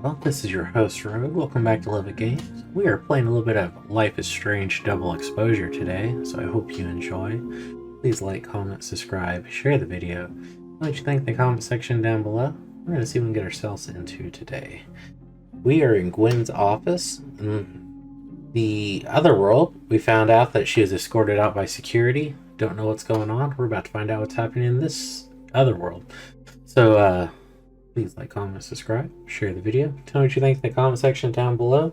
Well, this is your host, Rogue. Welcome back to Lovettgamez. We are playing a little bit of Life is Strange Double Exposure today, so I hope you enjoy. Please like, comment, subscribe, share the video. What you think in the comment section down below. We're going to see what we can get ourselves into today. We are in Gwen's office. In the other world, we found out that she was escorted out by security. Don't know what's going on. We're about to find out what's happening in this other world. So, please like, comment, subscribe, share the video. Tell me what you think in the comment section down below.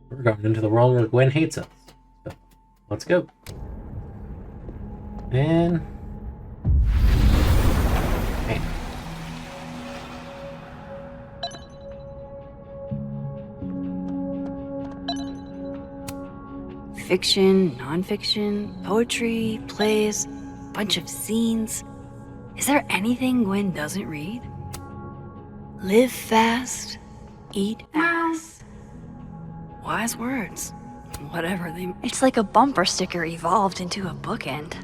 We're going into the world where Gwen hates us. So, let's go. And... man. Fiction, non-fiction, poetry, plays, bunch of scenes. Is there anything Gwen doesn't read? Live fast, eat ass. Wise words. Whatever they... It's like a bumper sticker evolved into a bookend.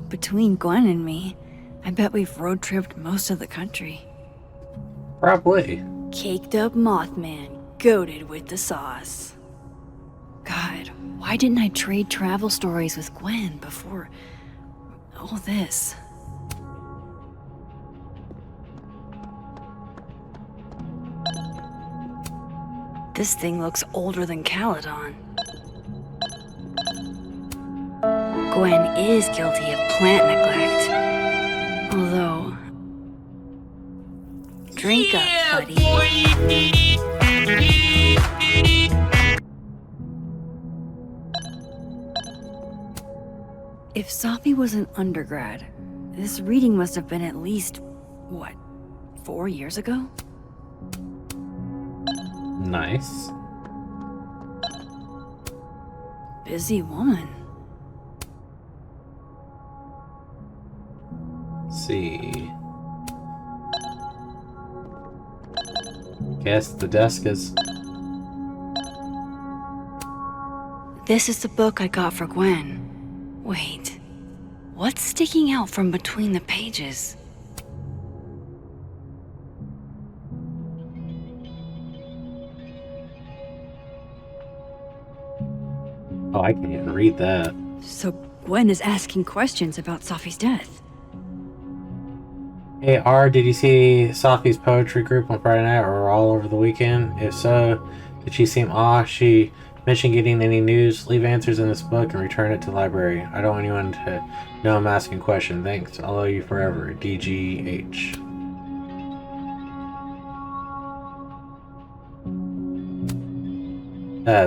Between Gwen and me, I bet we've road-tripped most of the country. Probably. Caked up Mothman, goated with the sauce. God, why didn't I trade travel stories with Gwen before all this? This thing looks older than Caledon. Gwen is guilty of plant neglect. Although... drink up, buddy. If Sophie was an undergrad, this reading must have been at least, what, 4 years ago? Nice. Busy woman. Let's see. Guess the desk is... This is the book I got for Gwen. Wait, what's sticking out from between the pages? Oh, I can't even read that. So Gwen is asking questions about Sophie's death. Hey R, did you see Sophie's poetry group on Friday night or all over the weekend? If so, did she seem off? She mentioned getting any news? Leave answers in this book and return it to the library. I don't want anyone to know I'm asking a question. Thanks. I'll owe you forever. DGH.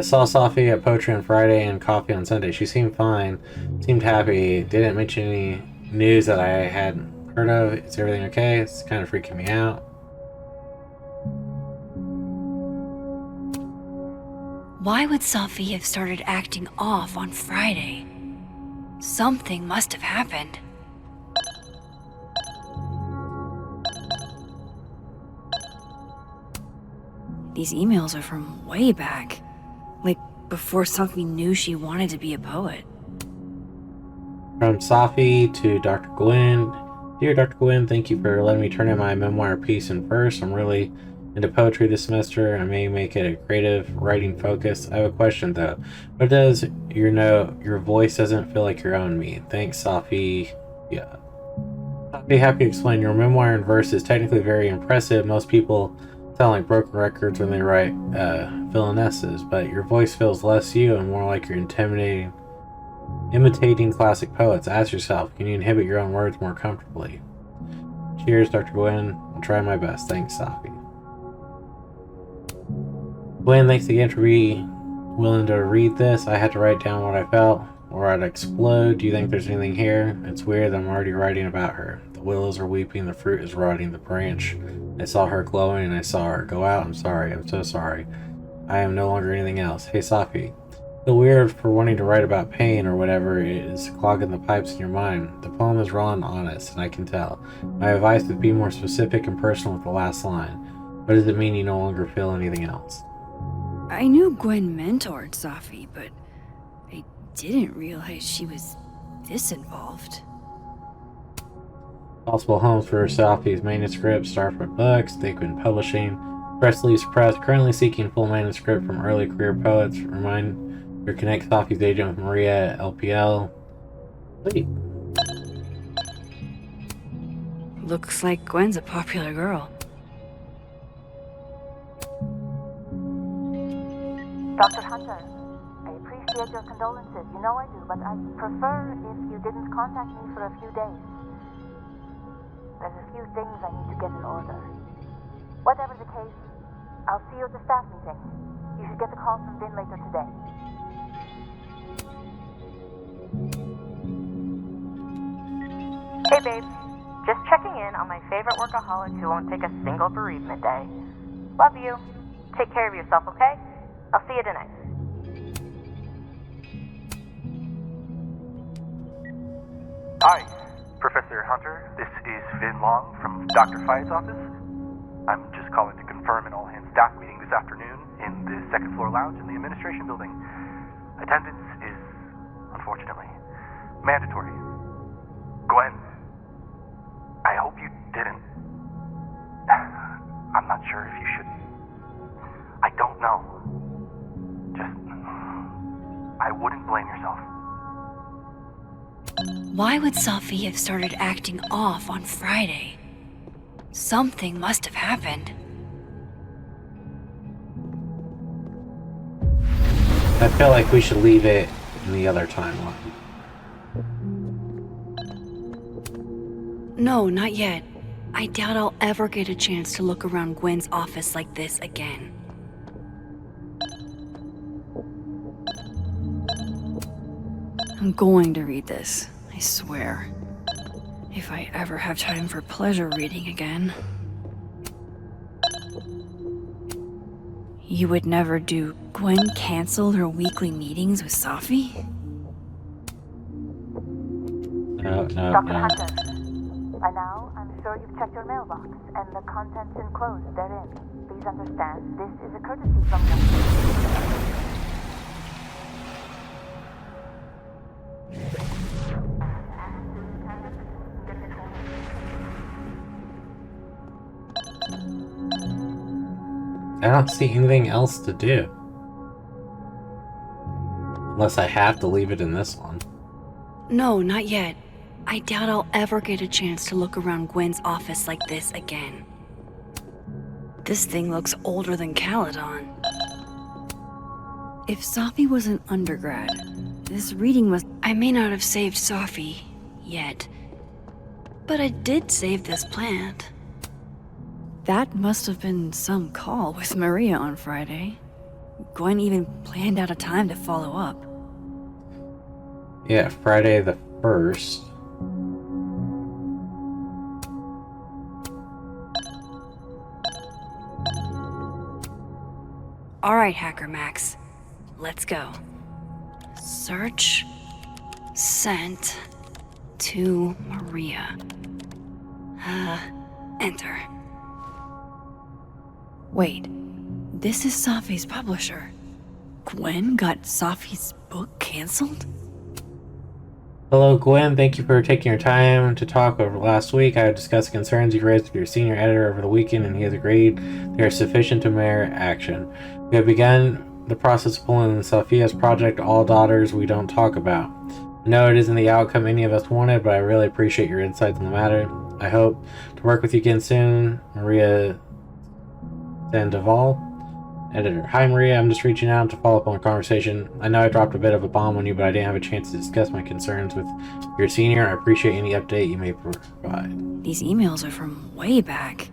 Saw Sophie at poetry on Friday and coffee on Sunday. She seemed fine. Seemed happy. Didn't mention any news that I hadn't heard of. Is everything okay? It's kind of freaking me out. Why would Sophie have started acting off on Friday? Something must have happened. These emails are from way back. Like, before Sophie knew she wanted to be a poet. From Sophie to Dr. Gwen. Dear Dr. Gwen, thank you for letting me turn in my memoir piece in verse. I'm really into poetry this semester. I may make it a creative writing focus. I have a question though. What does your voice doesn't feel like your own me? Thanks, Sophie. Yeah. I'd be happy to explain. Your memoir in verse is technically very impressive. Most people sound like broken records when they write villainesses, but your voice feels less you and more like you're imitating classic poets. Ask yourself, can you inhabit your own words more comfortably? Cheers, Dr. Gwen. I'll try my best. Thanks, Sophie. Gwen, thanks again for being willing to read this. I had to write down what I felt or I'd explode. Do you think there's anything here? It's weird that I'm already writing about her. The willows are weeping, the fruit is rotting, the branch. I saw her glowing and I saw her go out. I'm sorry. I'm so sorry. I am no longer anything else. Hey, Sophie. Feel weird for wanting to write about pain or whatever is clogging the pipes in your mind. The poem is raw and honest, and I can tell. My advice would be more specific and personal with the last line. What does it mean you no longer feel anything else? I knew Gwen mentored Safi, but I didn't realize she was this involved. Possible homes for Safi's manuscript, Starfruit Books, Thickwind Publishing, Press Leaves Press, currently seeking full manuscript from early career poets. Remind your connect Safi's agent with Maria at LPL. Sweet. Looks like Gwen's a popular girl. Dr. Hunter, I appreciate your condolences. You know I do, but I'd prefer if you didn't contact me for a few days. There's a few things I need to get in order. Whatever the case, I'll see you at the staff meeting. You should get the call from Vin later today. Hey babe, just checking in on my favorite workaholic who won't take a single bereavement day. Love you. Take care of yourself, okay? I'll see you tonight. Hi, Professor Hunter. This is Vin Long from Dr. Fye's office. I'm just calling to confirm an all-hands staff meeting this afternoon in the second floor lounge in the administration building. Attendance is, unfortunately, mandatory. Gwen, I hope you didn't. I'm not sure if you should. I don't know. Just, I wouldn't blame yourself. Why would Safi have started acting off on Friday? Something must have happened. I feel like we should leave it in the other timeline. No, not yet. I doubt I'll ever get a chance to look around Gwen's office like this again. I'm going to read this, I swear. If I ever have time for pleasure reading again. You would never do. Gwen canceled her weekly meetings with Safi? No. Dr. Hunter, by now, I'm sure you've checked your mailbox and the contents enclosed therein. Please understand, this is a courtesy from the... I don't see anything else to do. Unless I have to leave it in this one. No, not yet. I doubt I'll ever get a chance to look around Gwen's office like this again. This thing looks older than Caledon. If Safi was an undergrad, this reading was... I may not have saved Safi yet, but I did save this plant. That must have been some call with Maria on Friday. Gwen even planned out a time to follow up. Yeah, Friday the 1st. Alright, Hacker Max. Let's go. Search. Sent. To Maria. Enter. Wait. This is Safi's publisher. Gwen got Safi's book canceled? Hello, Gwen. Thank you for taking your time to talk over last week. I have discussed concerns you raised with your senior editor over the weekend, and he has agreed they are sufficient to merit action. We have begun the process of pulling Sophia's project All Daughters We Don't Talk About. I know it isn't the outcome any of us wanted, but I really appreciate your insights on the matter. I hope to work with you again soon. Maria Sandoval, editor. Hi, Maria. I'm just reaching out to follow up on a conversation. I know I dropped a bit of a bomb on you, but I didn't have a chance to discuss my concerns with your senior. I appreciate any update you may provide. These emails are from way back.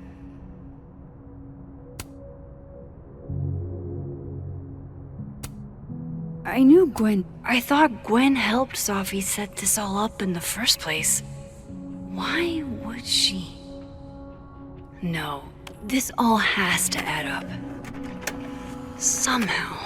I knew Gwen. I thought Gwen helped Safi set this all up in the first place. Why would she? No, this all has to add up. Somehow.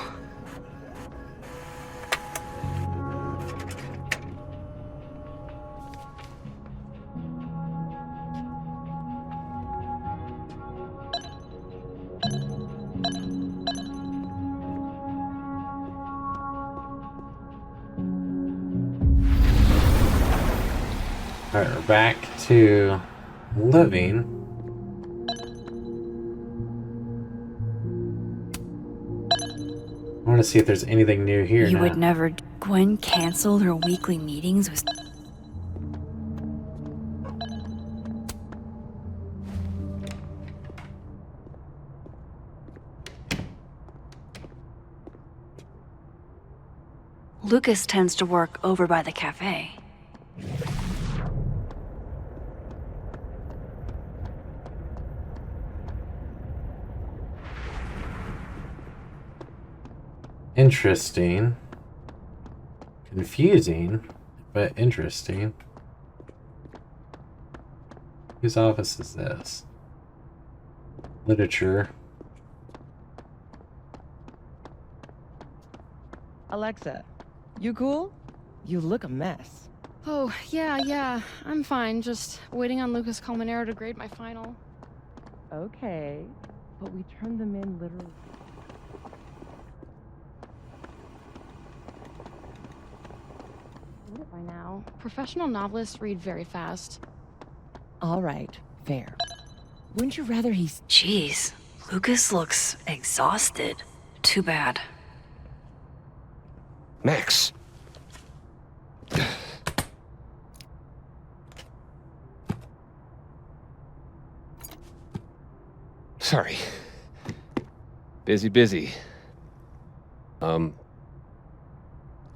Alright, we're back to living. I want to see if there's anything new here You now. would never. Gwen canceled her weekly meetings with. Lucas tends to work over by the cafe. Interesting. Confusing, but interesting. Whose office is this? Literature. Alexa, you cool? You look a mess. Oh, yeah, I'm fine. Just waiting on Lucas Colmenero to grade my final. Okay, but we turned them in literally. Read it by now. Professional novelists read very fast. All right, fair. Wouldn't you rather he's... Jeez, Lucas looks exhausted. Too bad. Max. Sorry. Busy.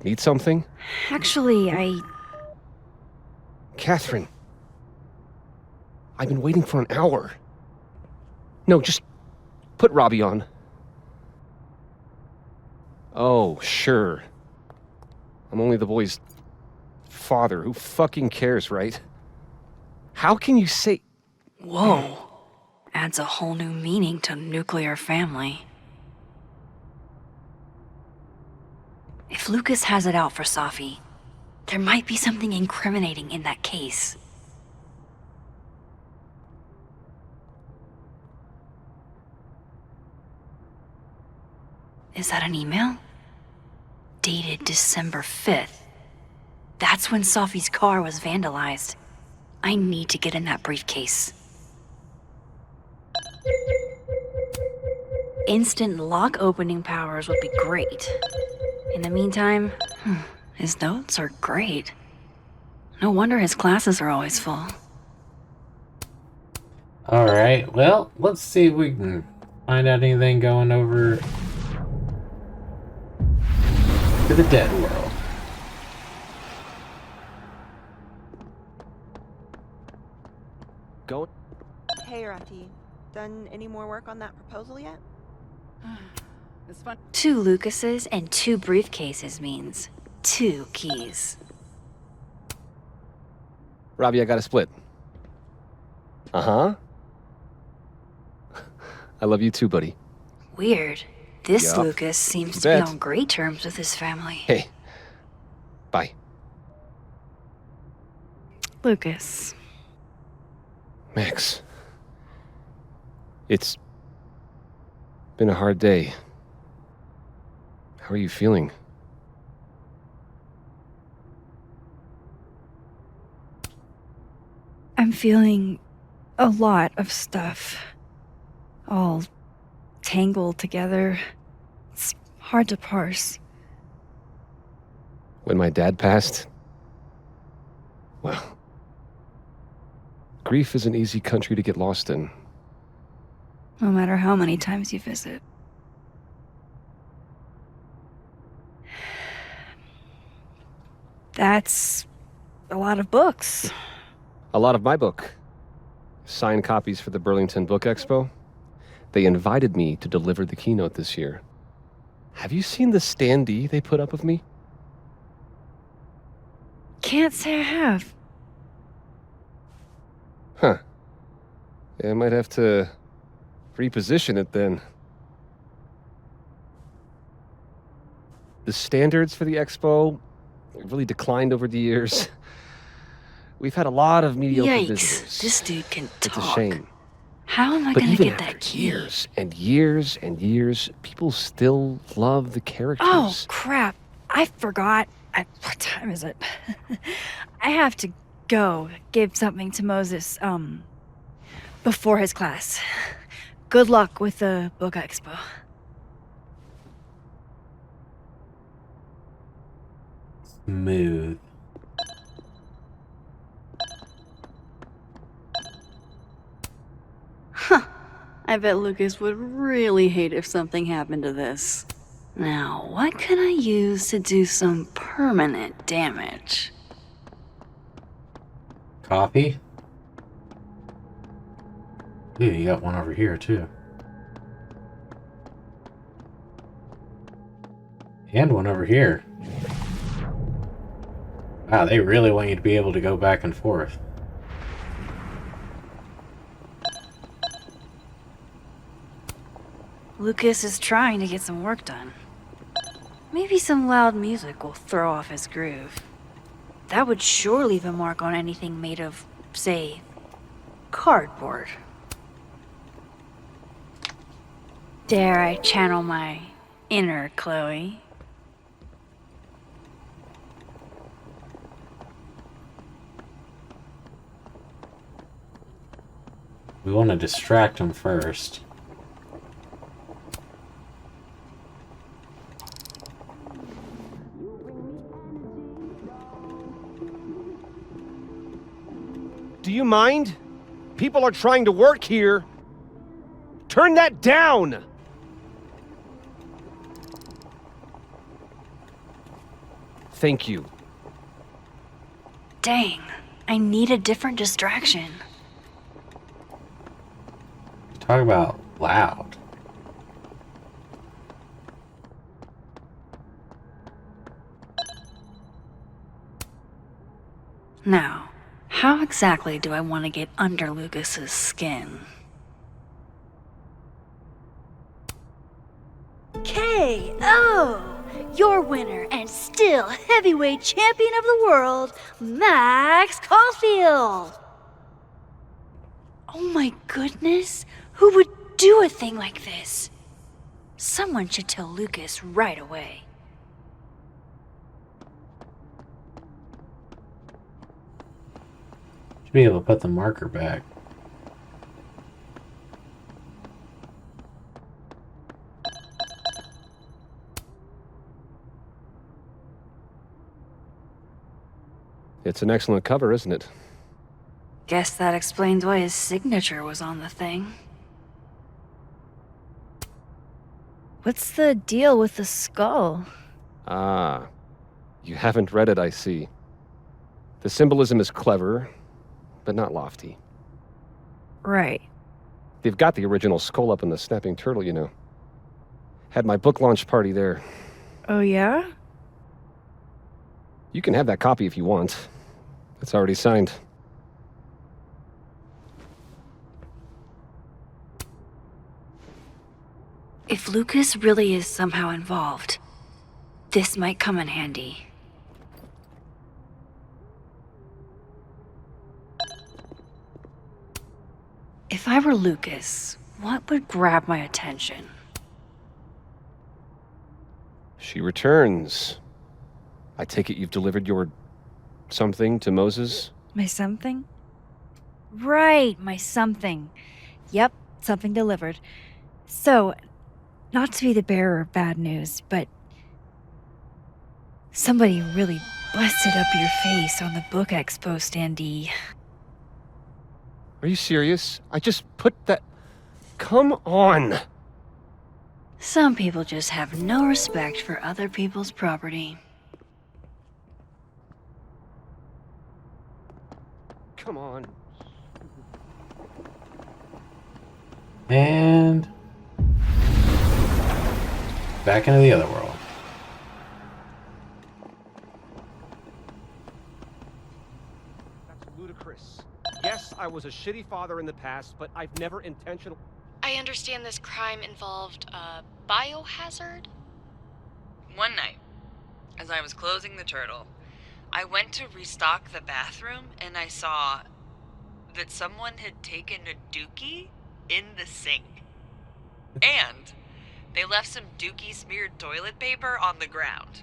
Need something? Actually, Catherine. I've been waiting for an hour. No, just put Robbie on. Oh, sure. I'm only the boy's father. Who fucking cares, right? How can you say... Whoa. Adds a whole new meaning to nuclear family. If Lucas has it out for Safi, there might be something incriminating in that case. Is that an email? Dated December 5th. That's when Safi's car was vandalized. I need to get in that briefcase. Instant lock opening powers would be great. In the meantime, his notes are great. No wonder his classes are always full. Alright, well, let's see if we can find out anything going over to the dead world. Go. Hey, Rati. Done any more work on that proposal yet? It's fun. 2 Lucases and 2 briefcases means 2 keys. Robbie, I got a split. Uh-huh. I love you too, buddy. Weird. This Yup. Lucas seems You to be bet. on great terms with his family. Hey. Bye. Lucas. Max. It's been a hard day. How are you feeling? I'm feeling a lot of stuff. All tangled together. It's hard to parse. When my dad passed? Well, grief is an easy country to get lost in. No matter how many times you visit. That's a lot of books. A lot of my book. Signed copies for the Burlington Book Expo. They invited me to deliver the keynote this year. Have you seen the standee they put up of me? Can't say I have. Huh. Yeah, I might have to reposition it then. The standards for the expo really declined over the years. We've had a lot of mediocre Yikes, visitors. this dude can It's talk. a shame. How am I But gonna even get after that key? years and years and years, people still love the characters. Oh, crap. I forgot. What time is it? I have to go give something to Moses, before his class. Good luck with the book expo. Smooth. I bet Lucas would really hate if something happened to this. Now, what can I use to do some permanent damage? Coffee? Ooh, you got one over here, too. And one over here. Wow, they really want you to be able to go back and forth. Lucas is trying to get some work done. Maybe some loud music will throw off his groove. That would sure leave a mark on anything made of, say, cardboard. Dare I channel my inner Chloe? We want to distract him first. Do you mind? People are trying to work here. Turn that down! Thank you. Dang, I need a different distraction. Talk about loud. Now, how exactly do I want to get under Lucas's skin? KO! Your winner and still heavyweight champion of the world, Max Caulfield! Oh my goodness, who would do a thing like this? Someone should tell Lucas right away. Should be able to put the marker back. It's an excellent cover, isn't it? Guess that explains why his signature was on the thing. What's the deal with the skull? Ah, you haven't read it, I see. The symbolism is clever, but not lofty. Right. They've got the original skull up in the Snapping Turtle, you know. Had my book launch party there. Oh yeah? You can have that copy if you want. It's already signed. If Lucas really is somehow involved, this might come in handy. If I were Lucas, what would grab my attention? She returns. I take it you've delivered your something to Moses? My something? Right, my something. Yep, something delivered. So, not to be the bearer of bad news, but somebody really busted up your face on the book expo standee. Are you serious? I just put that... Come on! Some people just have no respect for other people's property. Come on. And back into the other world. That's ludicrous. Yes, I was a shitty father in the past, but I've never intentionally... I understand this crime involved a biohazard? One night, as I was closing the turtle, I went to restock the bathroom and I saw that someone had taken a dookie in the sink. And they left some dookie smeared toilet paper on the ground.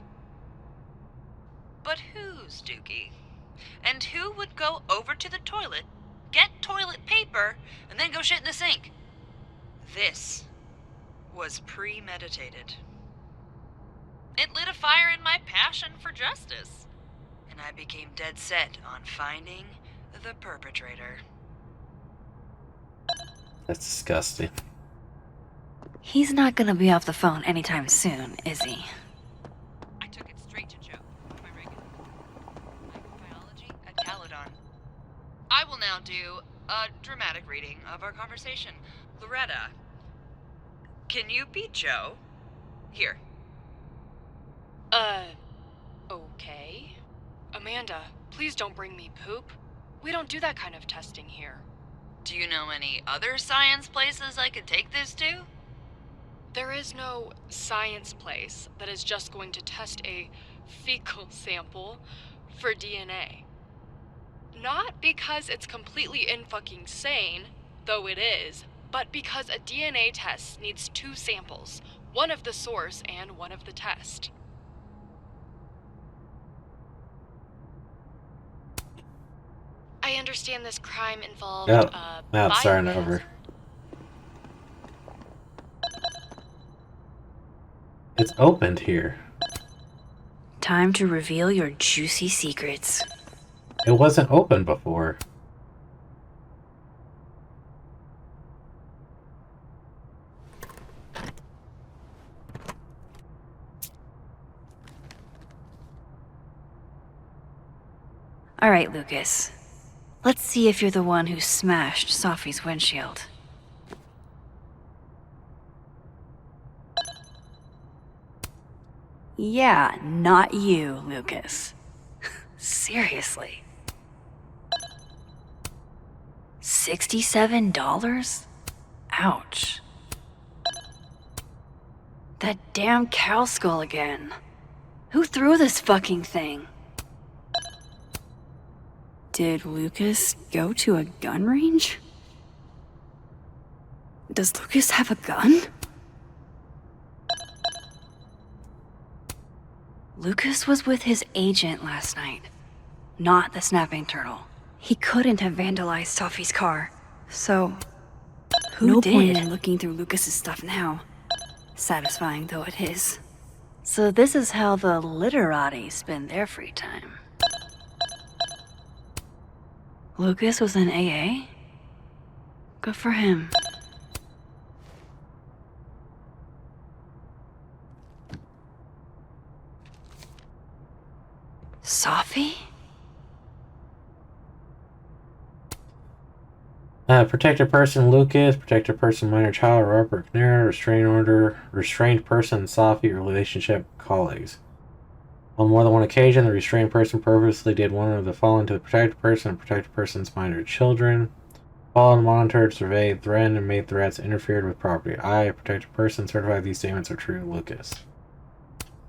But whose dookie? And who would go over to the toilet, get toilet paper, and then go shit in the sink? This was premeditated. It lit a fire in my passion for justice, and I became dead set on finding the perpetrator. That's disgusting. He's not gonna be off the phone anytime soon, is he? I took it straight to Joe, my regular microbiology at Caledon. I will now do a dramatic reading of our conversation. Loretta, can you be Joe? Here. Okay. Amanda, please don't bring me poop. We don't do that kind of testing here. Do you know any other science places I could take this to? There is no science place that is just going to test a fecal sample for DNA. Not because it's completely in-fucking sane, though it is, but because a DNA test needs 2 samples, one of the source and one of the test. I understand this crime involved, Yep. Now it's starting biohazard. over. It's opened here. Time to reveal your juicy secrets. It wasn't open before. All right, Lucas. Let's see if you're the one who smashed Sophie's windshield. Yeah, not you, Lucas. Seriously. $67? Ouch. That damn cow skull again. Who threw this fucking thing? Did Lucas go to a gun range? Does Lucas have a gun? Lucas was with his agent last night, not the snapping turtle. He couldn't have vandalized Sophie's car, so who did? No point in looking through Lucas's stuff now. Satisfying though it is. So this is how the literati spend their free time. Lucas was in AA? Good for him. Sophie? Protected person Lucas, protected person minor child Robert McNair, restraint order, restrained person Sophie, relationship colleagues. On more than one occasion, the restrained person purposely did one of the following to the protected person and protected person's minor children. Followed, monitored, surveyed, threatened, and made threats, interfered with property. I, a protected person, certify these statements are true. Lucas.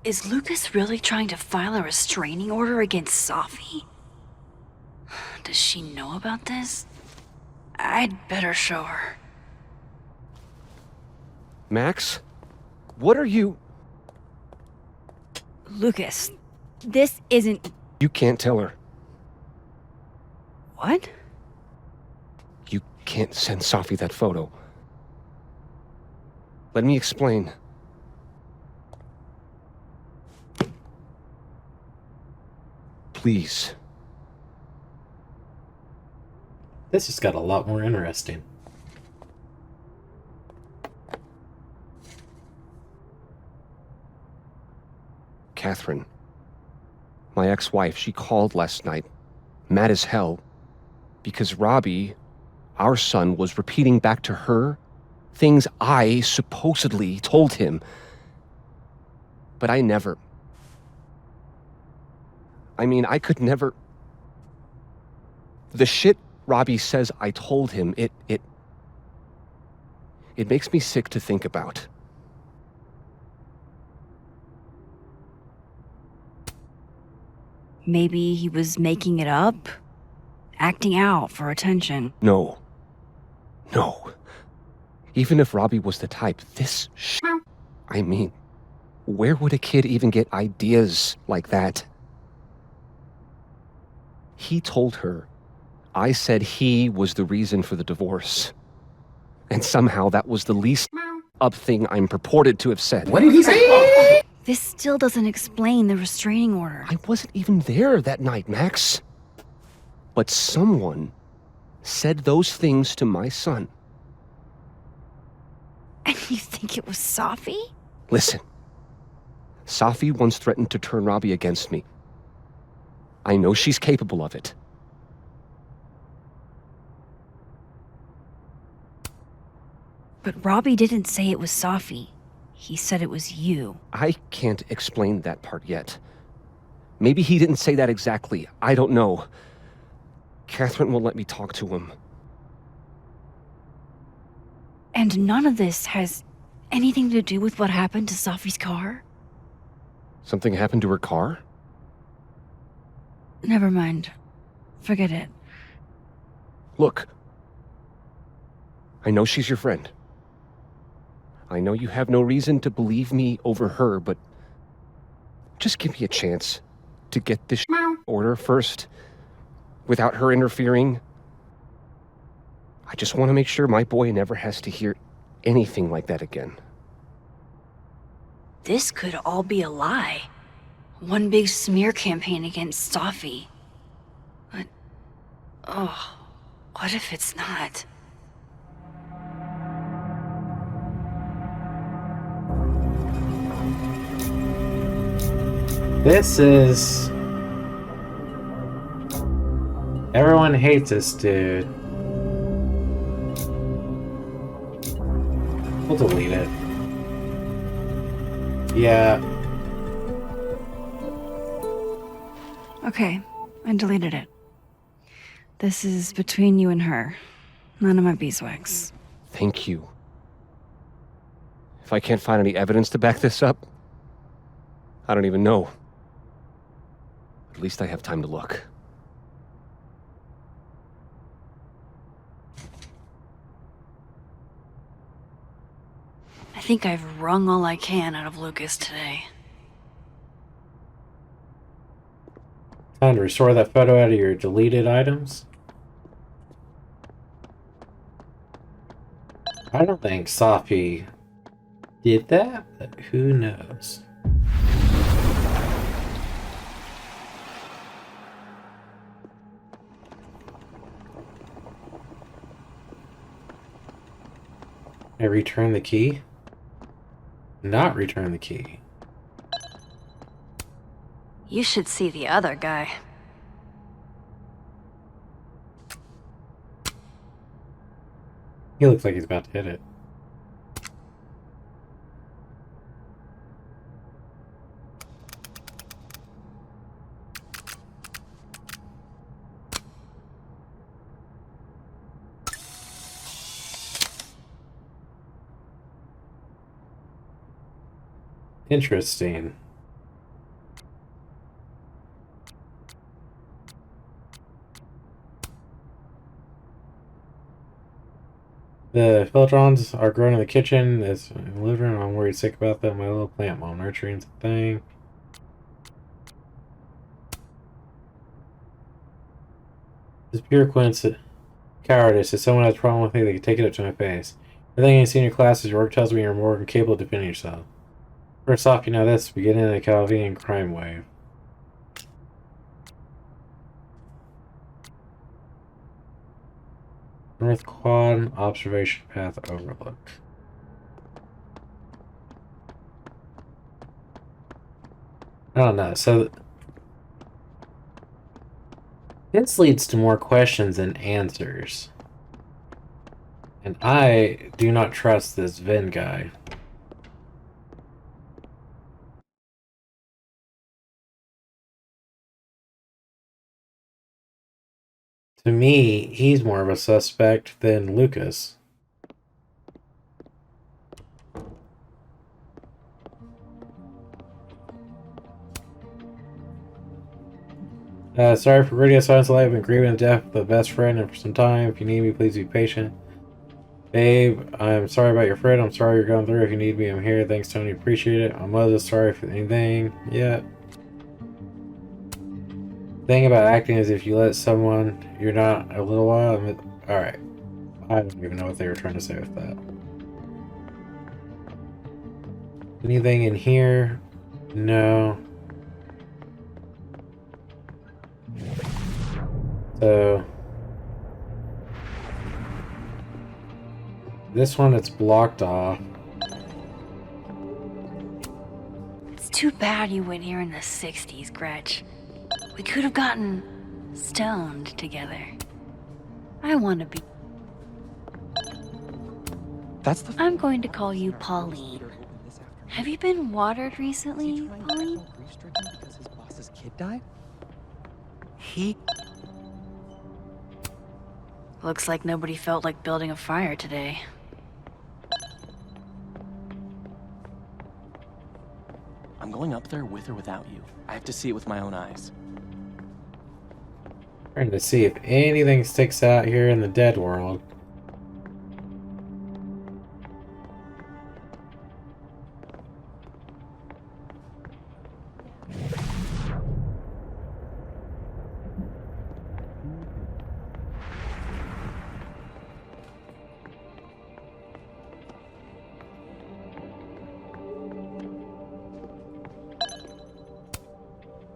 Is Lucas really trying to file a restraining order against Sophie? Does she know about this? I'd better show her. Max? What are you... Lucas, this isn't... You can't tell her. What? You can't send Sophie that photo. Let me explain. Please. This just got a lot more interesting. Catherine, my ex-wife, she called last night, mad as hell, because Robbie, our son, was repeating back to her things I supposedly told him. But I never... I mean, I could never... The shit Robbie says I told him, it makes me sick to think about. Maybe he was making it up? Acting out for attention? No. No. Even if Robbie was the type, this shit... I mean, where would a kid even get ideas like that? He told her I said he was the reason for the divorce. And somehow that was the least up thing I'm purported to have said. What did he say? This still doesn't explain the restraining order. I wasn't even there that night, Max. But someone said those things to my son. And you think it was Safi? Listen, Safi once threatened to turn Robbie against me. I know she's capable of it. But Robbie didn't say it was Safi. He said it was you. I can't explain that part yet. Maybe he didn't say that exactly. I don't know. Catherine won't let me talk to him. And none of this has anything to do with what happened to Safi's car? Something happened to her car? Never mind. Forget it. Look. I know she's your friend. I know you have no reason to believe me over her, but just give me a chance to get this order first, without her interfering. I just want to make sure my boy never has to hear anything like that again. This could all be a lie. One big smear campaign against Safi. But, oh, what if it's not? This is... Everyone hates this dude. We'll delete it. Yeah. Okay, I deleted it. This is between you and her. None of my beeswax. Thank you. If I can't find any evidence to back this up, I don't even know. At least I have time to look. I think I've wrung all I can out of Lucas today. Time to restore that photo out of your deleted items. I don't think Safi did that, but who knows? I return the key? Not return the key. You should see the other guy. He looks like he's about to hit it. Interesting. The philodrons are growing in the kitchen. It's in the living room. I'm worried sick about them. My little plant mom nurturing's a thing. It's pure coincidence. Cowardice. If someone has a problem with me, they can take it up to my face. Everything in senior classes, your work tells me you're more capable of defending yourself. First off, you know this, beginning of the Calvinian crime wave. North Quad observation path overlook. I don't know, so this leads to more questions than answers. And I do not trust this Vin guy. To me, he's more of a suspect than Lucas. Sorry for radio silence. I've been grieving the death of a best friend and for some time. If you need me, please be patient. Babe, I'm sorry about your friend. I'm sorry you're going through. If you need me, I'm here. Thanks, Tony. Appreciate it. My mother's sorry for anything. Yeah. Thing about acting is if you let someone you're not a little while, alright. I don't even know what they were trying to say with that. Anything in here? No. So this one, it's blocked off. It's too bad you went here in the 60s, Gretch. We could have gotten stoned together. I want to be... I'm going to call you Pauline. Have you been watered recently, Pauline? Because his boss's kid died? Looks like nobody felt like building a fire today. I'm going up there with or without you. I have to see it with my own eyes. Trying to see if anything sticks out here in the dead world.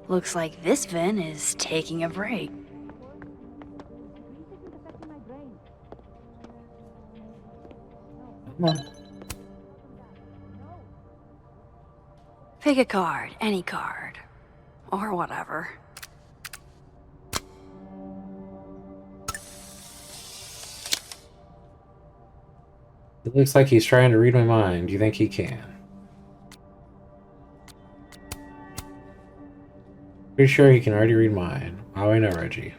Looks like this Vin is taking a break. Come on. Pick a card, any card. Or whatever. It looks like he's trying to read my mind. Do you think he can? Pretty sure he can already read mine. Oh, I know, Reggie.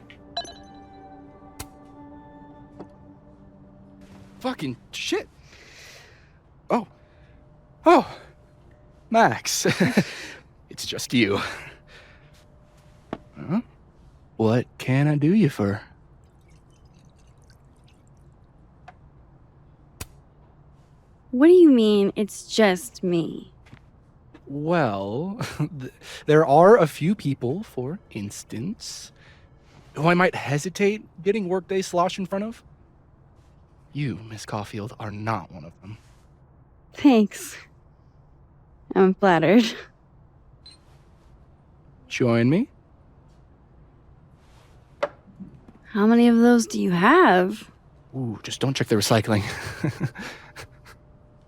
Fucking shit. Oh. Max. It's just you. Huh? What can I do you for? What do you mean, it's just me? Well, there are a few people, for instance, who I might hesitate getting workday slosh in front of. You, Miss Caulfield, are not one of them. Thanks. I'm flattered. Join me? How many of those do you have? Ooh, just don't check the recycling.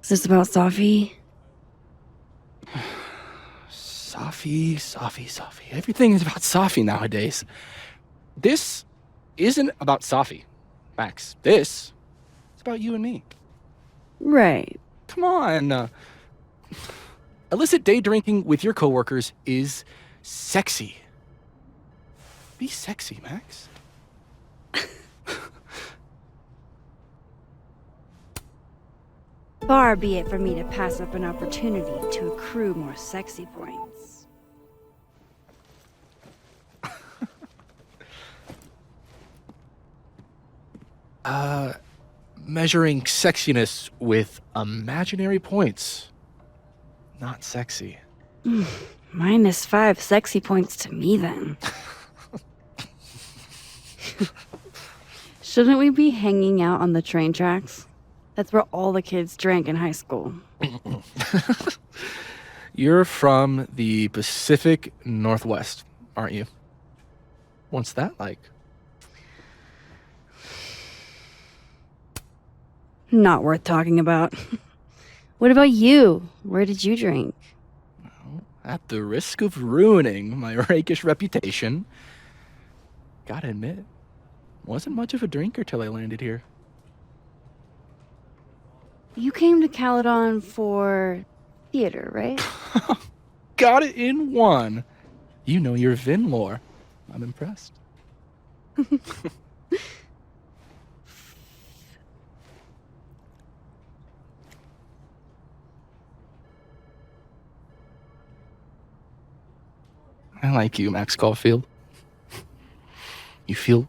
Is this about Safi? Safi. Everything is about Safi nowadays. This isn't about Safi, Max. This is about you and me. Right. Come on. Illicit day drinking with your coworkers is sexy. Be sexy, Max. Far be it for me to pass up an opportunity to accrue more sexy points. Measuring sexiness with imaginary points. Not sexy. -5 sexy points to me, then. Shouldn't we be hanging out on the train tracks? That's where all the kids drank in high school. You're from the Pacific Northwest, aren't you? What's that like? Not worth talking about. What about you? Where did you drink? Well, at the risk of ruining my rakish reputation, gotta admit, wasn't much of a drinker till I landed here. You came to Caledon for theater, right? Got it in one. You know your Vin lore. I'm impressed. I like you, Max Caulfield. You feel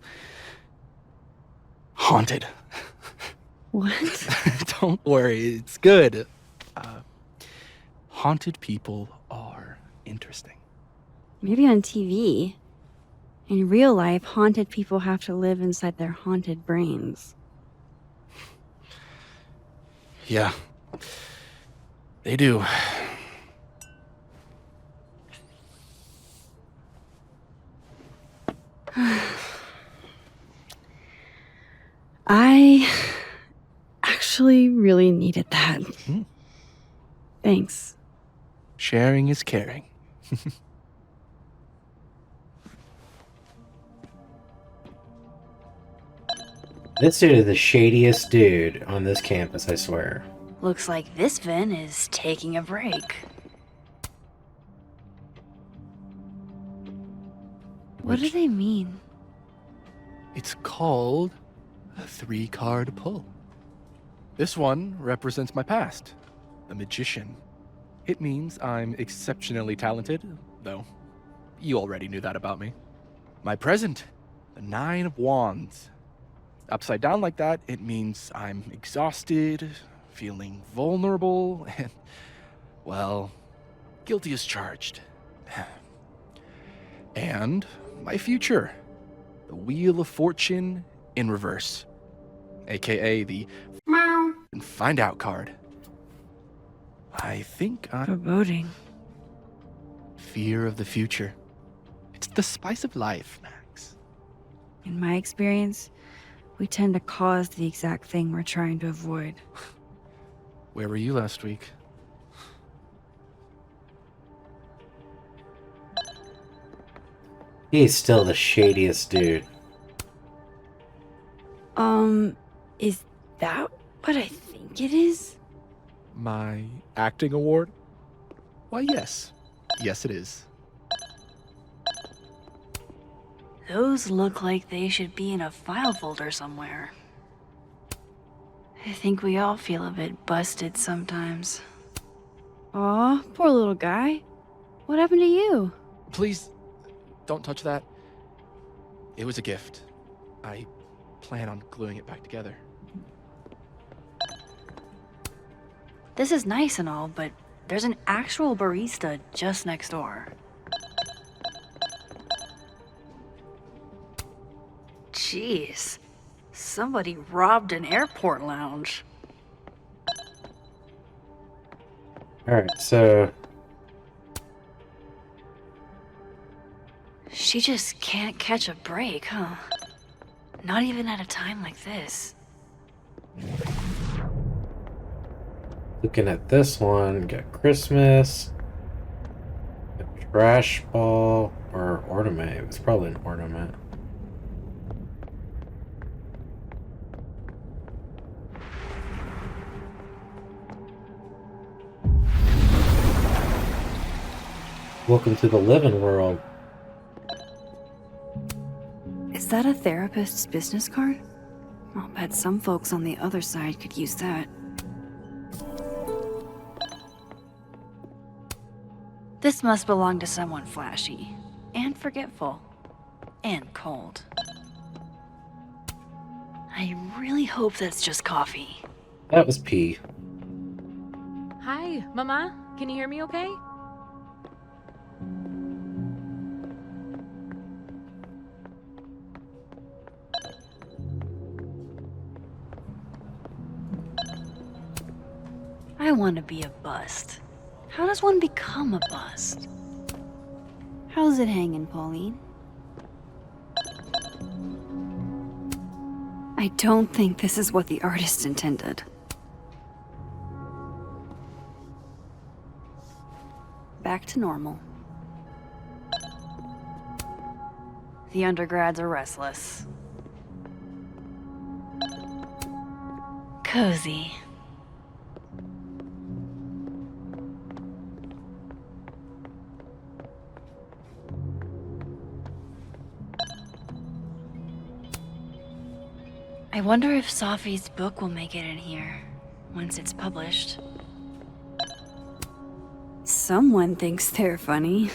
haunted. What? Don't worry, it's good. Haunted people are interesting. Maybe on TV. In real life, haunted people have to live inside their haunted brains. Yeah. They do. I actually really needed that. Thanks. Sharing is caring. This dude is the shadiest dude on this campus, I swear. Looks like this Vin is taking a break. What do they mean? It's called a 3-card pull. This one represents my past, the magician. It means I'm exceptionally talented, though you already knew that about me. My present, the 9 of Wands. Upside down like that, it means I'm exhausted, feeling vulnerable, and, well, guilty as charged. And my future, the Wheel of Fortune in reverse, aka the and find out card. I think I'm Foreboding. fear of the future. It's the spice of life, Max. In my experience, we tend to cause the exact thing we're trying to avoid. Where were you last week? He's still the shadiest dude. Is that what I think it is? My acting award? Why, yes. Yes, it is. Those look like they should be in a file folder somewhere. I think we all feel a bit busted sometimes. Aw, poor little guy. What happened to you? Please, don't touch that. It was a gift. I plan on gluing it back together. This is nice and all, but there's an actual barista just next door. Jeez, somebody robbed an airport lounge. Alright, so She just can't catch a break, huh? Not even at a time like this. looking at this one, got Christmas, a trash ball, or ornament. It was probably an ornament. Welcome to the living world. Is that a therapist's business card? I'll bet some folks on the other side could use that. This must belong to someone flashy, and forgetful, and cold. I really hope that's just coffee. That was pee. Hi, Mama. Can you hear me okay? I want to be a bust. How does one become a bust? How's it hanging, Pauline? I don't think this is what the artist intended. Back to normal. The undergrads are restless. Cozy. I wonder if Safi's book will make it in here once it's published. Someone thinks they're funny.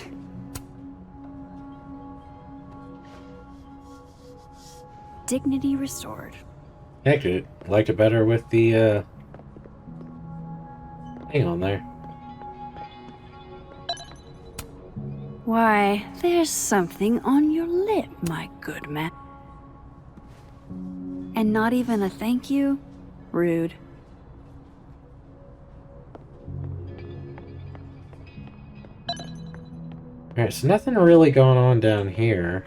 Dignity restored. Actually, liked it better with the thing on there. Why, there's something on your lip, my good man. And not even a thank you? Rude. Alright, so nothing really going on down here.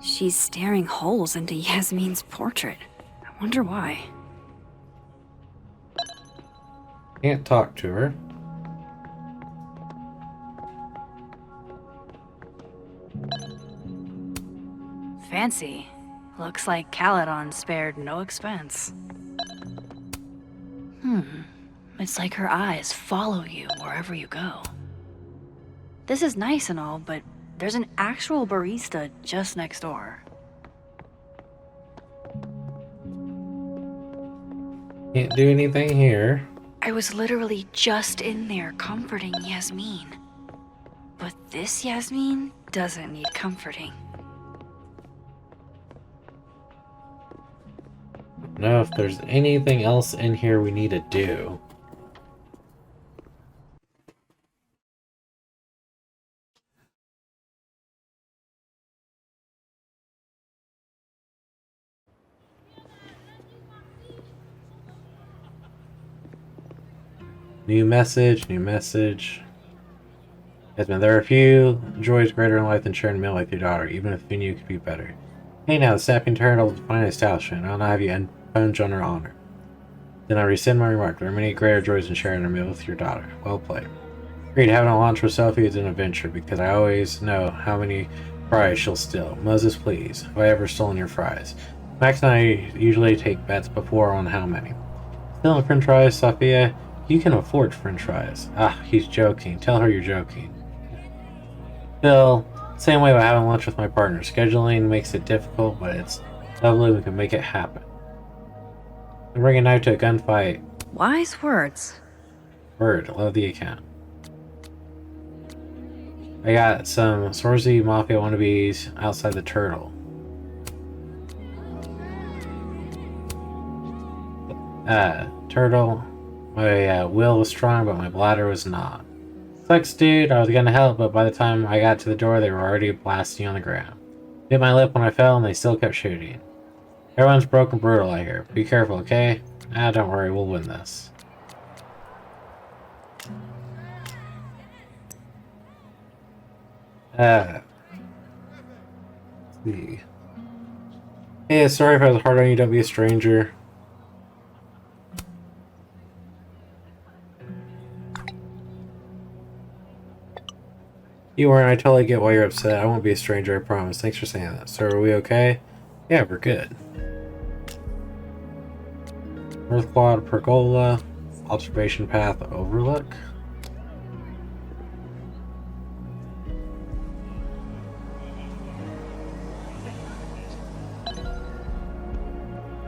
She's staring holes into Yasmin's portrait. I wonder why. Can't talk to her. Fancy. Looks like Caledon spared no expense. It's like her eyes follow you wherever you go. This is nice and all, but there's an actual barista just next door. Can't do anything here. I was literally just in there comforting Yasmin. But this Yasmin doesn't need comforting. I don't know if there's anything else in here we need to do. New message, new message. Yasmin, there are few joys greater in life than sharing a meal with your daughter, even if you knew could be better. Hey now, the Snapping Turtle is a fine establishment. I'll not have you impinge on her honor. Then I rescind my remark. There are many greater joys in sharing a meal with your daughter. Well played. Agreed, having a lunch with Sophie is an adventure, because I always know how many fries she'll steal. Moses, please. Have I ever stolen your fries? Max and I usually take bets before on how many. Stealing french fries, Sophia? You can afford french fries. Ah, he's joking. Tell her you're joking. Still, same way about having lunch with my partner. Scheduling makes it difficult, but it's lovely we can make it happen. Bring a knife to a gunfight. Wise words. Word, love the account. I got some Swarzy Mafia wannabes outside the Turtle. Turtle. My will was strong, but my bladder was not. Sucks, dude. I was gonna help, but by the time I got to the door, they were already blasting on the ground. Bit my lip when I fell, and they still kept shooting. Everyone's broken brutal, I hear. Be careful, okay? Don't worry, we'll win this. Let's see. Hey, sorry if I was hard on you, don't be a stranger. You weren't. I totally get why you're upset. I won't be a stranger, I promise. Thanks for saying that. So, are we okay? Yeah, we're good. North Quad Pergola. Observation Path Overlook.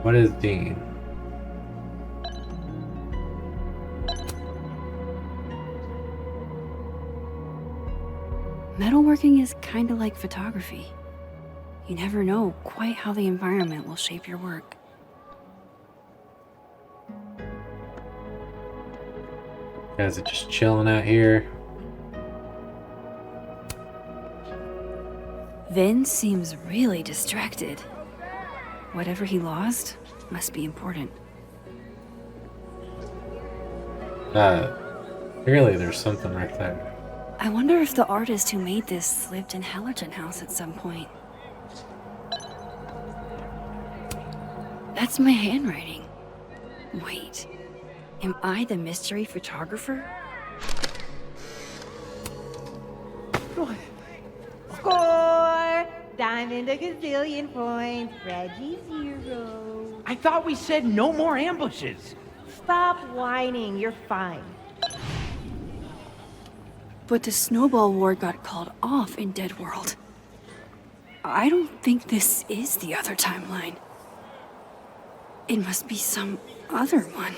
What is Dean? Metalworking is kind of like photography. You never know quite how the environment will shape your work. Guys are just chilling out here. Vin seems really distracted. Whatever he lost must be important. Clearly there's something right there. I wonder if the artist who made this lived in Hallerton House at some point. That's my handwriting. Wait, am I the mystery photographer? Score! Diamond a gazillion points, Reggie 0. I thought we said no more ambushes. Stop whining, you're fine. But the Snowball War got called off in Dead World. I don't think this is the other timeline. It must be some other one.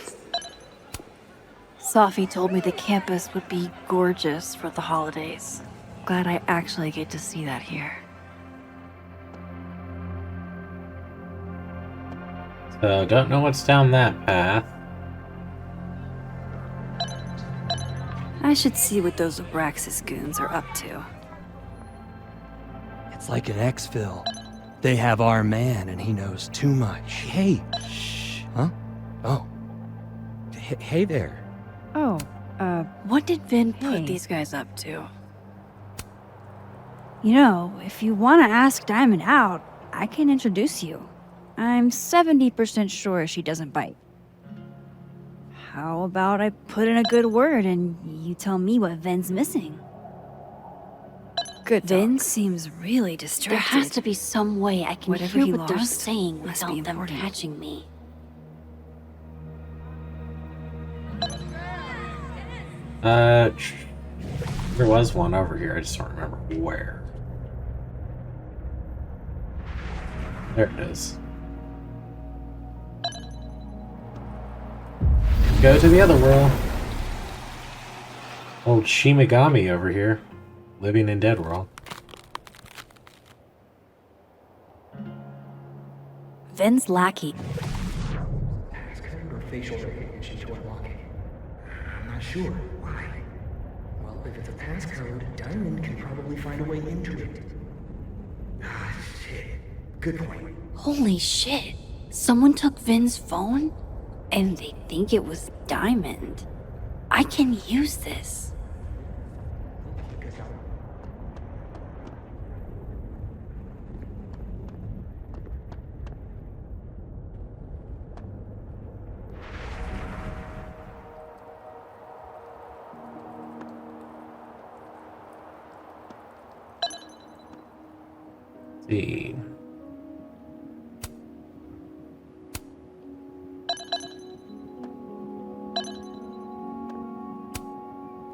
Sophie told me the campus would be gorgeous for the holidays. Glad I actually get to see that here. So, don't know what's down that path. I should see what those Abraxas goons are up to. It's like an exfil. They have our man, and he knows too much. Hey, shh. Huh? Oh. Hey there. Oh, What did Vin Hey. put these guys up to? you know, if you want to ask Diamond out, I can introduce you. I'm 70% sure she doesn't bite. How about I put in a good word and you tell me what Vin's missing? Good Vin talk. seems really distracted. There has to be some way I can Whatever hear he what they're lost saying must be without them important. catching me. There was one over here, I just don't remember where. There it is. Go to the other world. Old Shimigami over here, living in Dead World. Vin's lackey. Passcode or facial recognition to unlock it? I'm not sure. Why? Well, if it's a passcode, Diamond can probably find a way into it. Ah, shit. Good point. Holy shit. Someone took Vin's phone? And they think it was Diamond. I can use this. See.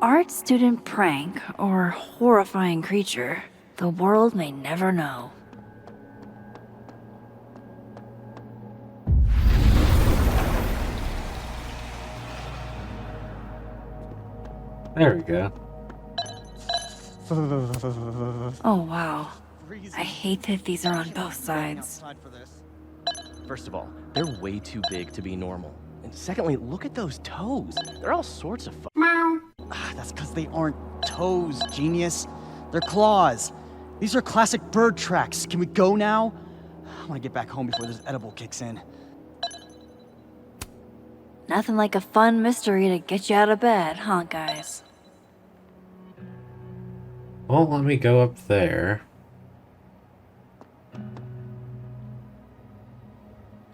Art student prank or horrifying creature. The world may never know. There we go. Oh wow. I hate that these are on both sides. First of all, they're way too big to be normal. And secondly, look at those toes. They're all sorts of That's because they aren't toes, genius. They're claws. These are classic bird tracks. Can we go now? I want to get back home before this edible kicks in. Nothing like a fun mystery to get you out of bed, huh, guys? Well, let me go up there.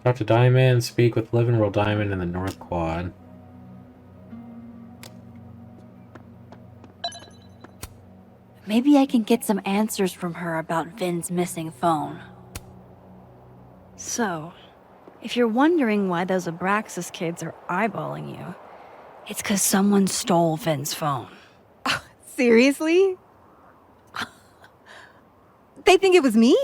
Talk to Diamond, speak with Live and Roll Diamond in the North Quad. Maybe I can get some answers from her about Vin's missing phone. So, if you're wondering why those Abraxas kids are eyeballing you, it's because someone stole Vin's phone. Seriously? They think it was me?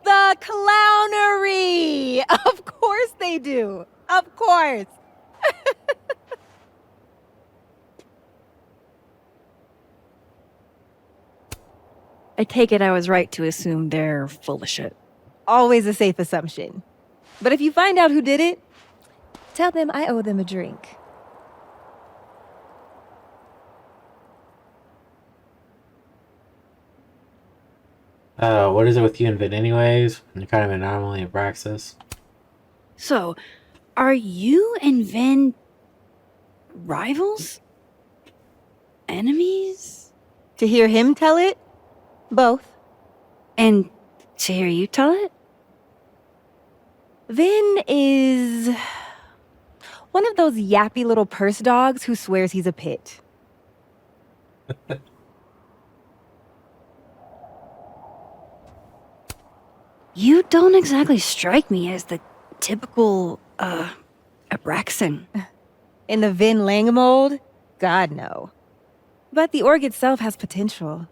The clownery! Of course they do. Of course. I take it I was right to assume they're full of shit. Always a safe assumption. But if you find out who did it, tell them I owe them a drink. What is it with you and Vin anyways? You're kind of an anomaly of Abraxas. So, are you and Vin rivals? Enemies? To hear him tell it? Both. And to hear you tell it? Vin is one of those yappy little purse dogs who swears he's a pit. You don't exactly strike me as the typical, Abraxan. In the Vin Lang mold? God, no. But the org itself has potential.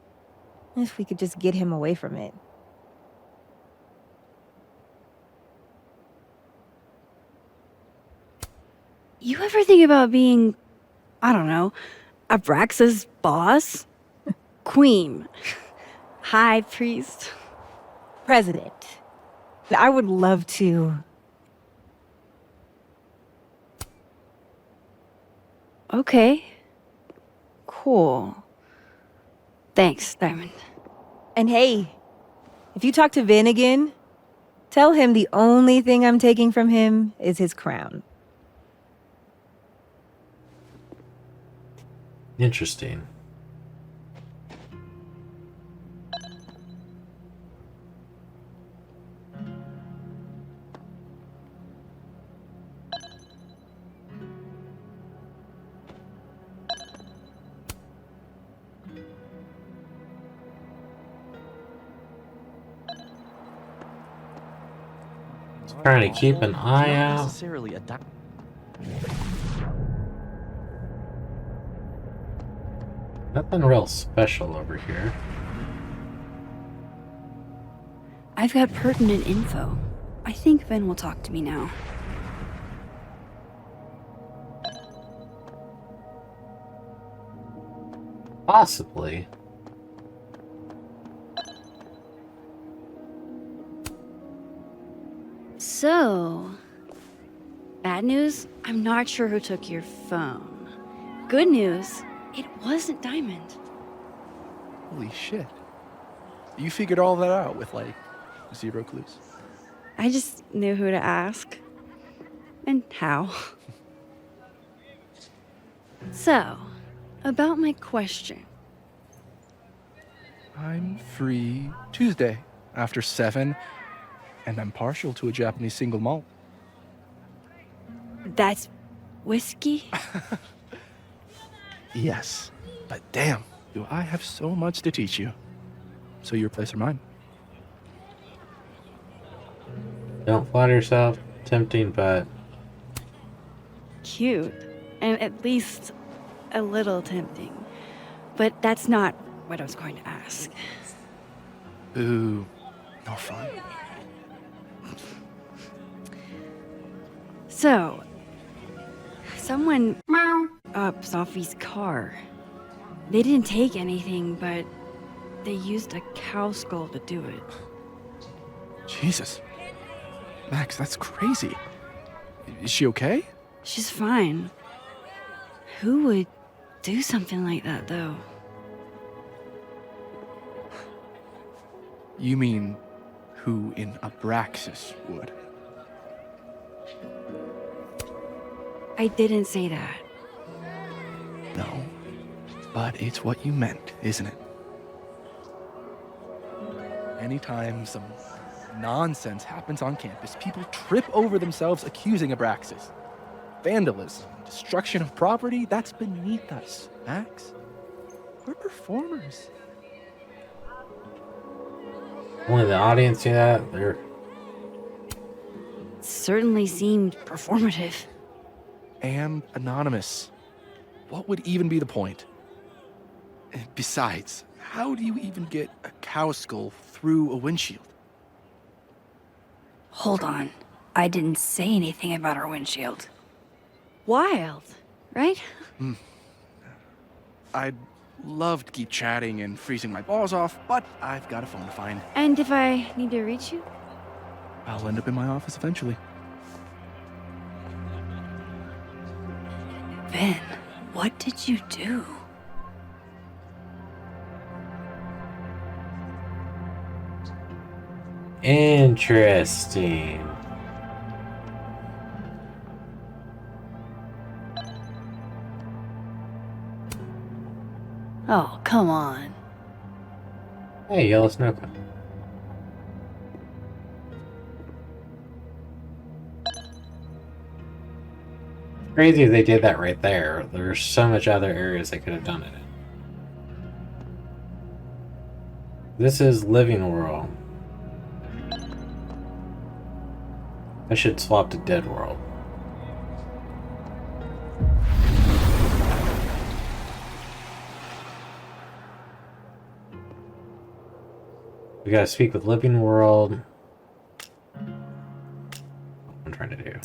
If we could just get him away from it. You ever think about being, I don't know, Abraxas' boss? Queen? High priest? president. I would love to. Okay. Cool. Thanks, Diamond. And hey, if you talk to Vin again, tell him the only thing I'm taking from him is his crown. Interesting. Trying to keep an eye Not out. necessarily a Nothing real special over here. I've got pertinent info. I think Vin will talk to me now. Possibly. So, bad news, I'm not sure who took your phone. Good news, it wasn't Diamond. Holy shit. You figured all that out with, like, 0 clues? I just knew who to ask. And how. So, about my question. I'm free Tuesday after 7, and I'm partial to a Japanese single malt. That's whiskey? Yes, but damn, do I have so much to teach you. So your place or mine? Don't flatter yourself. Tempting, but Cute. And at least a little tempting. But that's not what I was going to ask. Ooh, no fun. So, someone up Sophie's car. They didn't take anything, but they used a cow skull to do it. Jesus. Max, that's crazy. Is she okay? She's fine. Who would do something like that, though? You mean who in Abraxas would? I didn't say that. No, but it's what you meant, isn't it? Anytime some nonsense happens on campus, people trip over themselves accusing Abraxas. Vandalism, destruction of property, that's beneath us, Max. We're performers. only the audience see that. They're Certainly seemed performative. And anonymous. What would even be the point? Besides, how do you even get a cow skull through a windshield? Hold on. I didn't say anything about our windshield. Wild, right? I'd love to keep chatting and freezing my balls off, but I've got a phone to find. And if I need to reach you? I'll end up in my office eventually. Ben, what did you do? interesting. Oh, come on. Hey, Yellow Snow Cone. Crazy if they did that right there. There's so much other areas they could have done it in. This is Living World. I should swap to Dead World. We gotta speak with Living World. What I'm trying to do.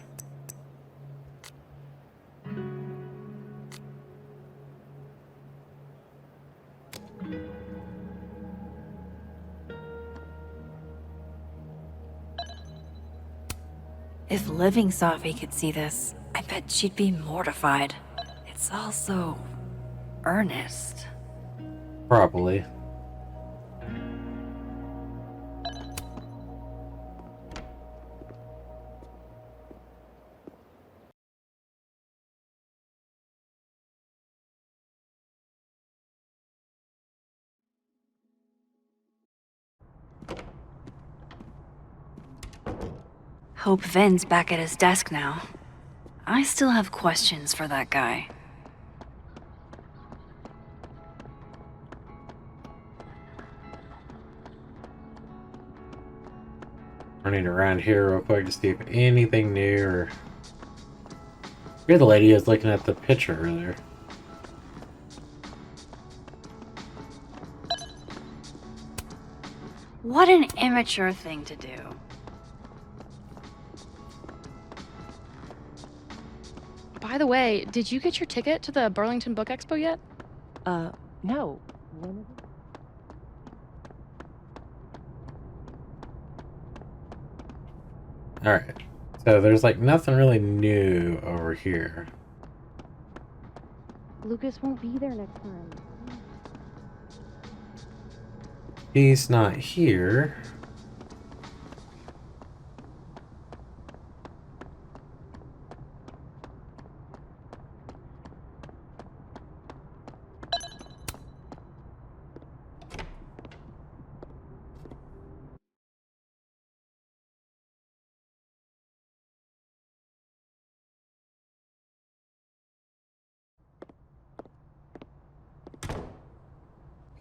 If Living Sophie could see this, I bet she'd be mortified. It's all so earnest. Probably. Hope Vin's back at his desk now. I still have questions for that guy. Running around here real quick to see if anything new or... You're the lady who was looking at the picture earlier. What an immature thing to do. By the way, did you get your ticket to the Burlington Book Expo yet? No. When is it? Alright. So there's like nothing really new over here. Lucas won't be there next time. He's not here.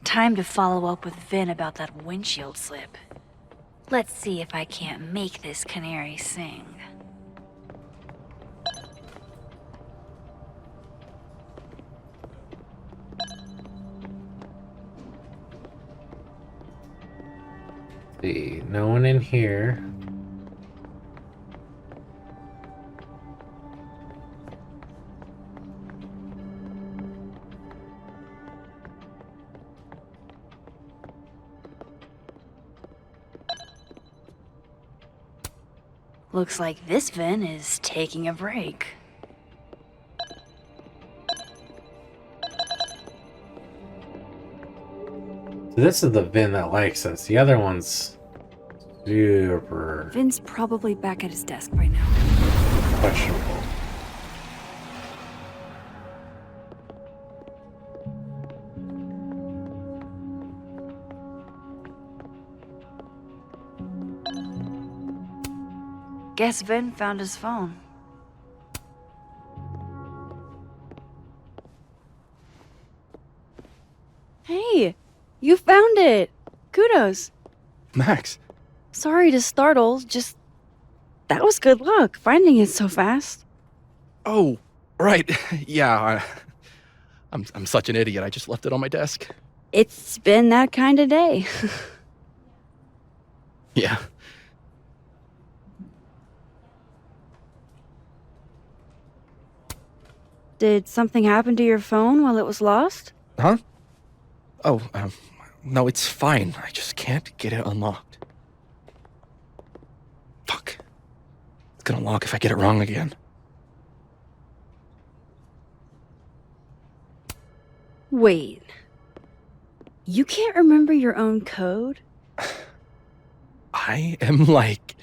Time to follow up with Vin about that windshield slip. Let's see if I can't make this canary sing. See, no one in here. Looks like this Vin is taking a break. So this is the Vin that likes us. The other one's super Vin's probably back at his desk right now. questionable. Guess Vin found his phone. Hey, you found it! Kudos. Max. Sorry to startle, just... That was good luck, finding it so fast. Oh, right. Yeah, I'm such an idiot. I just left it on my desk. It's been that kind of day. Yeah. Did something happen to your phone while it was lost? Huh? Oh, no, it's fine. I just can't get it unlocked. Fuck. It's gonna lock if I get it wrong again. Wait. You can't remember your own code? I am, like,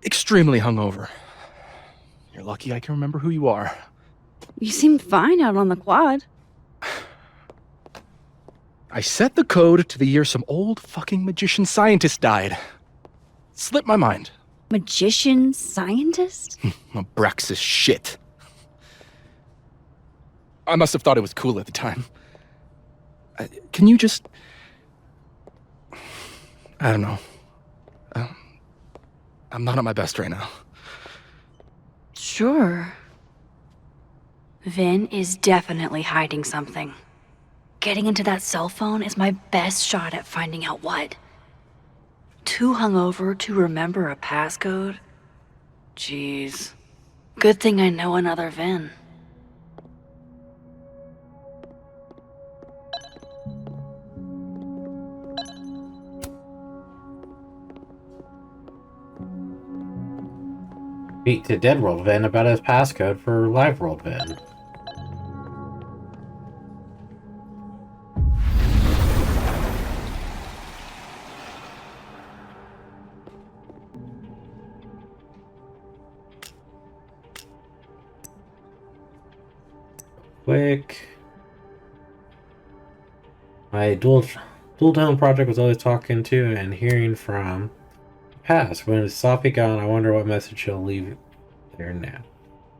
extremely hungover. You're lucky I can remember who you are. You seemed fine out on the quad. I set the code to the year some old fucking magician scientist died. Slipped my mind. Magician scientist? Abraxas shit. I must have thought it was cool at the time. Can you just... I don't know. I'm not at my best right now. Sure. Vin is definitely hiding something. Getting into that cell phone is my best shot at finding out what. Too hungover to remember a passcode? Jeez. Good thing I know another Vin. Speak to Dead World Vin about his passcode for Live World Vin. Quick. My dual tone project was always talking to and hearing from the past. When it's Sophie gone, I wonder what message she'll leave there now.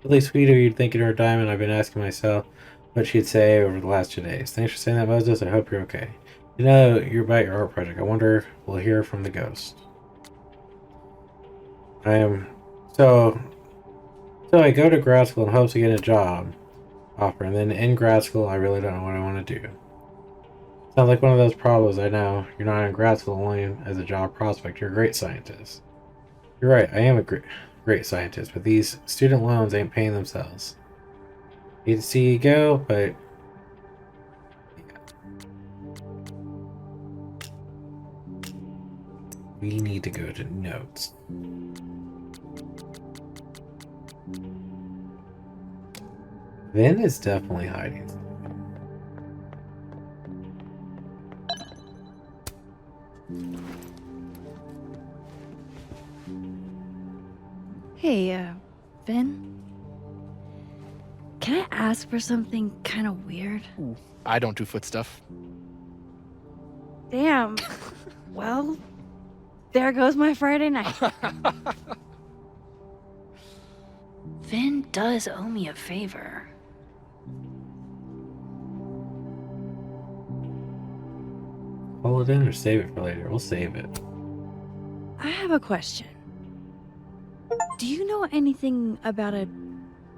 Really sweet of you thinking of her diamond. I've been asking myself what she'd say over the last 2 days. Thanks for saying that, Moses. I hope you're okay. You know, you're about your art project. I wonder we'll hear from the ghost. So I go to grad school in hopes of getting a job offer, and then in grad school I really don't know what I want to do. Sounds like one of those problems. I know. You're not in grad school only as a job prospect. You're a great scientist. You're right. I am a great scientist, but these student loans ain't paying themselves. Hate to see you go, but we need to go to notes. Vin is definitely hiding. Hey, Vin? Can I ask for something kind of weird? Ooh, I don't do foot stuff. Damn. Well, there goes my Friday night. Vin does owe me a favor. Call it in or save it for later. We'll save it. I have a question. Do you know anything about a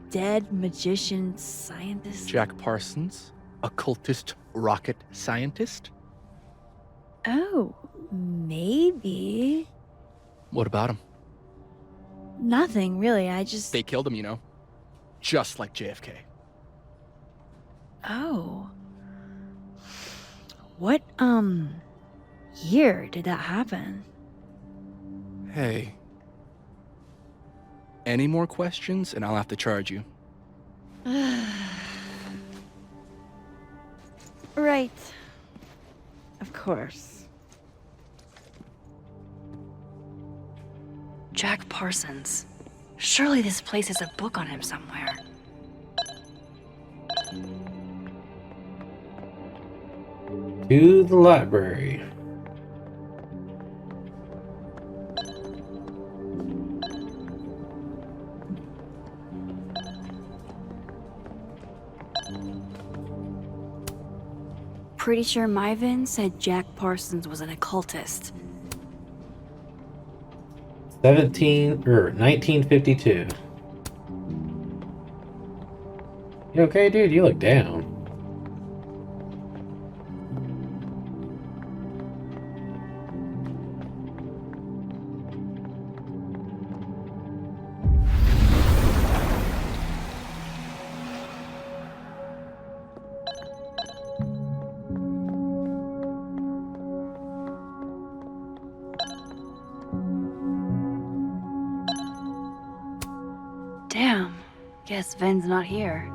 dead magician scientist? Jack Parsons, occultist rocket scientist? Oh, maybe. What about him? Nothing, really. I just... They killed him, you know. Just like JFK. Oh. What, year did that happen? Hey. Any more questions and I'll have to charge you. Right. Of course. Jack Parsons. Surely this place has a book on him somewhere. To the library. Pretty sure my Vin said Jack Parsons was an occultist. 1952. You okay, dude? You look down. Damn. Guess Vin's not here.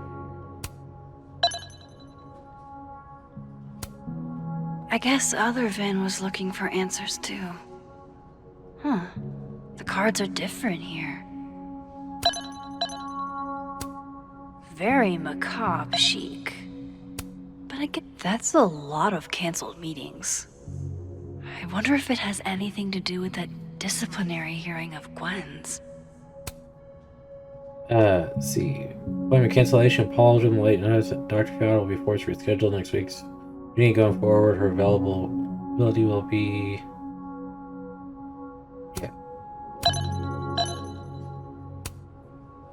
I guess other Vin was looking for answers too. Huh. The cards are different here. Very macabre chic. But I get that's a lot of canceled meetings. I wonder if it has anything to do with that disciplinary hearing of Gwen's. See. Appointment cancellation, apology in the late notice. Dr. Fiona will be forced to reschedule next week's meeting going forward. Her availability will be... Yeah.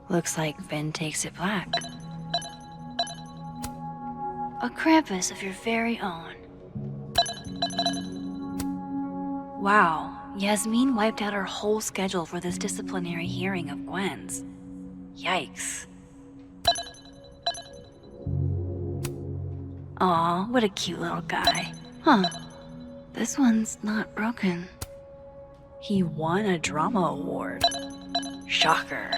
Looks like Vin takes it black. A Krampus of your very own. Wow, Yasmin wiped out her whole schedule for this disciplinary hearing of Gwen's. Yikes. Aw, what a cute little guy. Huh. This one's not broken. He won a drama award. Shocker.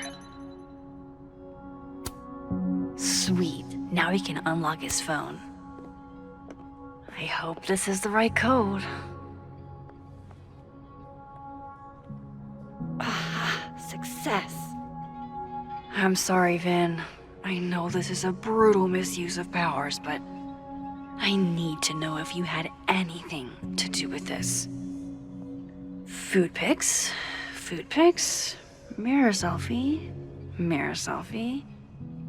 Sweet. Now he can unlock his phone. I hope this is the right code. Ah, success. I'm sorry, Vin. I know this is a brutal misuse of powers, but I need to know if you had anything to do with this. Food pics, mirror selfie,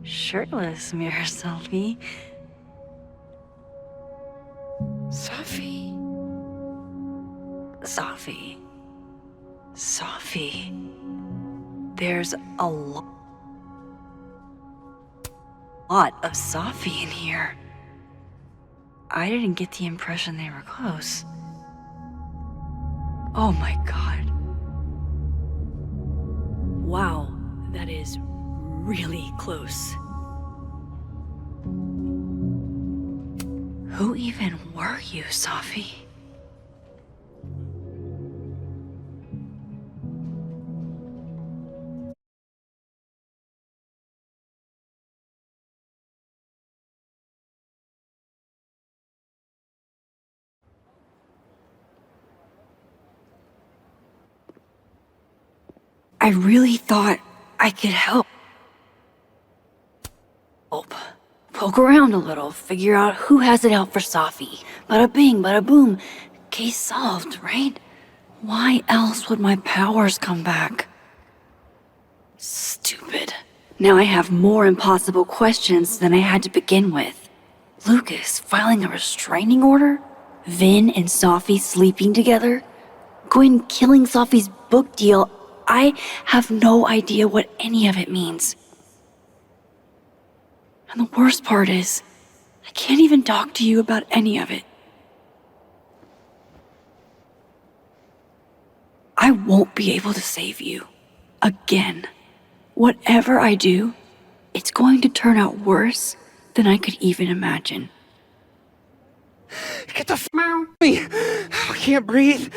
shirtless mirror selfie. Sophie. There's a lot of Sophie in here. I didn't get the impression they were close. Oh my god. Wow, that is really close. Who even were you, Sophie? I really thought I could help. Poke around a little, figure out who has it out for Sophie. Bada bing, bada boom. Case solved, right? Why else would my powers come back? Stupid. Now I have more impossible questions than I had to begin with. Lucas filing a restraining order? Vin and Sophie sleeping together? Gwyn killing Sophie's book deal? I have no idea what any of it means. And the worst part is, I can't even talk to you about any of it. I won't be able to save you. Again. Whatever I do, it's going to turn out worse than I could even imagine. Get the f out of me! I can't breathe.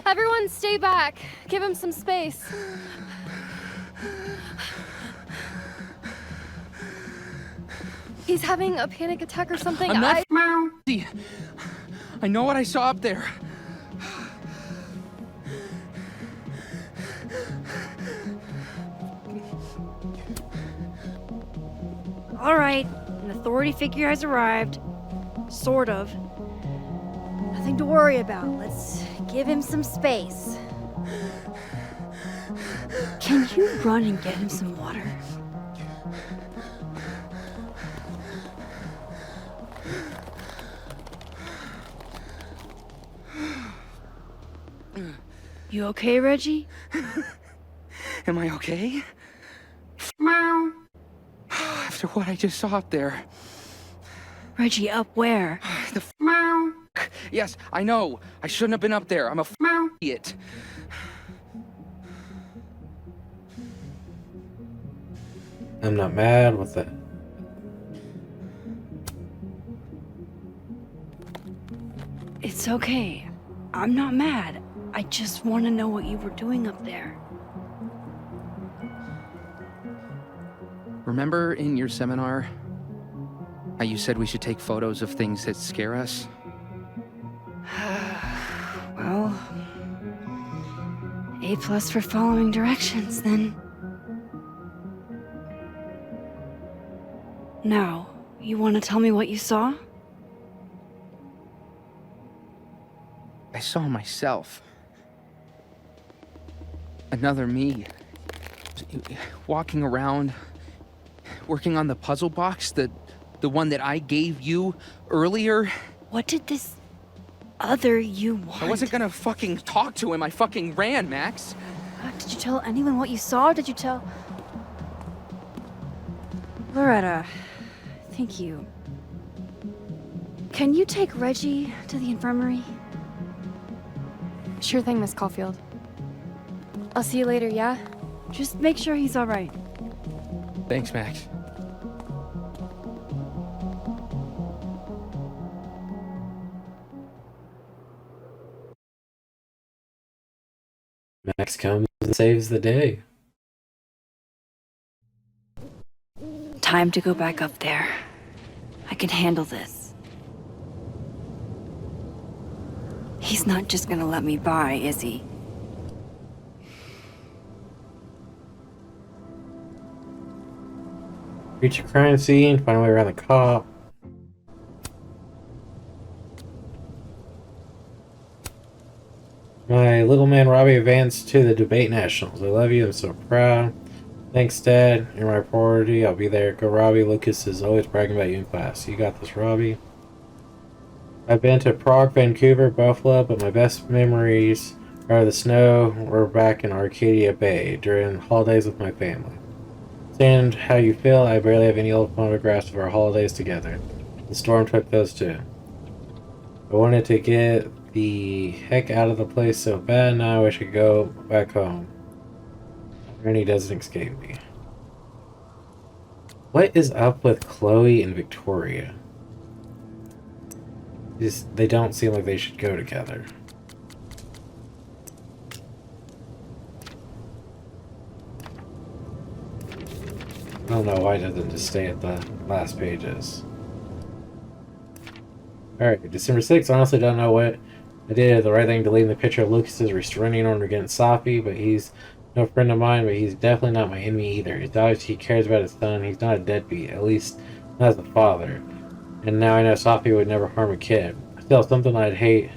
Everyone stay back. Give him some space. He's having a panic attack or something. I'm not I know what I saw up there. All right, an authority figure has arrived. Sort of. Nothing to worry about. Let's give him some space. Can you run and get him some water? You okay, Reggie? Am I okay? After what I just saw up there. Reggie, up where? The Yes, I know. I shouldn't have been up there. I'm a idiot. I'm not mad with it. It's okay. I'm not mad. I just want to know what you were doing up there. Remember in your seminar how you said we should take photos of things that scare us? Well, A+ for following directions, then. Now, you want to tell me what you saw? I saw myself. Another me. Walking around, working on the puzzle box, the one that I gave you earlier. What did this other you want? I wasn't gonna fucking talk to him. I fucking ran, Max. Did you tell anyone what you saw? Did you tell... Loretta, thank you. Can you take Reggie to the infirmary? Sure thing, Miss Caulfield. I'll see you later, yeah? Just make sure he's all right. Thanks, Max. Max comes and saves the day. Time to go back up there. I can handle this. He's not just gonna let me by, is he? Reach a crime scene, find a way around the cop. My little man Robbie advanced to the debate nationals. I love you, I'm so proud. Thanks, Dad. You're my priority. I'll be there. Go, Robbie. Lucas is always bragging about you in class. You got this, Robbie. I've been to Prague, Vancouver, Buffalo, but my best memories are the snow or back in Arcadia Bay during holidays with my family. Understand how you feel. I barely have any old photographs of our holidays together. The storm took those too. I wanted to get the heck out of the place so bad. Now I wish I could go back home. Randy doesn't escape me. What is up with Chloe and Victoria? They don't seem like they should go together. I don't know why it doesn't just stay at the last pages. Alright, December 6th. Honestly, don't know what I did the right thing deleting the picture of Lucas's restraining order against Safi, but he's no friend of mine, but he's definitely not my enemy either. It's obvious he cares about his son. He's not a deadbeat, at least not as a father. And now I know Safi would never harm a kid. Still, something I'd hate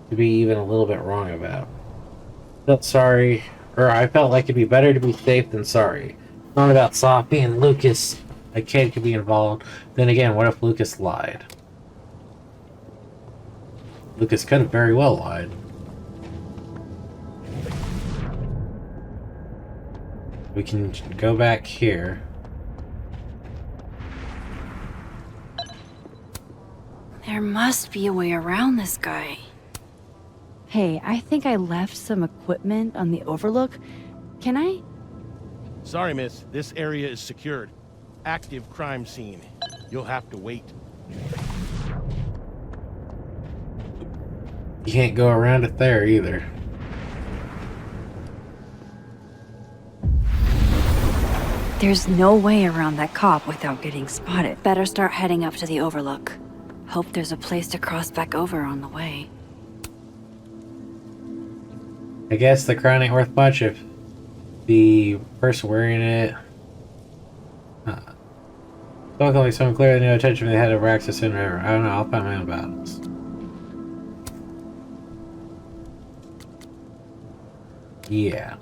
to be even a little bit wrong about. I felt like it'd be better to be safe than sorry. It's not about Safi and Lucas. A kid could be involved. Then again, what if Lucas lied? Lucas could have very well lied. We can go back here. There must be a way around this guy. Hey, I think I left some equipment on the overlook. Can I? Sorry, miss. This area is secured. Active crime scene. You'll have to wait. You can't go around it there either. There's no way around that cop without getting spotted. Better start heading up to the overlook. Hope there's a place to cross back over on the way. I guess the crown ain't worth much if the person wearing it spoke like someone clearly no attention they had over access in or I don't know, I'll find my own battles. Yeah.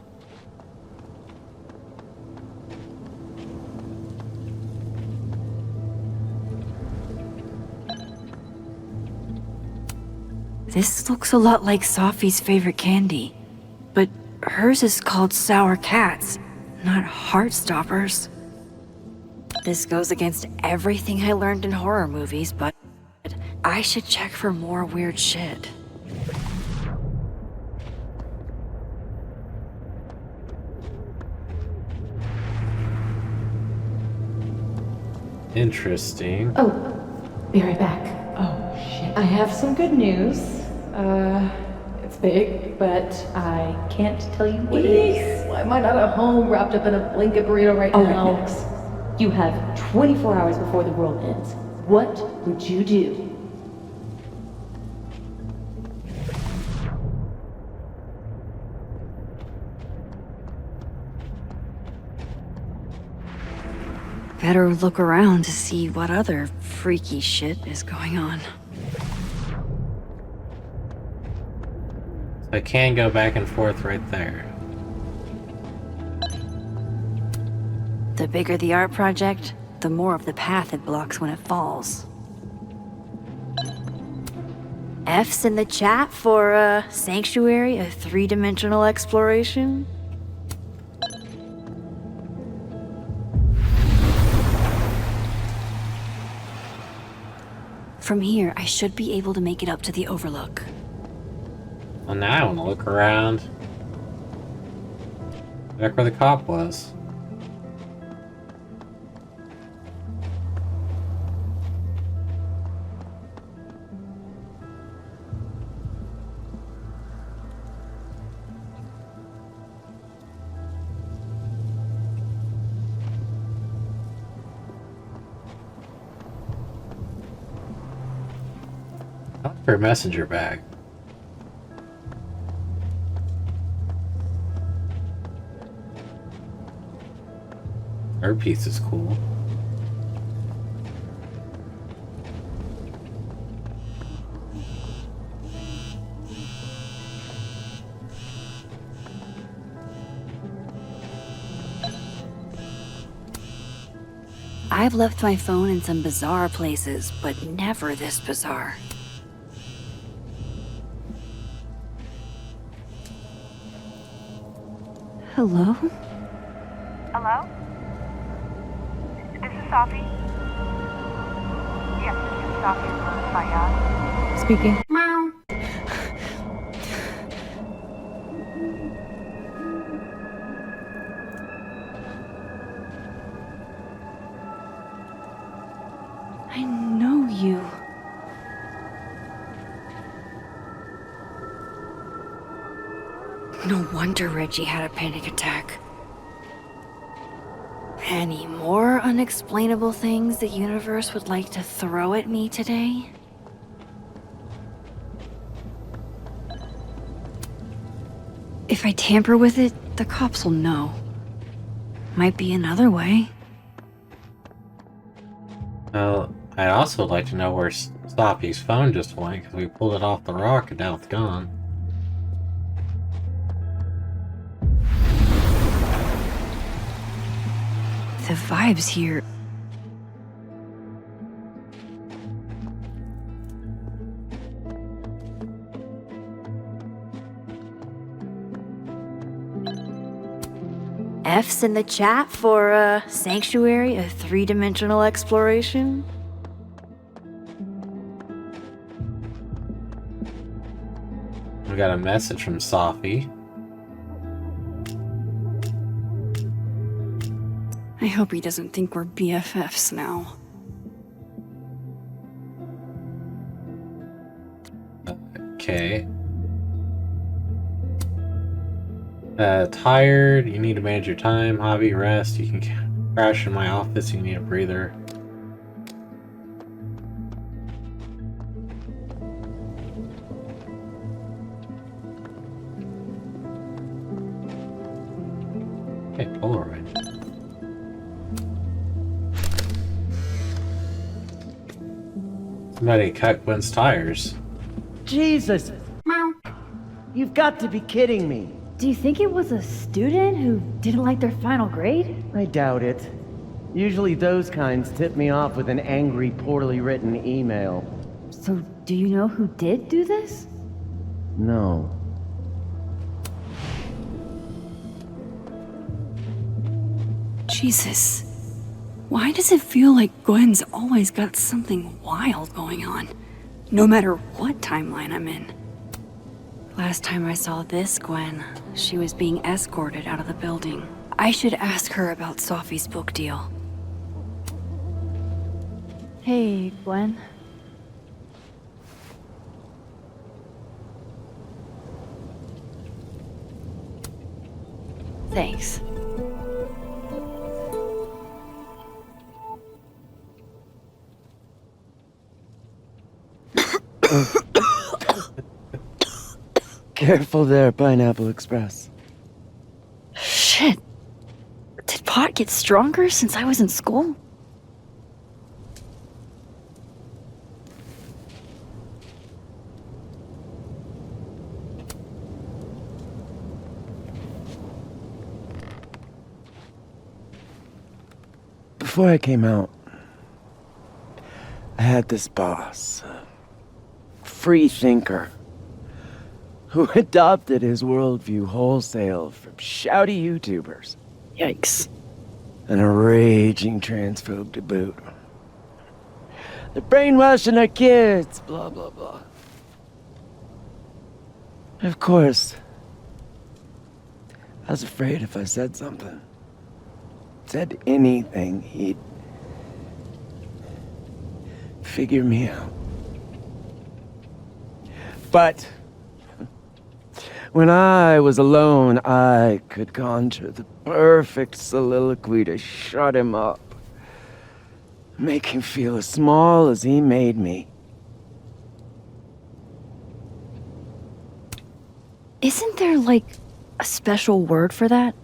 This looks a lot like Safi's favorite candy, but hers is called Sour Cats, not Heartstoppers. This goes against everything I learned in horror movies, but I should check for more weird shit. Interesting. Oh, be right back. Oh, shit. I have some good news. It's big, but I can't tell you what it is. Why am I not at home wrapped up in a blanket burrito right now? Max, you have 24 hours before the world ends. What would you do? Better look around to see what other freaky shit is going on. I can go back and forth right there. The bigger the art project, the more of the path it blocks when it falls. F's in the chat for Sanctuary, a three-dimensional exploration. From here, I should be able to make it up to the overlook. Well, now I want to look around. Back where the cop was. For a messenger bag. Her piece is cool. I've left my phone in some bizarre places, but never this bizarre. Hello? Hello? This is Sophie. Yes, this is Sophie from Fayad. Speaking. Meow. I know you. No wonder Reggie had a panic attack. Any more unexplainable things the universe would like to throw at me today? If I tamper with it, the cops will know. Might be another way. Well, I'd also like to know where Sophie's phone just went, because we pulled it off the rock and now it's gone. The vibes here. F's in the chat for Sanctuary, a three-dimensional exploration. We got a message from Sophie. I hope he doesn't think we're BFFs now. Okay. Tired, you need to manage your time, hobby, rest, you can crash in my office, you need a breather. Okay, Polaroid. Somebody cut Gwen's tires. Jesus! Meow. You've got to be kidding me. Do you think it was a student who didn't like their final grade? I doubt it. Usually those kinds tip me off with an angry, poorly written email. So, do you know who did do this? No. Jesus. Why does it feel like Gwen's always got something wild going on? No matter what timeline I'm in. Last time I saw this Gwen, she was being escorted out of the building. I should ask her about Sophie's book deal. Hey, Gwen. Thanks. Careful there, Pineapple Express. Shit. Did pot get stronger since I was in school? Before I came out, I had this boss, a free thinker, who adopted his worldview wholesale from shouty YouTubers. Yikes. And a raging transphobe to boot. They're brainwashing our kids, blah, blah, blah. Of course, I was afraid if I said something, said anything, he'd figure me out. But when I was alone, I could conjure the perfect soliloquy to shut him up. Make him feel as small as he made me. Isn't there, like, a special word for that?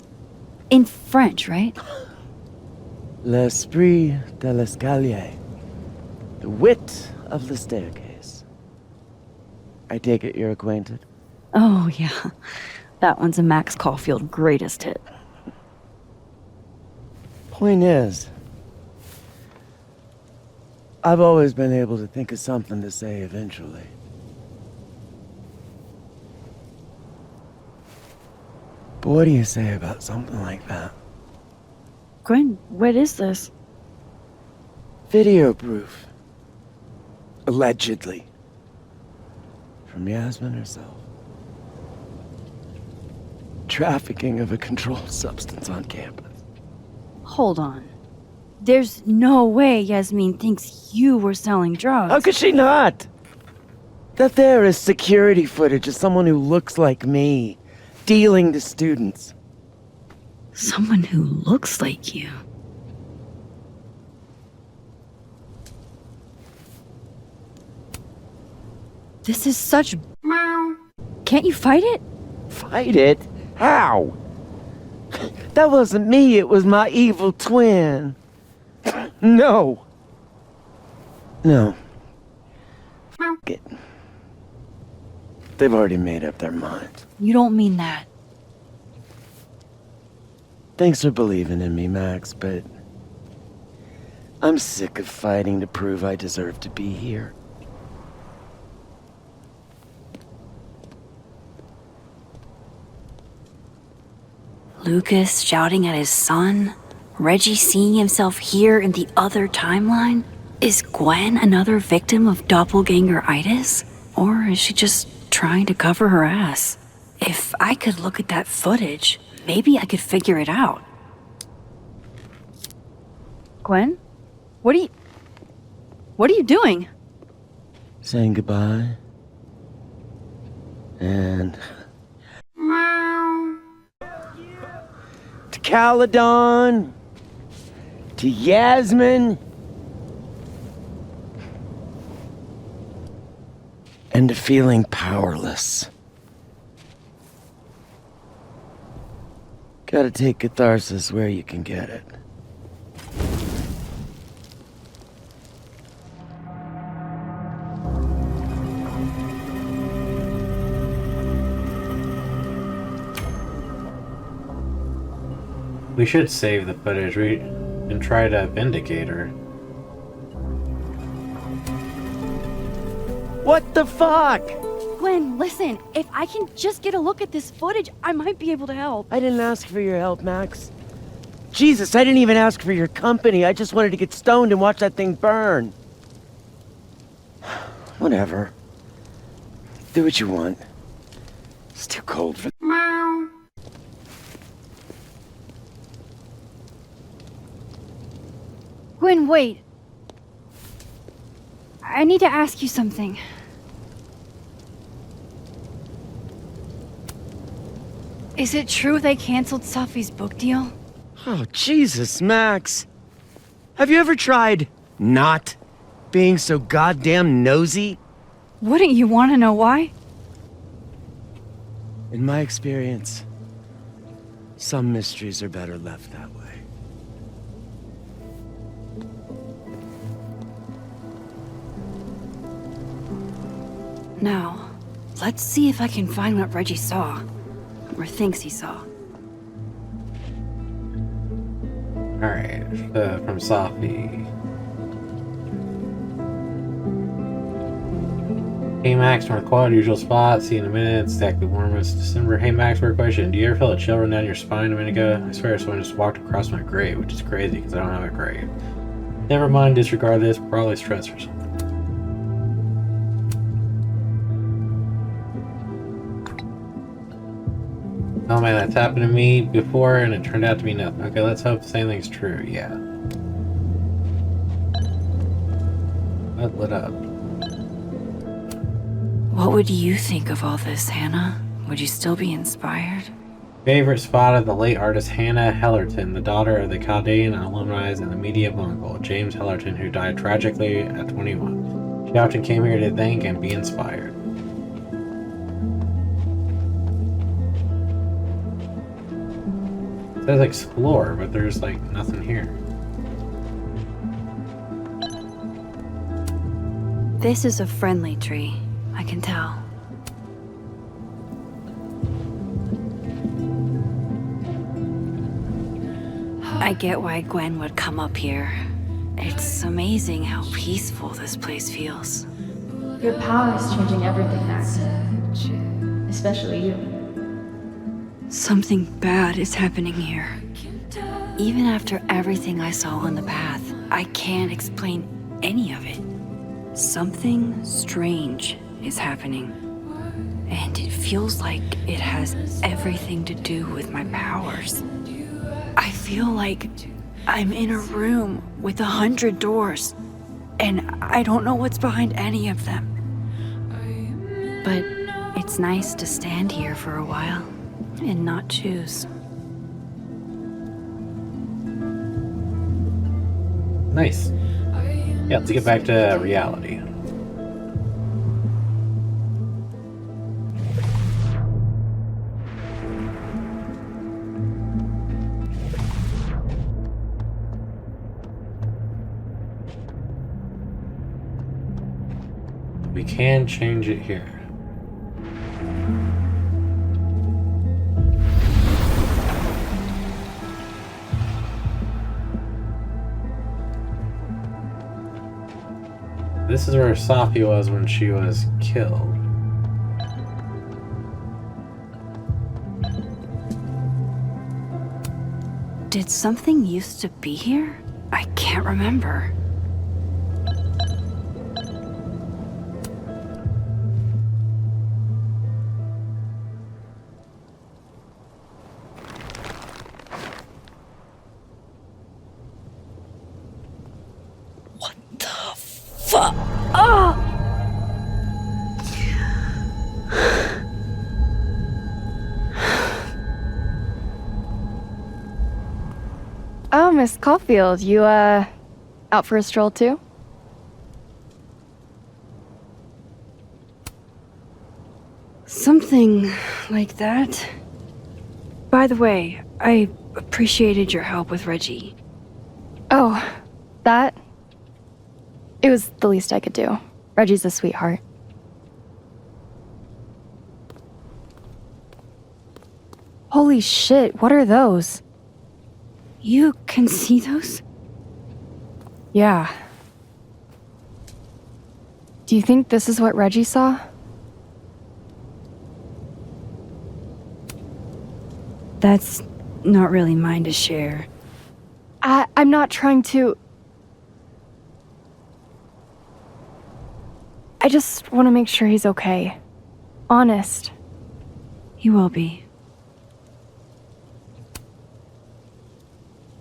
In French, right? L'esprit de l'escalier. The wit of the staircase. I take it you're acquainted? Oh, yeah. That one's a Max Caulfield greatest hit. Point is, I've always been able to think of something to say eventually. But what do you say about something like that? Gwen, what is this? Video proof. Allegedly. From Yasmin herself. Trafficking of a controlled substance on campus. Hold on. There's no way Yasmin thinks you were selling drugs. How could she not? That there is security footage of someone who looks like me, dealing to students. Someone who looks like you. This is such... Can't you fight it? Fight it? How? That wasn't me, it was my evil twin. No. No. It. They've already made up their minds. You don't mean that. Thanks for believing in me, Max, but I'm sick of fighting to prove I deserve to be here. Lucas shouting at his son? Reggie seeing himself here in the other timeline? Is Gwen another victim of doppelganger-itis? Or is she just trying to cover her ass? If I could look at that footage, maybe I could figure it out. Gwen? What are you doing? Saying goodbye. And... to Caledon. To Yasmin. And to feeling powerless. Gotta take catharsis where you can get it. We should save the footage and try to vindicate her. What the fuck? Gwen, listen. If I can just get a look at this footage, I might be able to help. I didn't ask for your help, Max. Jesus, I didn't even ask for your company. I just wanted to get stoned and watch that thing burn. Whatever. Do what you want. It's too cold for... Gwen, wait. I need to ask you something. Is it true they canceled Safi's book deal? Oh, Jesus, Max. Have you ever tried not being so goddamn nosy? Wouldn't you want to know why? In my experience, some mysteries are better left that way. Now, let's see if I can find what Reggie saw. Or thinks he saw. Alright, from Safi. Hey Max, from the quad, usual spot. See you in a minute. It's exactly warmest December. Hey Max, weird question. Do you ever feel a chill run down your spine a minute ago? I swear someone just walked across my grave, which is crazy because I don't have a grave. Never mind, disregard this. Probably stress or something. Oh man, that's happened to me before and it turned out to be nothing. Okay, let's hope the same thing's true. Yeah. That lit up. What would you think of all this, Hannah? Would you still be inspired? Favorite spot of the late artist Hannah Hellerton, the daughter of the Chaldean alumni and the media uncle, James Hellerton, who died tragically at 21. She often came here to think and be inspired. says explore, but there's like nothing here. This is a friendly tree, I can tell. I get why Gwen would come up here. It's amazing how peaceful this place feels. Your power is changing everything, Max. Especially you. Something bad is happening here. Even after everything I saw on the path, I can't explain any of it. Something strange is happening. And it feels like it has everything to do with my powers. I feel like I'm in a room with 100 doors, and I don't know what's behind any of them. But it's nice to stand here for a while and not choose. Nice. Yeah, let's get back to reality. We can change it here. This is where Safi was when she was killed. Did something used to be here? I can't remember. Fuck! Oh! Oh, Miss Caulfield, you, out for a stroll too? Something like that. By the way, I appreciated your help with Reggie. Oh, that? It was the least I could do. Reggie's a sweetheart. Holy shit, what are those? You can see those? Yeah. Do you think this is what Reggie saw? That's not really mine to share. I'm not trying to... I just want to make sure he's okay. Honest. He will be.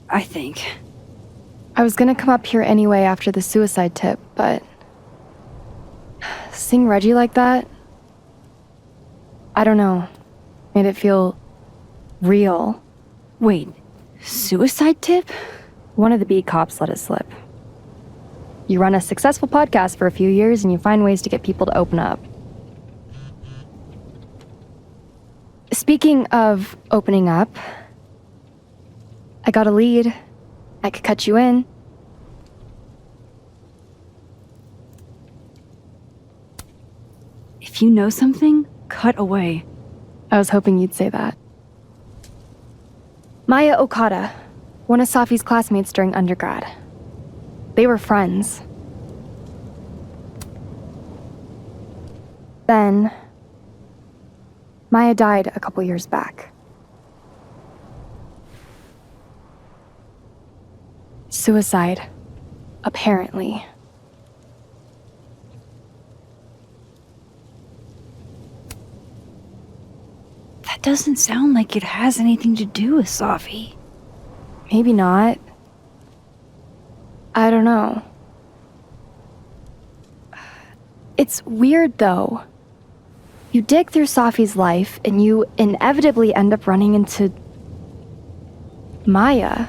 I think. I was gonna come up here anyway after the suicide tip, but... seeing Reggie like that... I don't know. Made it feel... real. Wait, suicide tip? One of the B cops let it slip. You run a successful podcast for a few years and you find ways to get people to open up. Speaking of opening up, I got a lead. I could cut you in. If you know something, cut away. I was hoping you'd say that. Maya Okada, one of Safi's classmates during undergrad. They were friends. Then, Maya died a couple years back. Suicide, apparently. That doesn't sound like it has anything to do with Safi. Maybe not. I don't know. It's weird, though. You dig through Safi's life, and you inevitably end up running into... Maya.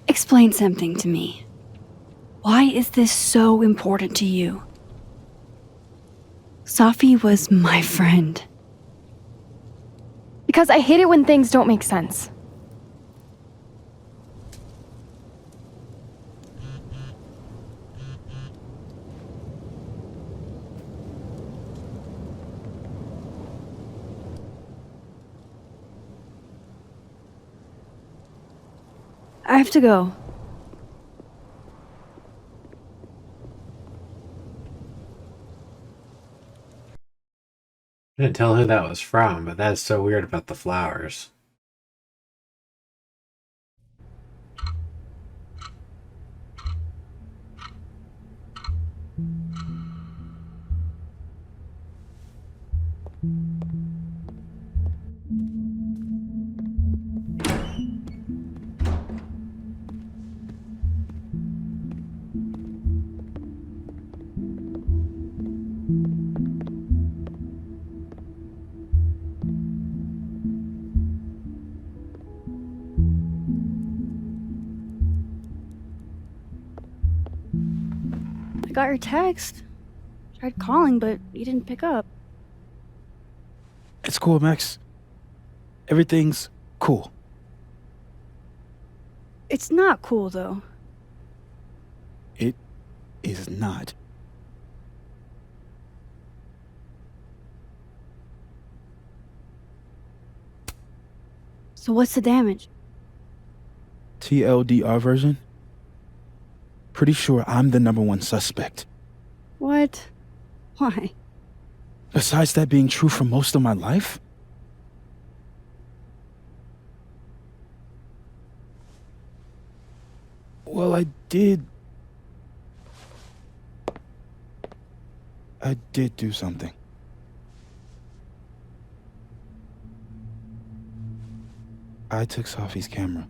Explain something to me. Why is this so important to you? Safi was my friend. Because I hate it when things don't make sense. I have to go. I didn't tell who that was from, but that's so weird about the flowers. I got your text. Tried calling, but you didn't pick up. It's cool, Max. Everything's cool. It's not cool, though. It is not. So what's the damage? TLDR version? Pretty sure I'm the #1 suspect. What? Why? Besides that being true for most of my life? Well, I did do something. I took Sophie's camera.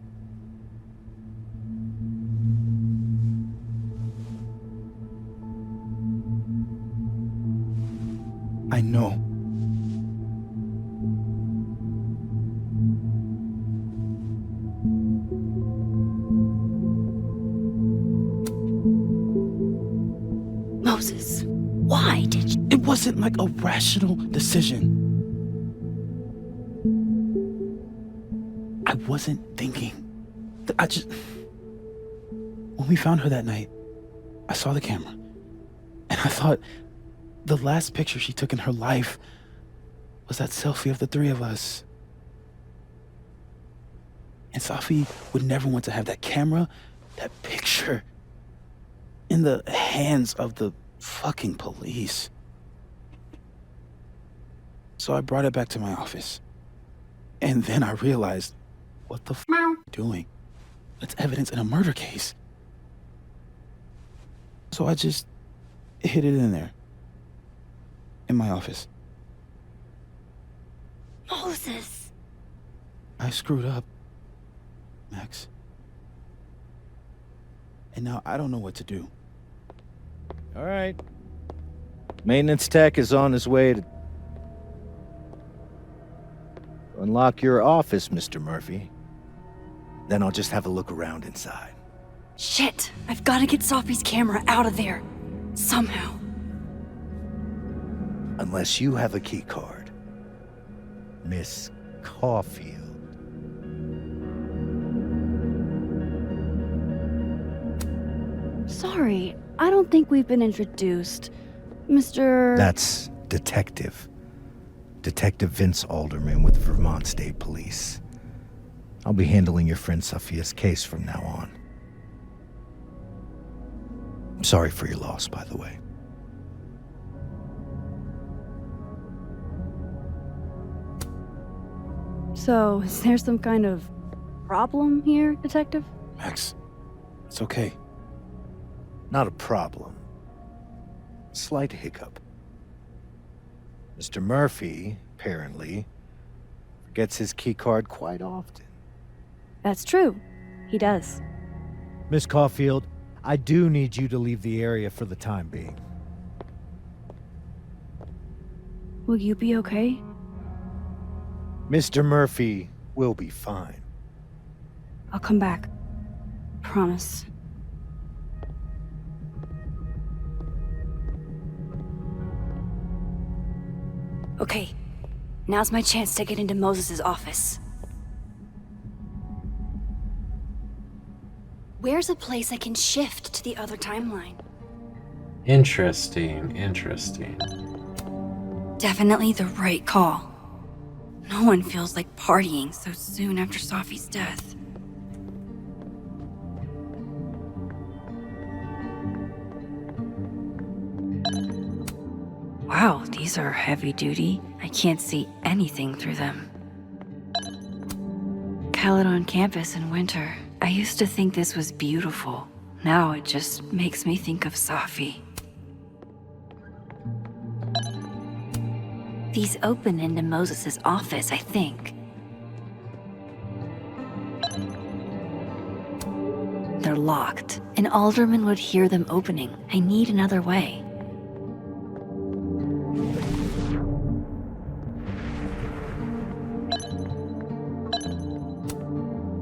I know. Moses, why did you? It wasn't like a rational decision. I wasn't thinking. When we found her that night, I saw the camera, and I thought the last picture she took in her life was that selfie of the three of us. And Sophie would never want to have that camera, that picture, in the hands of the fucking police. So I brought it back to my office. And then I realized, what the f are you doing? That's evidence in a murder case. So I just hid it in there. In my office. Moses! I screwed up, Max. And now I don't know what to do. All right. Maintenance tech is on his way to unlock your office, Mr. Murphy. Then I'll just have a look around inside. Shit! I've got to get Sophie's camera out of there. Somehow. Unless you have a key card, Miss Caulfield. Sorry, I don't think we've been introduced. Mr. That's Detective. Detective Vince Alderman with Vermont State Police. I'll be handling your friend Sophia's case from now on. I'm sorry for your loss, by the way. So, is there some kind of problem here, Detective? Max, it's okay. Not a problem. Slight hiccup. Mr. Murphy, apparently, forgets his keycard quite often. That's true. He does. Miss Caulfield, I do need you to leave the area for the time being. Will you be okay? Mr. Murphy will be fine. I'll come back. Promise. Okay. Now's my chance to get into Moses' office. Where's a place I can shift to the other timeline? Interesting, interesting. Definitely the right call. No one feels like partying so soon after Safi's death. Wow, these are heavy duty. I can't see anything through them. Caledon campus in winter. I used to think this was beautiful. Now it just makes me think of Safi. These open into Moses' office, I think. They're locked. An alderman would hear them opening. I need another way.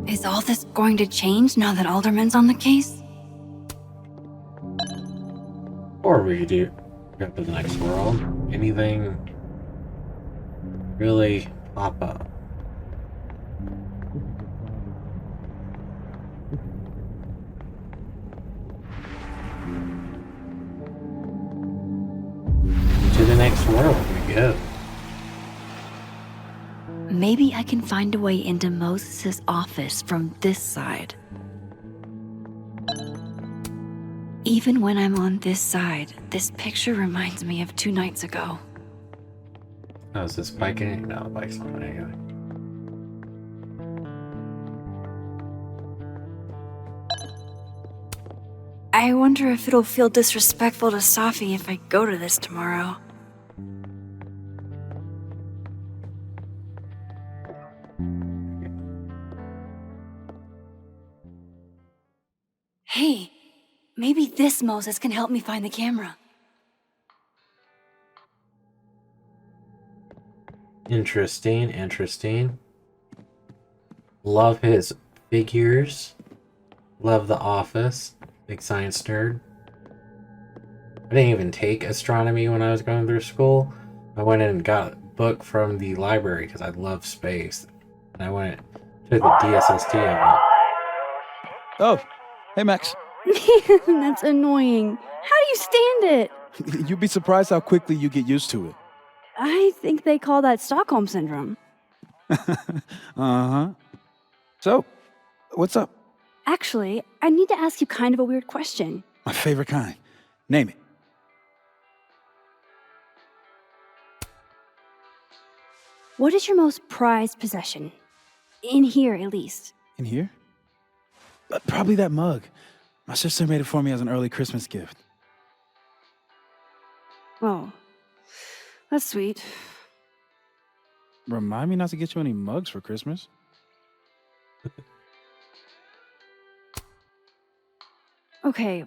Is all this going to change now that Alderman's on the case? Or we do go to the next world. Anything really pop up? To the next world we go. Maybe I can find a way into Moses' office from this side. Even when I'm on this side, this picture reminds me of 2 nights ago. Oh, is this biking? No, the bike's not anyway. I wonder if it'll feel disrespectful to Safi if I go to this tomorrow. Hey, maybe this Moses can help me find the camera. Interesting, interesting. Love his figures. Love the office. Big science nerd. I didn't even take astronomy when I was going through school. I went in and got a book from the library because I love space. And I went to the DSST of it. Oh, hey Max. That's annoying. How do you stand it? You'd be surprised how quickly you get used to it. I think they call that Stockholm Syndrome. Uh-huh. So, what's up? Actually, I need to ask you kind of a weird question. My favorite kind. Name it. What is your most prized possession? In here, at least. In here? Probably that mug. My sister made it for me as an early Christmas gift. Oh, that's sweet. Remind me not to get you any mugs for Christmas. Okay.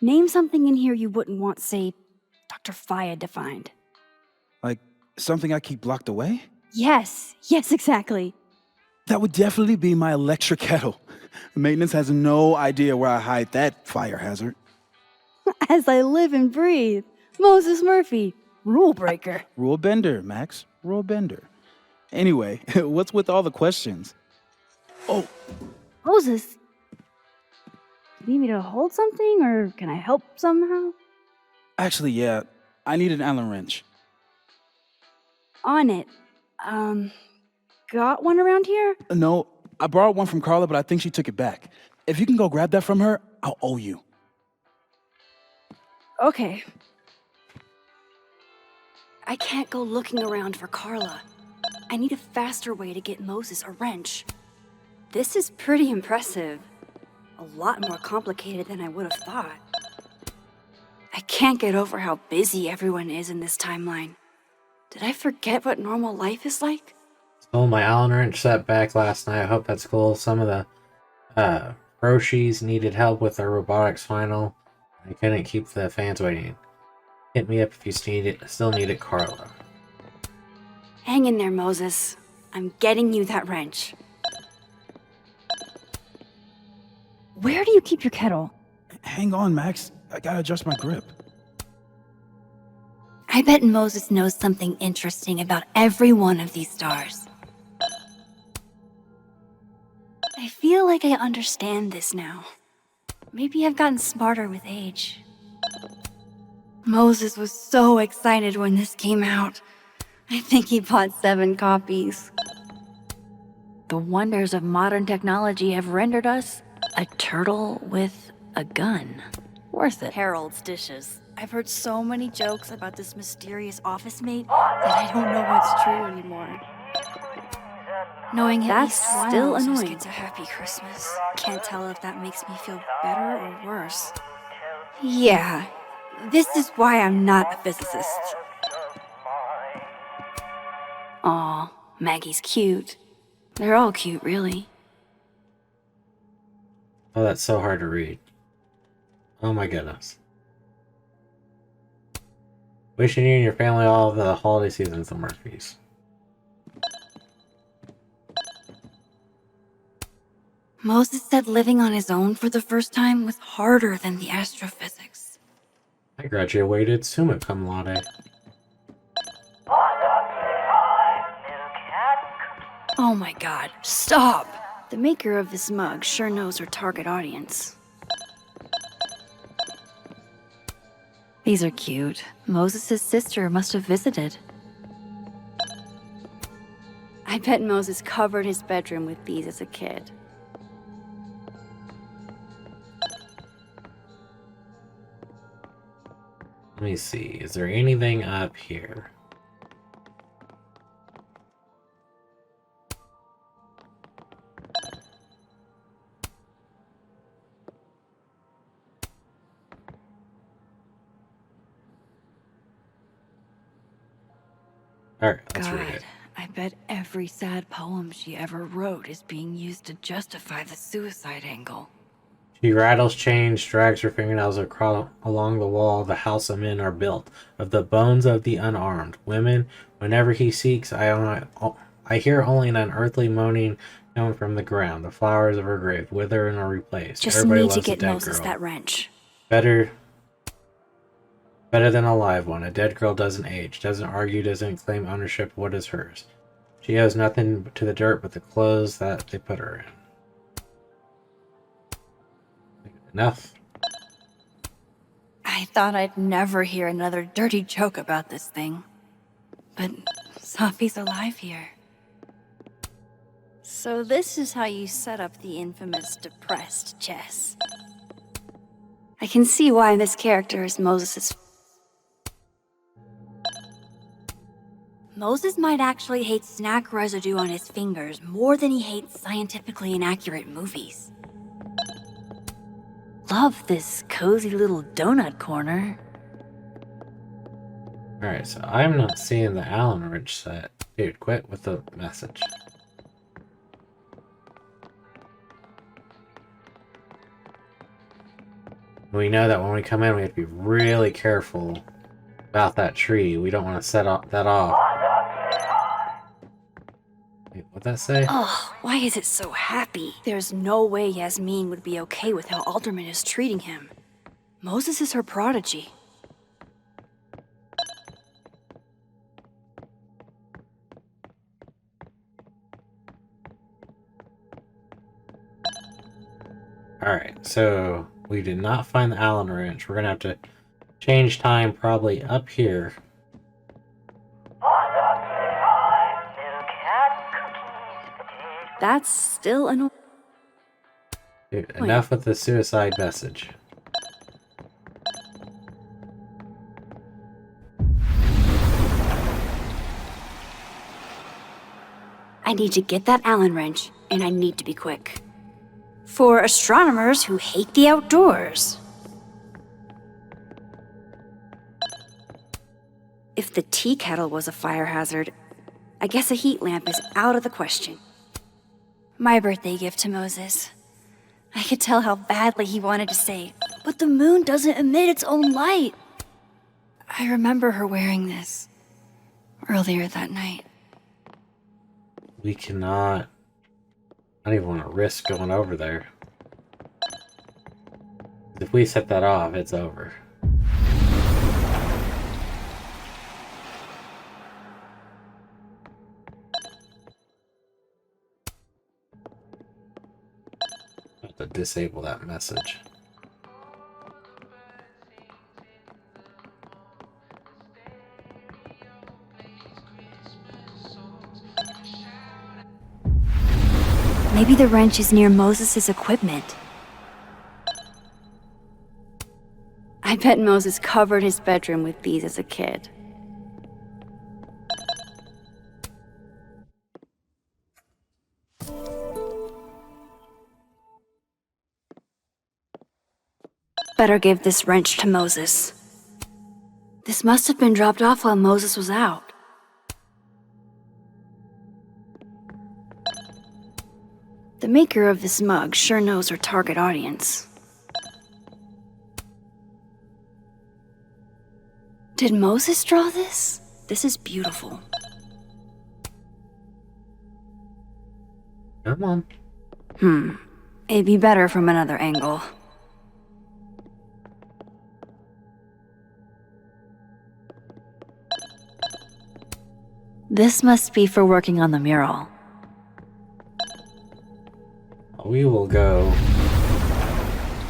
Name something in here you wouldn't want, say, Dr. Fayed to find. Like something I keep locked away? Yes, exactly. That would definitely be my electric kettle. Maintenance has no idea where I hide that fire hazard. As I live and breathe. Moses Murphy, rule breaker. Rule bender, Max. Rule bender. Anyway, what's with all the questions? Oh, Moses, you need me to hold something, or can I help somehow? actually, yeah. I need an Allen wrench. On it. Got one around here? No, I borrowed one from Carla, but I think she took it back. If you can go grab that from her, I'll owe you. Okay. I can't go looking around for Carla. I need a faster way to get Moses a wrench. This is pretty impressive. A lot more complicated than I would have thought. I can't get over how busy everyone is in this timeline. Did I forget what normal life is like? Stole my Allen wrench set back last night. I hope that's cool. Some of the Roshis needed help with their robotics final. I couldn't keep the fans waiting. Hit me up if you still need it, Carla. Hang in there, Moses. I'm getting you that wrench. Where do you keep your kettle? Hang on, Max. I gotta adjust my grip. I I bet Moses knows something interesting about every one of these stars. I feel like I understand this now. Maybe I've gotten smarter with age. Moses was so excited when this came out. I think he bought 7 copies. The wonders of modern technology have rendered us a turtle with a gun. Worth it. Harold's dishes. I've heard so many jokes about this mysterious office mate that I don't know what's true anymore. Knowing that's still annoying. It's a happy Christmas. Can't tell if that makes me feel better or worse. Yeah, this is why I'm not a physicist. Aw, Maggie's cute. They're all cute, really. Oh, that's so hard to read. Oh my goodness. Wishing you and your family all of the holiday seasons of Murphy's. Moses said living on his own for the first time was harder than the astrophysics. I graduated summa cum laude. Oh my god, stop! The maker of this mug sure knows her target audience. These are cute. Moses' sister must have visited. I bet Moses covered his bedroom with these as a kid. Let me see, is there anything up here? Alright, let's read it. I bet every sad poem she ever wrote is being used to justify the suicide angle. She rattles chains, drags her fingernails across along the wall. The house of men are built of the bones of the unarmed. Women, whenever he seeks, I hear only an unearthly moaning coming from the ground. The flowers of her grave wither and are replaced. Just Everybody need to loves a get dead Moses girl. that wrench. Better than a live one. A dead girl doesn't age, doesn't argue, doesn't claim ownership of what is hers. She owes nothing to the dirt but the clothes that they put her in. Enough. I thought I'd never hear another dirty joke about this thing. But Sophie's alive here. So this is how you set up the infamous depressed Jess. I can see why this character is Moses'. Moses might actually hate snack residue on his fingers more than he hates scientifically inaccurate movies. Love this cozy little donut corner. Alright, so I'm not seeing the Allen wrench set. Dude, quit with the message. We know that when we come in, we have to be really careful about that tree. We don't want to set that off. Wait, what'd that say? Ugh, why is it so happy? There's no way Yasmin would be okay with how Alderman is treating him. Moses is her prodigy. Alright, so we did not find the Allen wrench. We're gonna have to change time probably up here. That's still annoying. Dude, enough with the suicide message. I need to get that Allen wrench, and I need to be quick. For astronomers who hate the outdoors. If the tea kettle was a fire hazard, I guess a heat lamp is out of the question. My birthday gift to Moses. I could tell how badly he wanted to say, but the moon doesn't emit its own light. I remember her wearing this earlier that night. We cannot... I don't even want to risk going over there. If we set that off, it's over. to disable that message. Maybe the wrench is near Moses' equipment. I bet Moses covered his bedroom with these as a kid. Better give this wrench to Moses. This must have been dropped off while Moses was out. The maker of this mug sure knows her target audience. Did Moses draw this? This is beautiful. Come on. It'd be better from another angle. This must be for working on the mural. We will go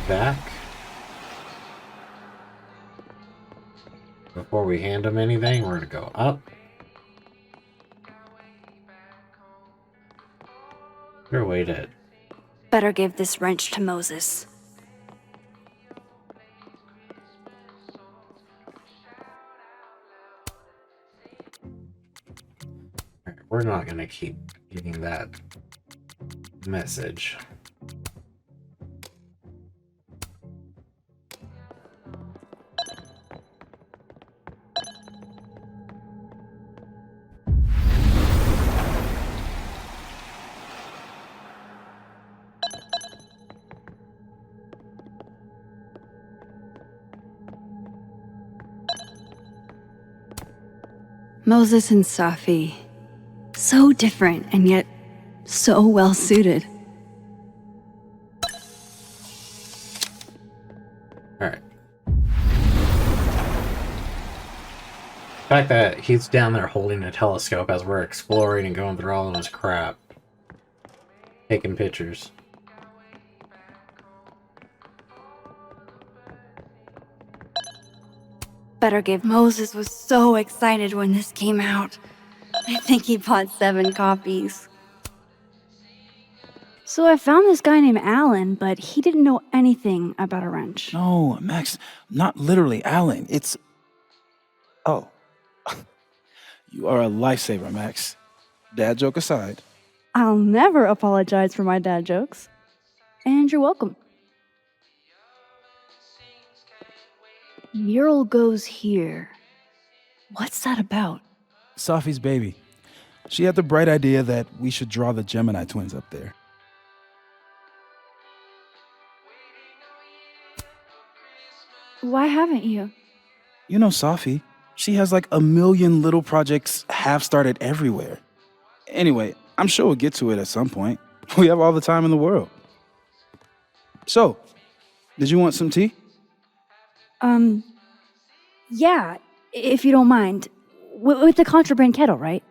back before we hand him anything. We're gonna go up. You're weighted. Better give this wrench to Moses. Alright, we're not gonna keep getting that message. Moses and Safi. So different and yet so well suited. Alright. The fact that he's down there holding a telescope as we're exploring and going through all of his crap. Taking pictures. Better give. Moses was so excited when this came out. I think he bought 7 copies. So I found this guy named Alan, but he didn't know anything about a wrench. No, Max, not literally Alan. It's... Oh. You are a lifesaver, Max. Dad joke aside. I'll never apologize for my dad jokes. And you're welcome. Mural goes here. What's that about? Safi's baby. She had the bright idea that we should draw the Gemini twins up there. Why haven't you? You know Safi. She has like a million little projects half-started everywhere. Anyway, I'm sure we'll get to it at some point. We have all the time in the world. So, did you want some tea? Yeah, if you don't mind. With the contraband kettle, right?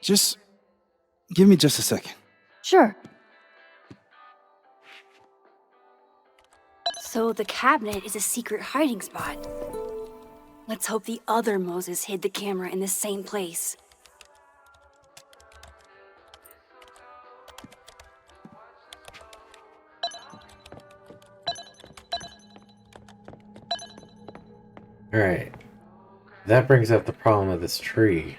Just give me just a second. Sure. So the cabinet is a secret hiding spot. Let's hope the other Moses hid the camera in the same place. Alright. That brings up the problem of this tree.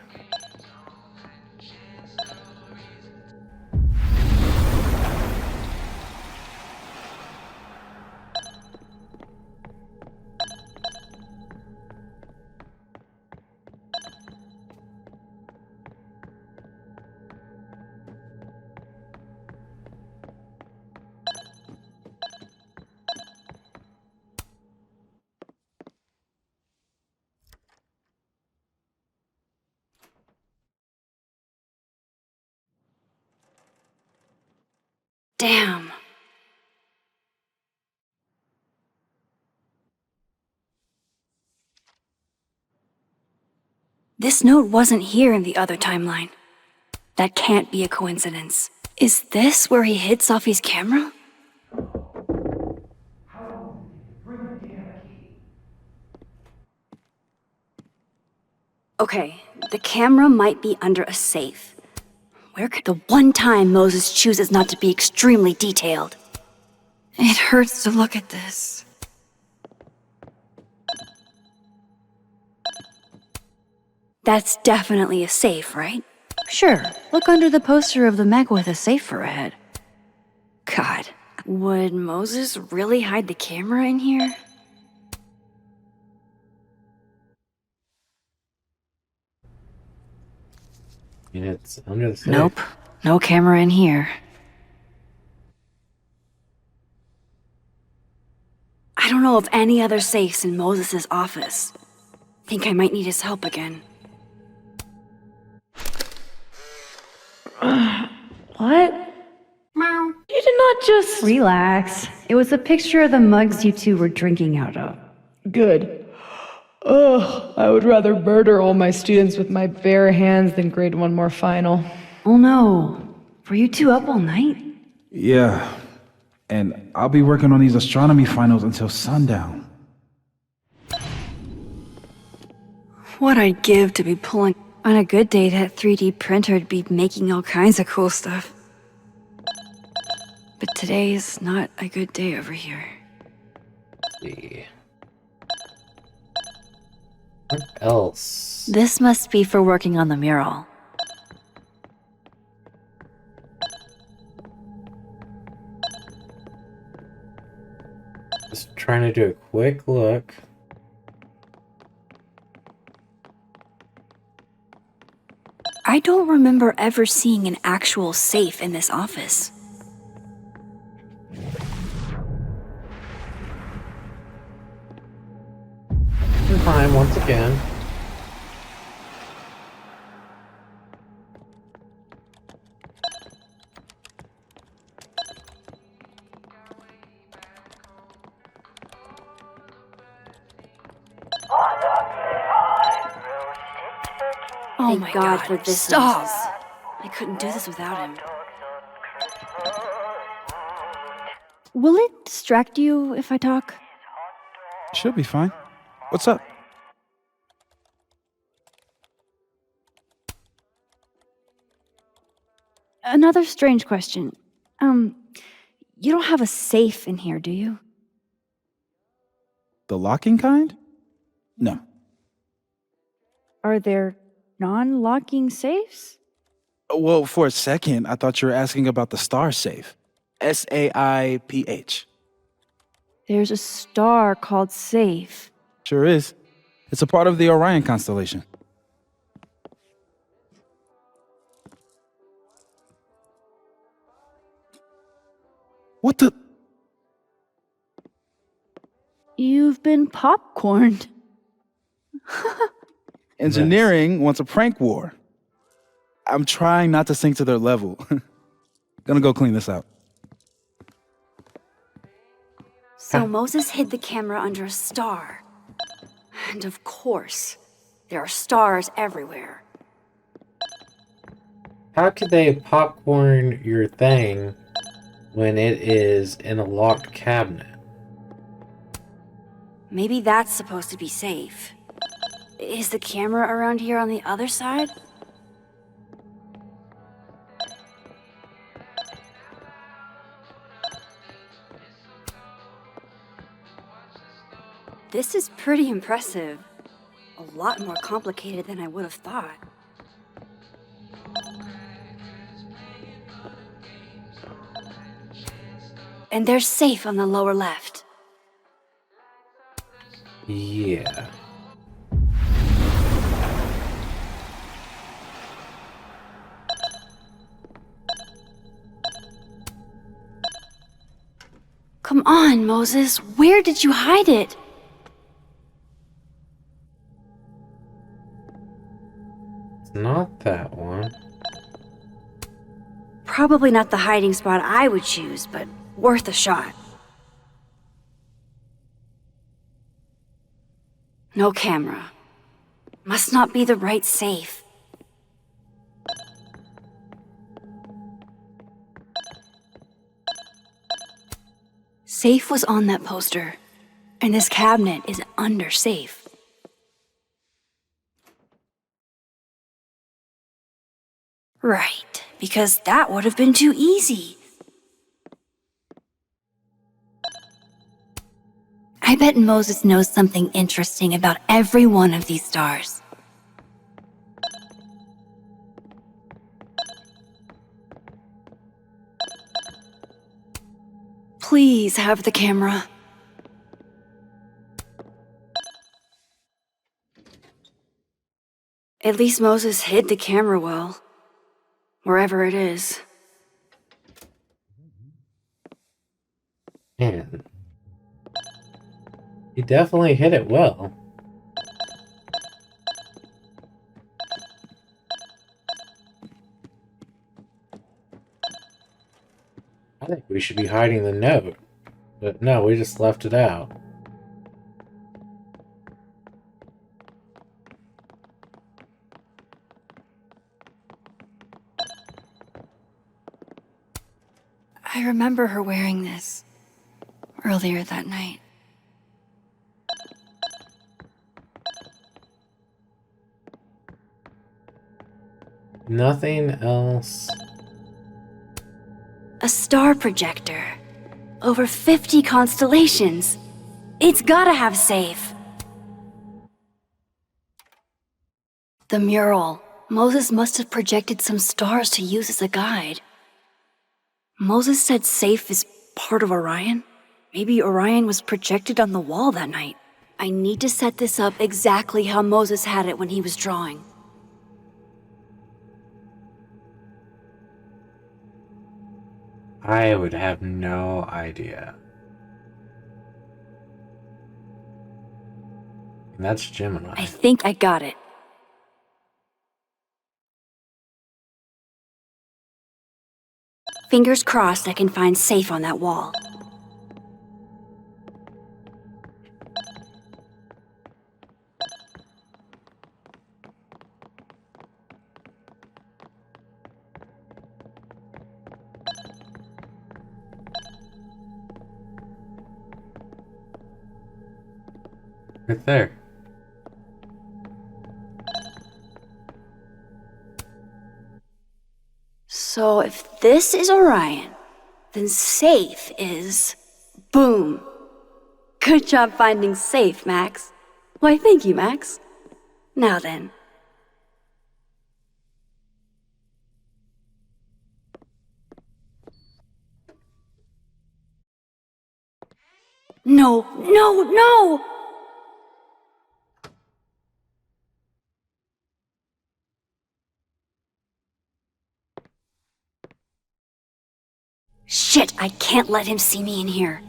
Damn. This note wasn't here in the other timeline. That can't be a coincidence. Is this where he hid Sophie's camera? Okay, the camera might be under a safe. Where could the one time Moses chooses not to be extremely detailed? It hurts to look at this. That's definitely a safe, right? Sure, look under the poster of the mech with a safe for a head. God, would Moses really hide the camera in here? And it's under the safe. Nope, no camera in here. I don't know of any other safes in Moses' office. Think I might need his help again. What? Meow. You did not just... Relax. It was a picture of the mugs you two were drinking out of. Good. Ugh, I would rather murder all my students with my bare hands than grade one more final. Oh no. Were you two up all night? Yeah. And I'll be working on these astronomy finals until sundown. What I'd give to be pulling... On a good day, that 3D printer'd be making all kinds of cool stuff. But today's not a good day over here. Let's see. What else? This must be for working on the mural. Just trying to do a quick look. I don't remember ever seeing an actual safe in this office. Time once again. Oh my God, for this stop! I couldn't do this without him. Will it distract you if I talk? Should be fine. What's up? Another strange question. You don't have a safe in here, do you? The locking kind? No. Are there non-locking safes? Well, for a second, I thought you were asking about the star safe. SAIPH. There's a star called Safe. Sure is. It's a part of the Orion constellation. What the? You've been popcorned. Engineering wants a prank war. I'm trying not to sink to their level. Gonna go clean this out. So Moses hid the camera under a star. And of course, there are stars everywhere. How could they popcorn your thing when it is in a locked cabinet? Maybe that's supposed to be safe. Is the camera around here on the other side? This is pretty impressive. A lot more complicated than I would have thought. And they're safe on the lower left. Yeah. Come on, Moses. Where did you hide it? It's not that one. Probably not the hiding spot I would choose, but worth a shot. No camera. Must not be the right safe. Safe was on that poster, and this cabinet is under safe. Right, because that would have been too easy. I bet Moses knows something interesting about every one of these stars. Please have the camera. At least Moses hid the camera well. Wherever it is. Man. He definitely hit it well. I think we should be hiding the note. But no, we just left it out. I remember her wearing this earlier that night. Nothing else. A star projector. Over 50 constellations. It's gotta have safe. The mural. Moses must have projected some stars to use as a guide. Moses said safe is part of Orion? Maybe Orion was projected on the wall that night. I need to set this up exactly how Moses had it when he was drawing. I would have no idea. And that's Gemini. I think I got it. Fingers crossed I can find safe on that wall. Right there. So if this is Orion, then safe is... boom. Good job finding safe, Max. Why, thank you, Max. Now then. No, no, no! Shit, I can't let him see me in here.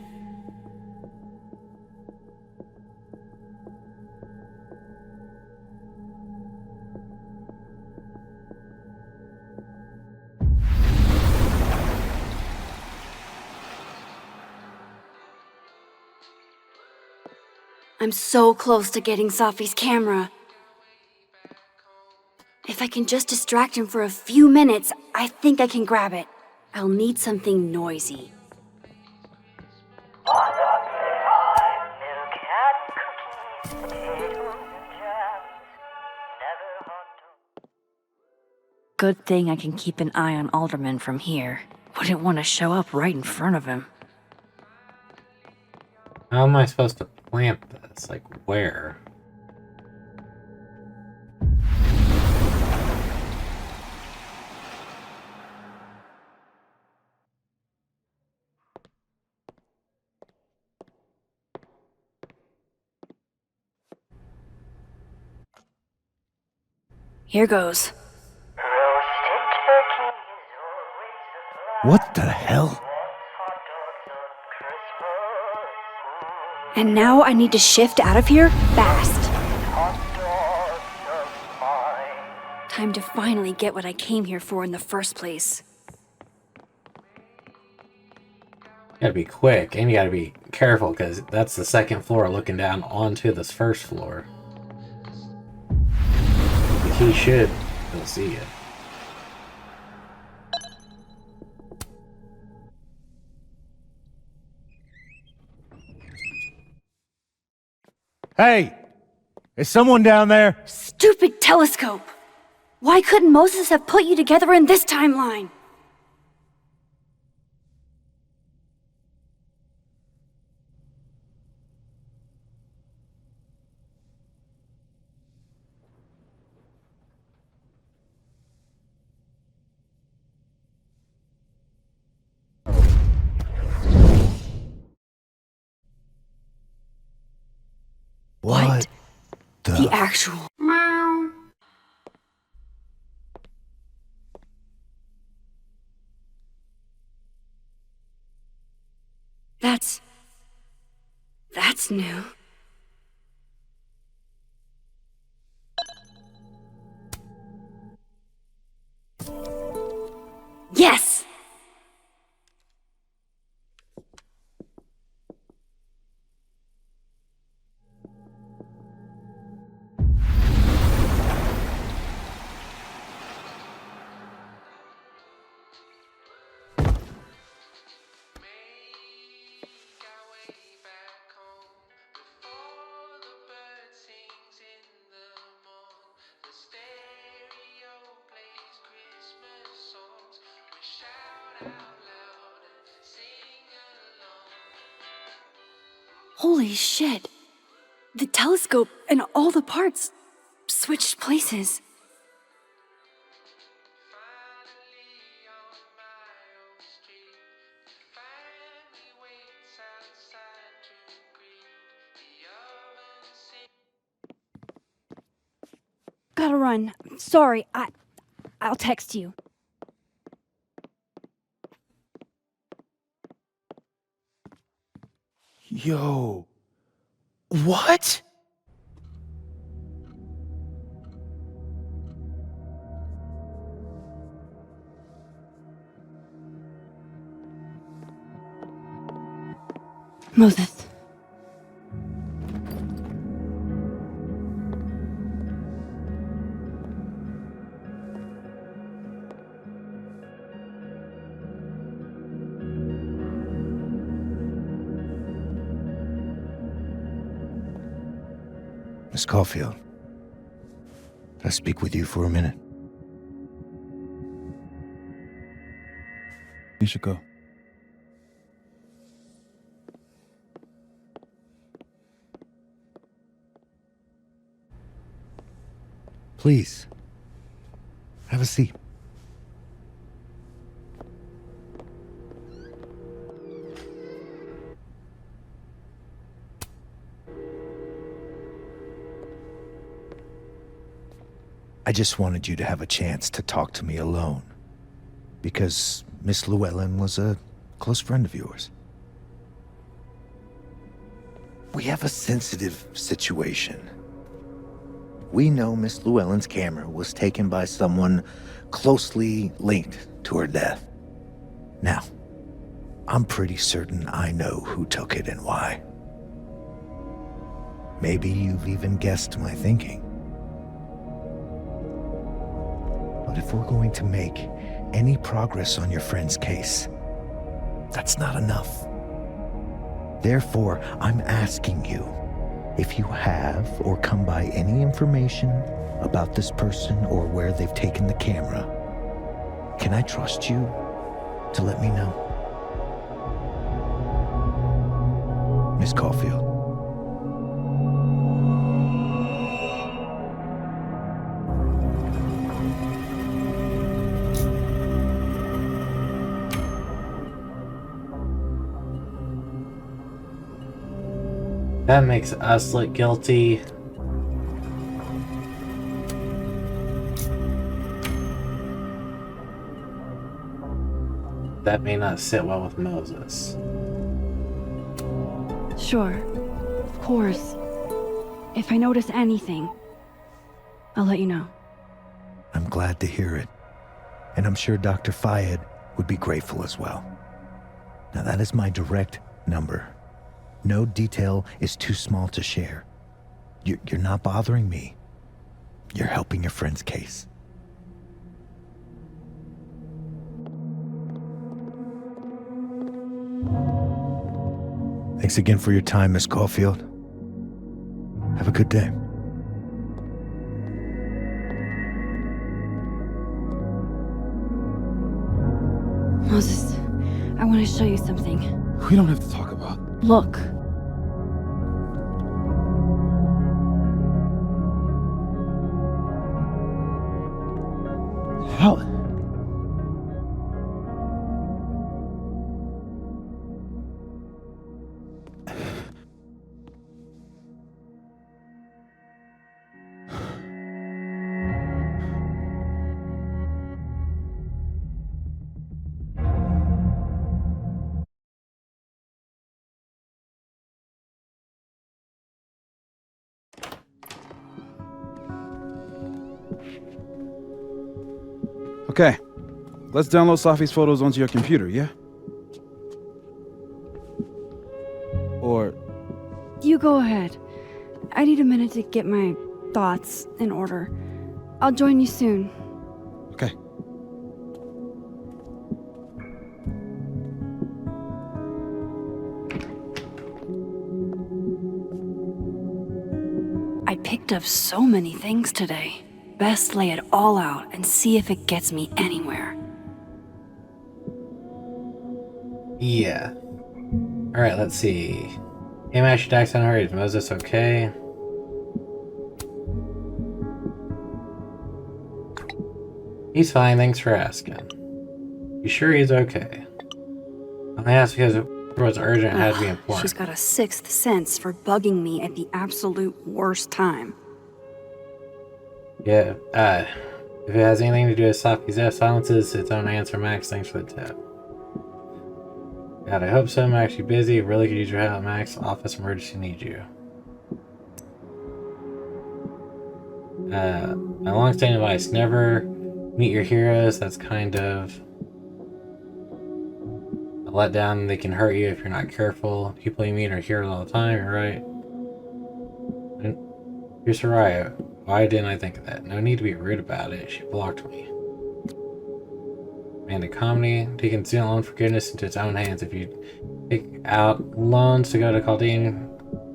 I'm so close to getting Safi's camera. If I can just distract him for a few minutes, I think I can grab it. I'll need something noisy. Good thing I can keep an eye on Alderman from here. Wouldn't want to show up right in front of him. How am I supposed to plant this? Like, where? Here goes. What the hell? And now I need to shift out of here fast. Time to finally get what I came here for in the first place. Gotta be quick, and you gotta be careful, because that's the second floor looking down onto this first floor. The key should still see you. Hey! Is someone down there? Stupid telescope! Why couldn't Moses have put you together in this timeline? What? The actual. Meow. That's new. Yes! Holy shit. The telescope and all the parts switched places. Gotta run. Sorry, I'll text you. Yo. What? Moses. Miss Caulfield, can I speak with you for a minute? You should go. Please, have a seat. I just wanted you to have a chance to talk to me alone, because Miss Llewellyn was a close friend of yours. We have a sensitive situation. We know Miss Llewellyn's camera was taken by someone closely linked to her death. Now, I'm pretty certain I know who took it and why. Maybe you've even guessed my thinking. But if we're going to make any progress on your friend's case, that's not enough. Therefore, I'm asking you, if you have or come by any information about this person or where they've taken the camera, can I trust you to let me know? Miss Caulfield. That makes us look guilty. That may not sit well with Moses. Sure. Of course. If I notice anything, I'll let you know. I'm glad to hear it. And I'm sure Dr. Fayed would be grateful as well. Now that is my direct number. No detail is too small to share. You're not bothering me. You're helping your friend's case. Thanks again for your time, Miss Caulfield. Have a good day. Moses, I want to show you something. We don't have to talk about. Look. How? Okay, let's download Safi's photos onto your computer, yeah? Or... You go ahead. I need a minute to get my thoughts in order. I'll join you soon. Okay. I picked up so many things today. Best lay it all out and see if it gets me anywhere. Yeah. Alright, let's see. Hey, Mash Dax on her. Is Moses okay? He's fine, thanks for asking. You sure he's okay? I asked because it was urgent and had to be important. She's got a sixth sense for bugging me at the absolute worst time. Yeah, if it has anything to do with Safi's F silences, its own answer, Max. Thanks for the tip. God, I hope so. I'm actually busy. Really could use your help, Max. Office emergency needs you. My long-standing advice, never meet your heroes. That's kind of a letdown. They can hurt you if you're not careful. People you meet are heroes all the time, you're right. And here's Soraya. Why didn't I think of that? No need to be rude about it. She blocked me. Romantic comedy. Taking student loan forgiveness into its own hands. If you take out loans to go to Chaldean,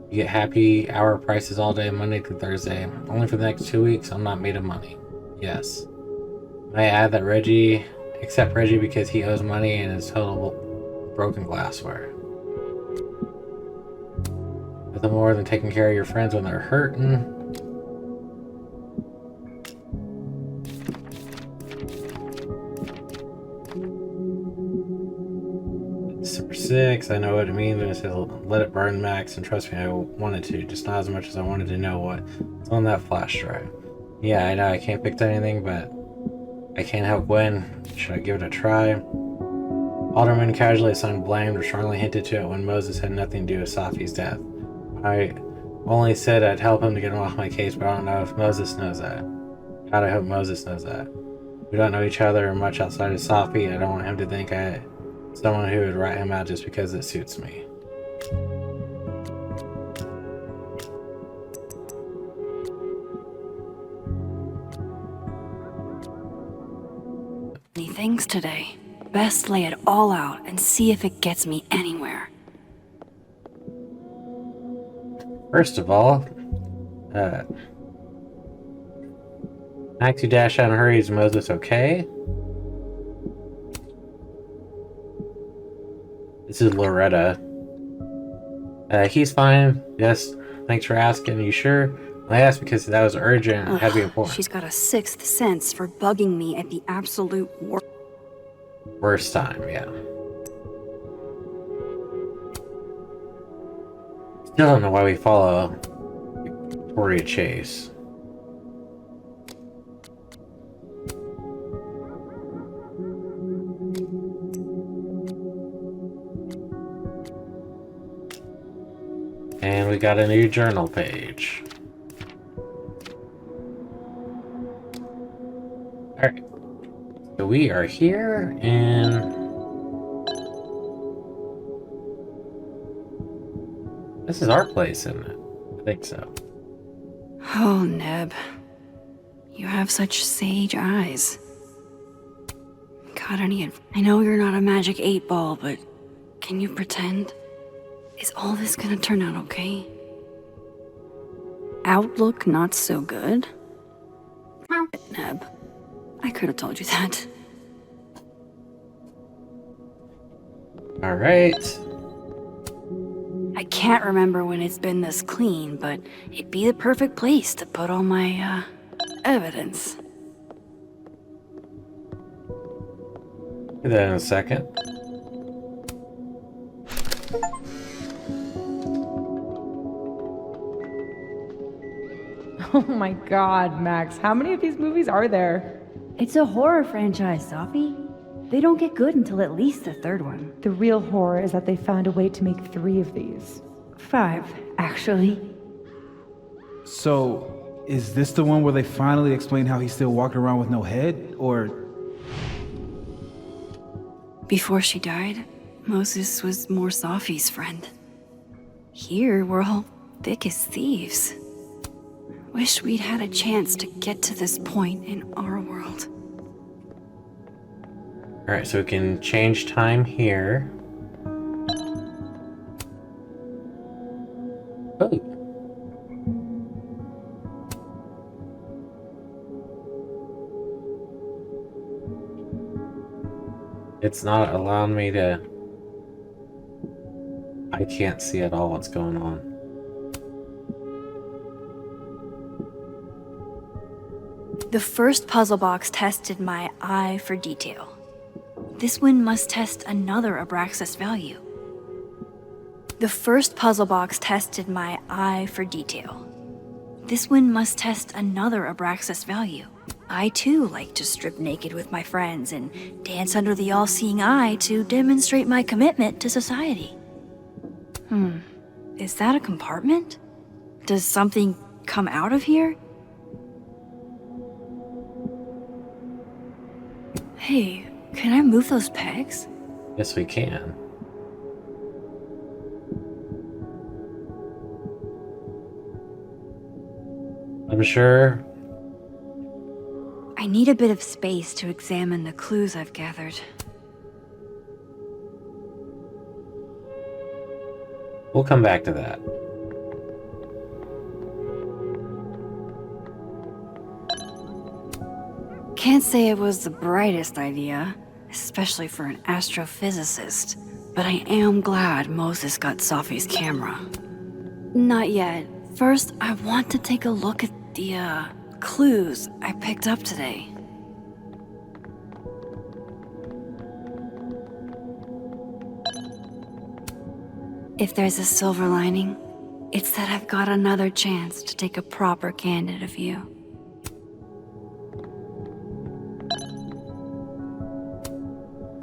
you get happy hour prices all day, Monday to Thursday. Only for the next 2 weeks, I'm not made of money. Yes. May I add that Reggie, except Reggie because he owes money and is total broken glassware. Nothing more than taking care of your friends when they're hurting. December 6th, I know what it means when it says let it burn, Max, and trust me, I wanted to, just not as much as I wanted to know what's on that flash drive. Yeah, I know I can't fix anything, but I can't help when. Should I give it a try? Alderman casually assigned blame or strongly hinted to it when Moses had nothing to do with Safi's death. I only said I'd help him to get him off my case, but I don't know if Moses knows that. God, I hope Moses knows that. We don't know each other much outside of Safi. I don't want him to think I'm someone who would rat him out just because it suits me. Many things today. Best lay it all out and see if it gets me anywhere. First of all, Max, you dash out and hurry. Is Moses okay? This is Loretta. He's fine. Yes, thanks for asking. You sure? I asked because that was urgent and had to be important. She's got a sixth sense for bugging me at the absolute worst time, yeah. Still don't know why we follow Victoria Chase. And we got a new journal page. Alright. So we are here in This is our place, isn't it? I think so. Oh, Neb. You have such sage eyes. Got any... I know you're not a magic 8-ball, but can you pretend? Is all this gonna turn out okay? Outlook not so good? Neb. I could have told you that. Alright. I can't remember when it's been this clean, but it'd be the perfect place to put all my, evidence. Do that in a second. Oh my god, Max, how many of these movies are there? It's a horror franchise, Sophie. They don't get good until at least the third one. The real horror is that they found a way to make 3 of these. 5, actually. So, is this the one where they finally explain how he's still walking around with no head, or... Before she died, Moses was more Sophie's friend. Here, we're all thick as thieves. Wish we'd had a chance to get to this point in our world. Alright, so we can change time here. Oh. It's not allowing me to... I can't see at all what's going on. The first puzzle box tested my eye for detail. This one must test another Abraxas value. The first puzzle box tested my eye for detail. This one must test another Abraxas value. I too like to strip naked with my friends and dance under the all-seeing eye to demonstrate my commitment to society. Is that a compartment? Does something come out of here? Hey, can I move those pegs? Yes, we can. I'm sure. I need a bit of space to examine the clues I've gathered. We'll come back to that. Can't say it was the brightest idea, especially for an astrophysicist, but I am glad Moses got Sophie's camera. Not yet. First, I want to take a look at the, clues I picked up today. If there's a silver lining, it's that I've got another chance to take a proper candid view.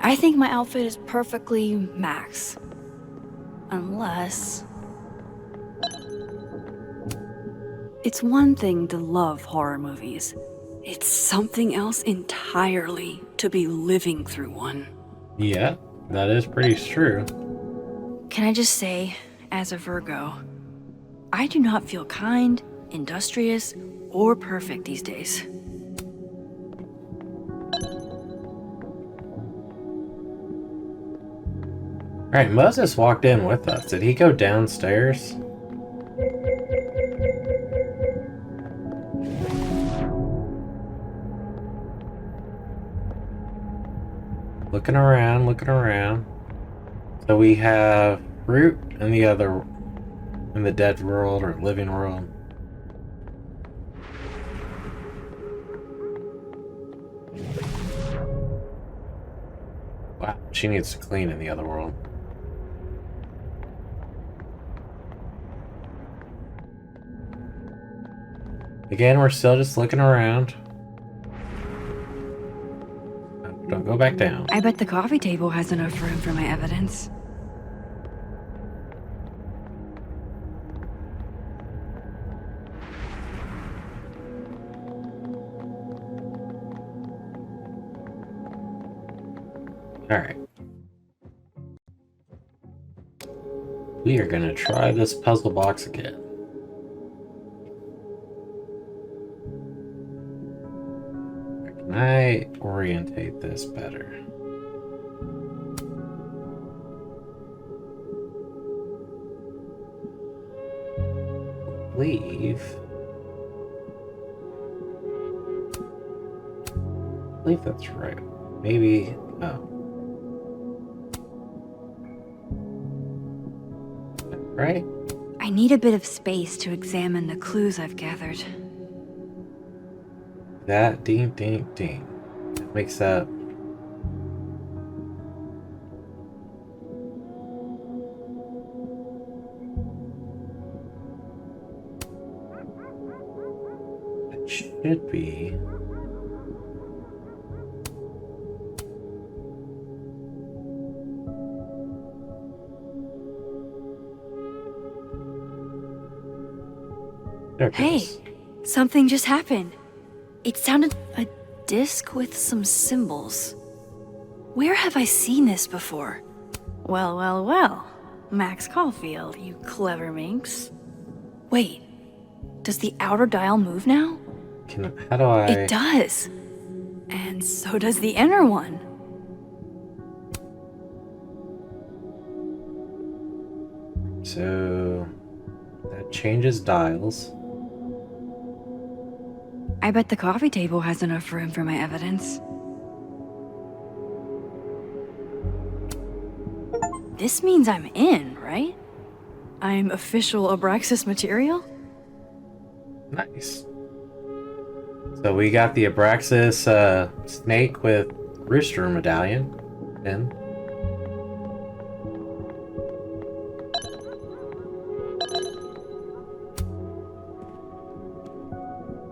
I think my outfit is perfectly Max. Unless... It's one thing to love horror movies. It's something else entirely to be living through one. Yeah, that is pretty true. Can I just say, as a Virgo, I do not feel kind, industrious, or perfect these days. Alright, Moses walked in with us. Did he go downstairs? Looking around, looking around. So we have fruit in the other, in the dead world or living world. Wow, she needs to clean in the other world. Again, we're still just looking around. Don't go back down. I bet the coffee table has enough room for my evidence. Alright. We are gonna try this puzzle box again. Can I orientate this better? I believe that's right. Maybe, oh. Right? I need a bit of space to examine the clues I've gathered. That ding. That makes that. It should be. There it Hey, goes. something just happened. It sounded a disc with some symbols. Where have I seen this before? Well. Max Caulfield, you clever minx. Wait, does the outer dial move now? How do I... It does. And so does the inner one. So... that changes dials. I bet the coffee table has enough room for my evidence. This means I'm in, right? I'm official Abraxas material? Nice. So we got the Abraxas snake with rooster medallion in.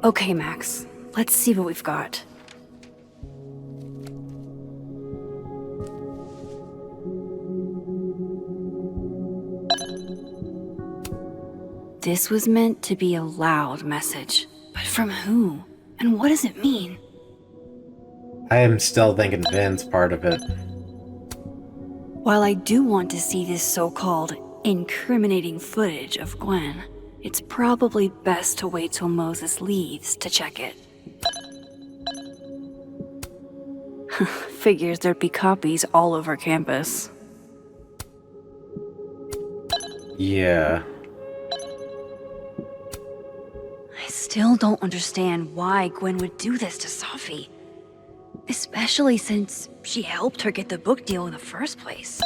Okay, Max. Let's see what we've got. This was meant to be a loud message. But from who? And what does it mean? I am still thinking Vin's part of it. While I do want to see this so-called incriminating footage of Gwen, it's probably best to wait till Moses leaves to check it. Figures there'd be copies all over campus. Yeah. I still don't understand why Gwen would do this to Sophie. Especially since she helped her get the book deal in the first place.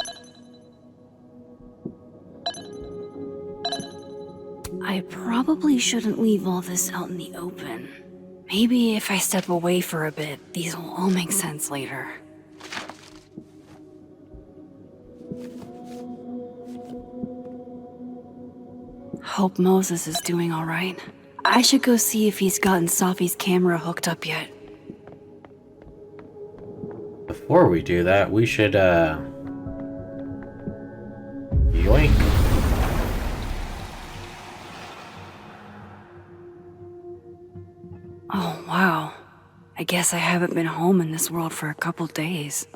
I probably shouldn't leave all this out in the open. Maybe if I step away for a bit, these will all make sense later. Hope Moses is doing all right. I should go see if he's gotten Sophie's camera hooked up yet. Before we do that, we should, yoink. Oh, wow. I guess I haven't been home in this world for a couple days.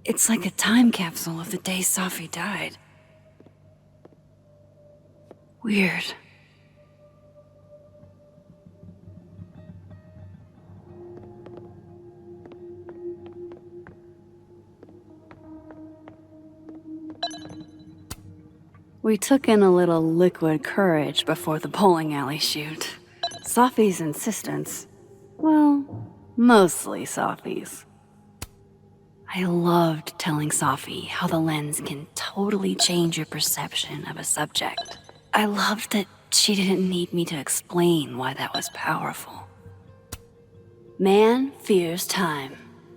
It's like a time capsule of the day Sophie died. Weird. We took in a little liquid courage before the bowling alley shoot. Sophie's insistence. Well, mostly Sophie's. I loved telling Sophie how the lens can totally change your perception of a subject. I loved that she didn't need me to explain why that was powerful. Man fears time.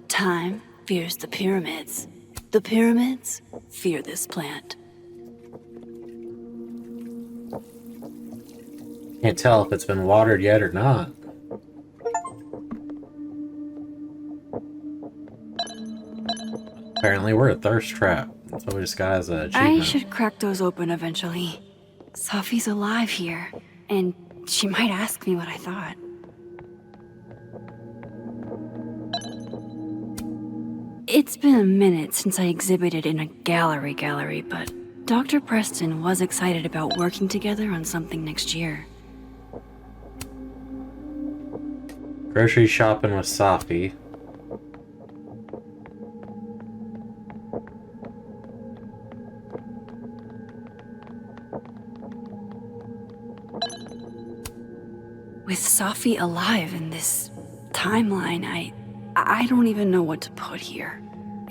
Time fears the pyramids. The pyramids fear this plant. Can't tell if it's been watered yet or not. Apparently we're a thirst trap. That's what we just got as a achievement. I should crack those open eventually. Sophie's alive here, and she might ask me what I thought. It's been a minute since I exhibited in a gallery, but Dr. Preston was excited about working together on something next year. Grocery shopping with Safi. With Safi alive in this timeline, I don't even know what to put here,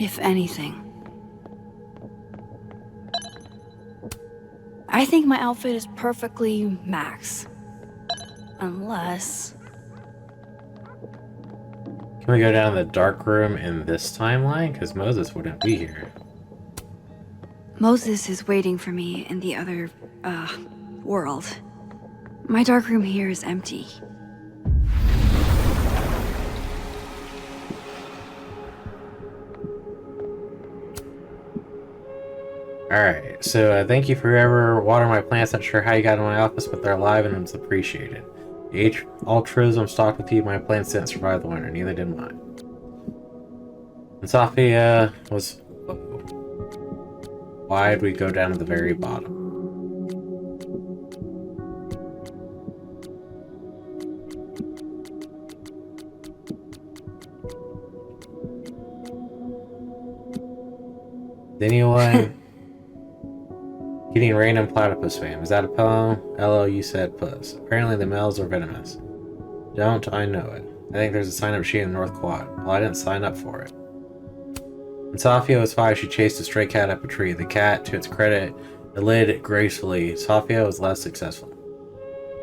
if anything. I think my outfit is perfectly Max. Unless... Can we go down the dark room in this timeline? Because Moses wouldn't be here. Moses is waiting for me in the other, world. My dark room here is empty. Alright, so thank you for whoever watered my plants. Not sure how you got in my office, but they're alive and it's appreciated. Altruism stocked with you. My plants didn't survive the winter, neither did mine. And Safi, was... Why'd we go down to the very bottom? Is anyone getting random platypus fame? Is that a poem? LO, you said puss. Apparently the males are venomous. Don't I know it? I think there's a sign-up sheet in the North Quad. Well, I didn't sign up for it. When Safia was 5, she chased a stray cat up a tree. The cat, to its credit, elid it gracefully. Safia was less successful.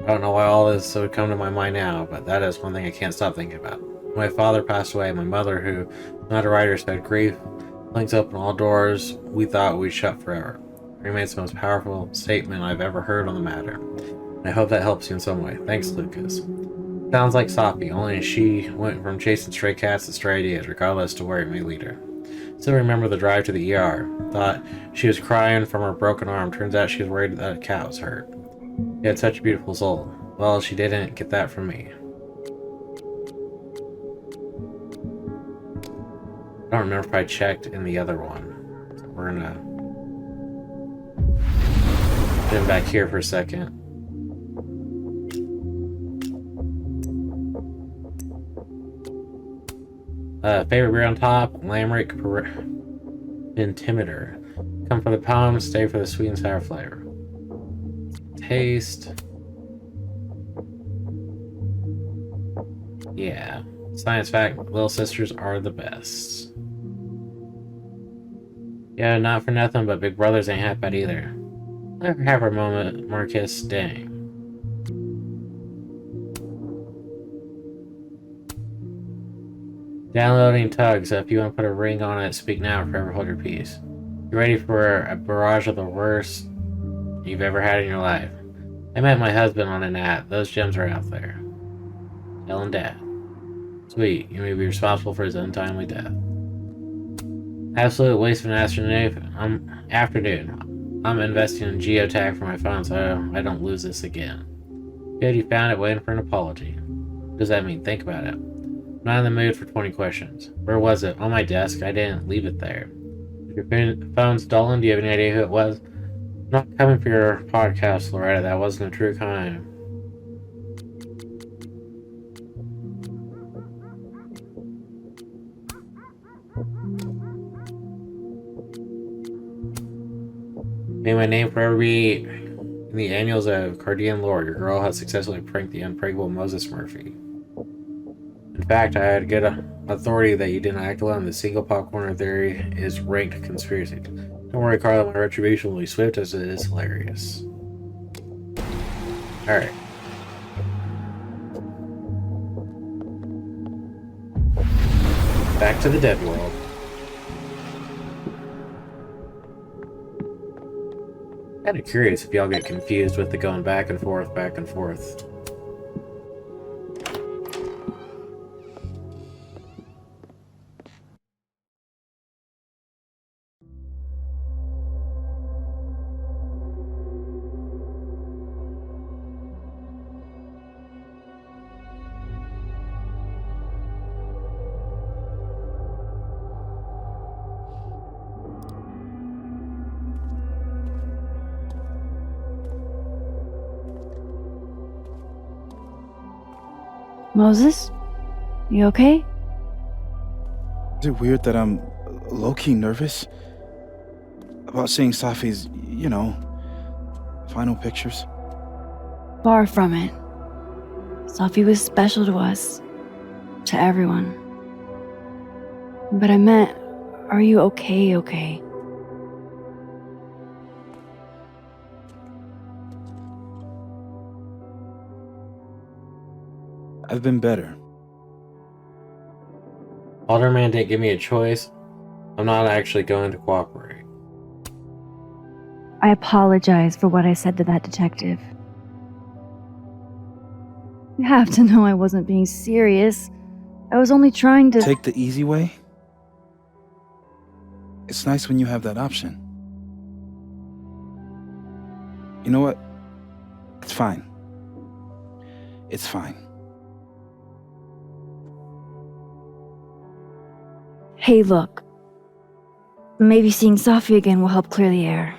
I don't know why all this would come to my mind now, but that is one thing I can't stop thinking about. When my father passed away, my mother, who, not a writer, said grief flings open all doors we thought we'd shut forever. It remains the most powerful statement I've ever heard on the matter. And I hope that helps you in some way. Thanks, Lucas. Sounds like Safi, only she went from chasing stray cats to stray ideas, regardless to where it may lead her. Still remember the drive to the ER. Thought she was crying from her broken arm. Turns out she was worried that a cat was hurt. She had such a beautiful soul. Well, she didn't get that from me. I don't remember if I checked in the other one. So we're gonna get back here for a second. Favorite beer on top, Lamric Intimidator. Come for the pound, stay for the sweet and sour flavor. Taste. Yeah. Science fact, little sisters are the best. Yeah, not for nothing, but big brothers ain't half bad either. Let her have her moment, Marcus. Dang. Downloading Tug, so if you want to put a ring on it, speak now or forever hold your peace. You ready for a barrage of the worst you've ever had in your life? I met my husband on an app. Those gems are out there. Telling Dad. Sweet, you may be responsible for his untimely death. Absolute waste of an afternoon. I'm investing in geotag for my phone so I don't lose this again. Good, you found it, waiting for an apology. What does that mean? Think about it. I'm not in the mood for 20 questions. Where was it? On my desk. I didn't leave it there. If your phone's stolen, do you have any idea who it was? I'm not coming for your podcast, Loretta. That wasn't a true crime. May my name forever be in the annals of Cardian lore. Your girl has successfully pranked the unprankable Moses Murphy. In fact, I had good authority that you didn't act alone. The single popcorn theory is ranked conspiracy. Don't worry, Carla, my retribution will be swift as it is hilarious. Alright. Back to the dead world. Kinda curious if y'all get confused with the going back and forth, back and forth. Moses? You okay? Is it weird that I'm low-key nervous about seeing Safi's, final pictures? Far from it. Safi was special to us. To everyone. But I meant, are you okay? I've been better. Alderman didn't give me a choice. I'm not actually going to cooperate. I apologize for what I said to that detective. You have to know I wasn't being serious. I was only trying to take the easy way. It's nice when you have that option. You know what? It's fine. It's fine. Hey, look. Maybe seeing Safi again will help clear the air.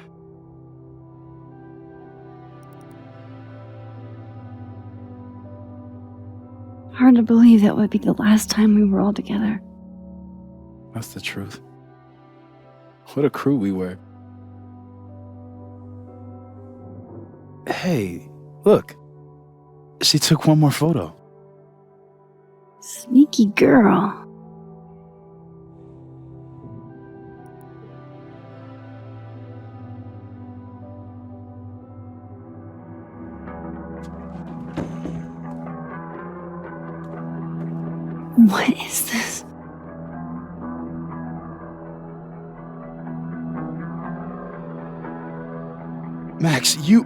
Hard to believe that would be the last time we were all together. That's the truth. What a crew we were. Hey, look. She took one more photo. Sneaky girl. What is this? Max, you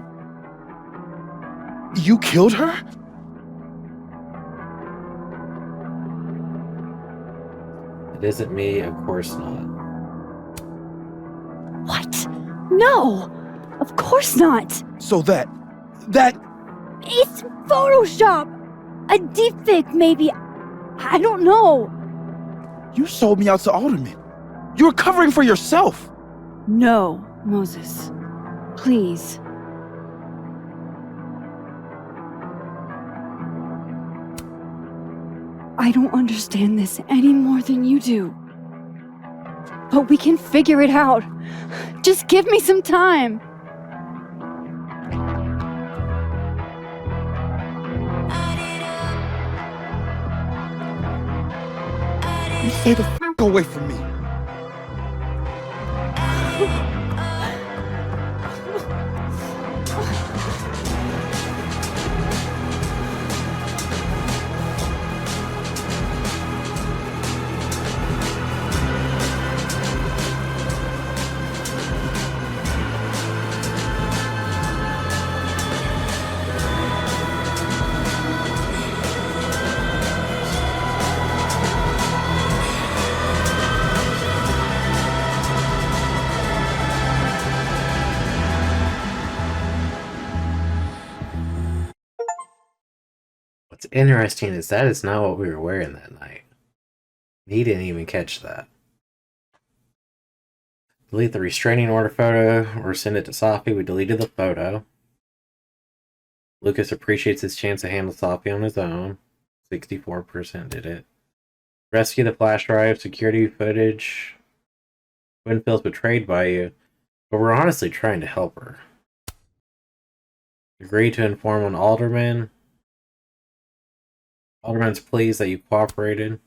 killed her? It isn't me, of course not. What? No! Of course not! So that... It's Photoshop! A deepfake, maybe. I don't know. You sold me out to Alderman. You were covering for yourself. No, Moses. Please. I don't understand this any more than you do. But we can figure it out. Just give me some time. Stay the f*** away from me. What's interesting is that is not what we were wearing that night. He didn't even catch that. Delete the restraining order photo or send it to Safi. We deleted the photo. Lucas appreciates his chance to handle Safi on his own. 64% did it. Rescue the flash drive, security footage. Gwen feels betrayed by you, but we're honestly trying to help her. Agree to inform an alderman. Alderman's pleased that you cooperated.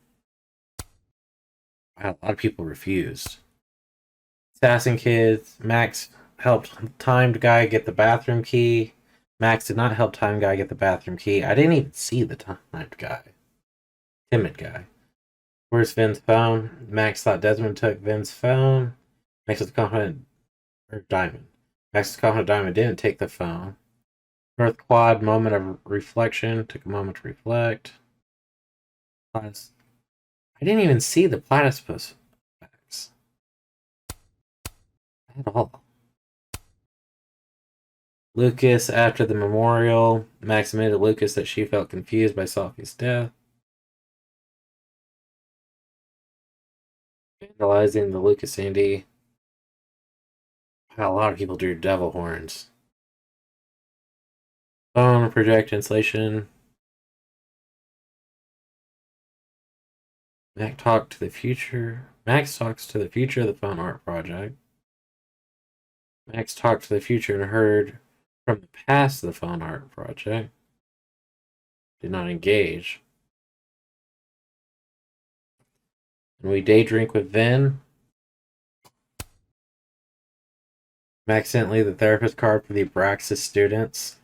A lot of people refused. Assassin kids. Max helped timed guy get the bathroom key. Max did not help timed guy get the bathroom key. I didn't even see the timed guy. Timid guy. Where's Vin's phone? Max thought Desmond took Vin's phone. Max was confident. Or Diamond. Max was confident Diamond didn't take the phone. North Quad, moment of reflection. Took a moment to reflect. I didn't even see the platypus facts at all. Lucas, after the memorial, Max admitted to Lucas that she felt confused by Safi's death. Vandalizing the Lucas Andy. Wow, a lot of people drew devil horns. Phone, project installation. Max talks to the future of the phone art project. Max talked to the future and heard from the past of the phone art project. Did not engage. And we day drink with Vin. Max accidentally the therapist card for the Abraxas students.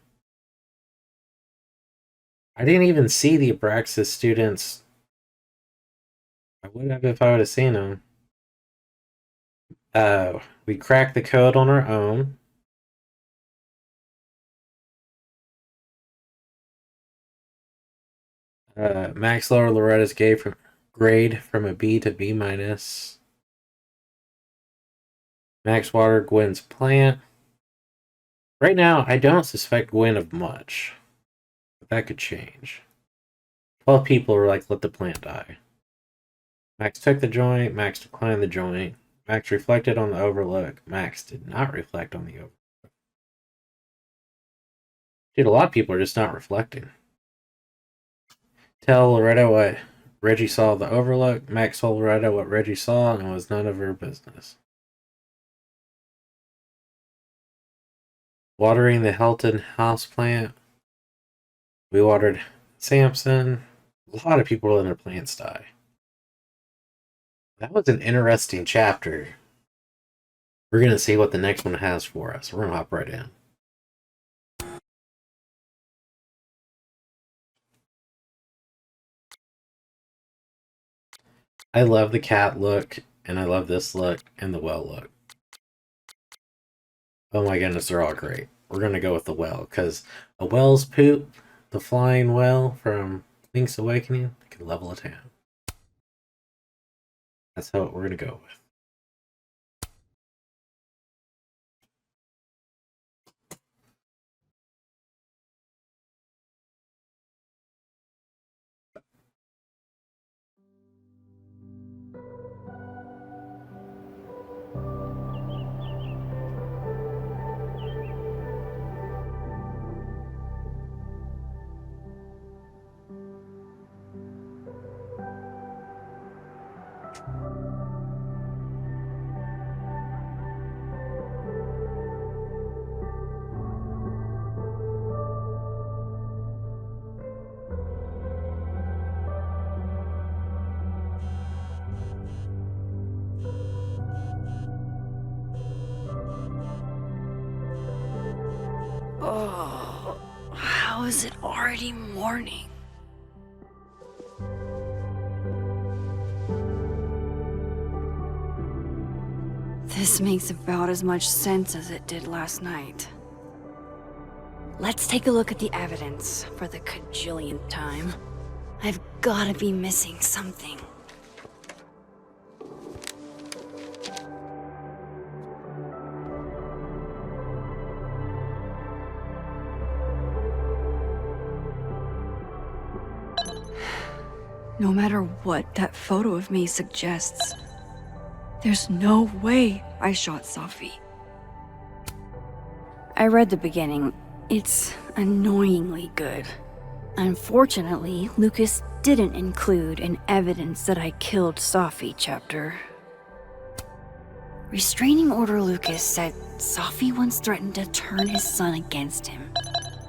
I didn't even see the Abraxas students. I would have if I would have seen them. We cracked the code on our own. Max lowered Loretta's grade from a B to B minus. Max watered Gwen's plant. Right now, I don't suspect Gwen of much. But that could change. 12 people were like, let the plant die. Max took the joint. Max declined the joint. Max reflected on the overlook. Max did not reflect on the overlook. Dude, a lot of people are just not reflecting. Tell Loretta what Reggie saw of the overlook. Max told Loretta what Reggie saw, and it was none of her business. Watering the Helton houseplant. We watered Samson. A lot of people letting their plants die. That was an interesting chapter. We're going to see what the next one has for us. We're going to hop right in. I love the cat look, and I love this look, and the well look. Oh my goodness, they're all great. We're going to go with the well, because a well's poop, the flying well from Link's Awakening, can level a town. That's how we're going to go with. Oh, how is it already morning? This makes about as much sense as it did last night. Let's take a look at the evidence for the cajillionth time. I've gotta be missing something. No matter what that photo of me suggests, there's no way I shot Sophie. I read the beginning. It's annoyingly good. Unfortunately, Lucas didn't include an evidence that I killed Sophie chapter. Restraining Order Lucas said Sophie once threatened to turn his son against him.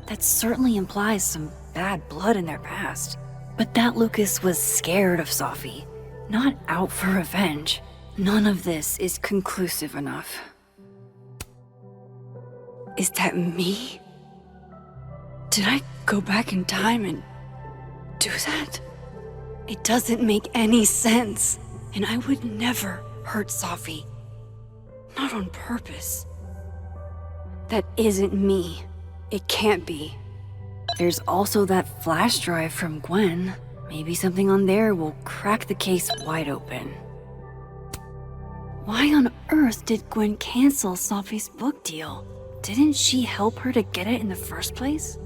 That certainly implies some bad blood in their past. But that Lucas was scared of Sophie, not out for revenge. None of this is conclusive enough. Is that me? Did I go back in time and do that? It doesn't make any sense. And I would never hurt Sophie. Not on purpose. That isn't me. It can't be. There's also that flash drive from Gwen. Maybe something on there will crack the case wide open. Why on earth did Gwen cancel Sophie's book deal? Didn't she help her to get it in the first place?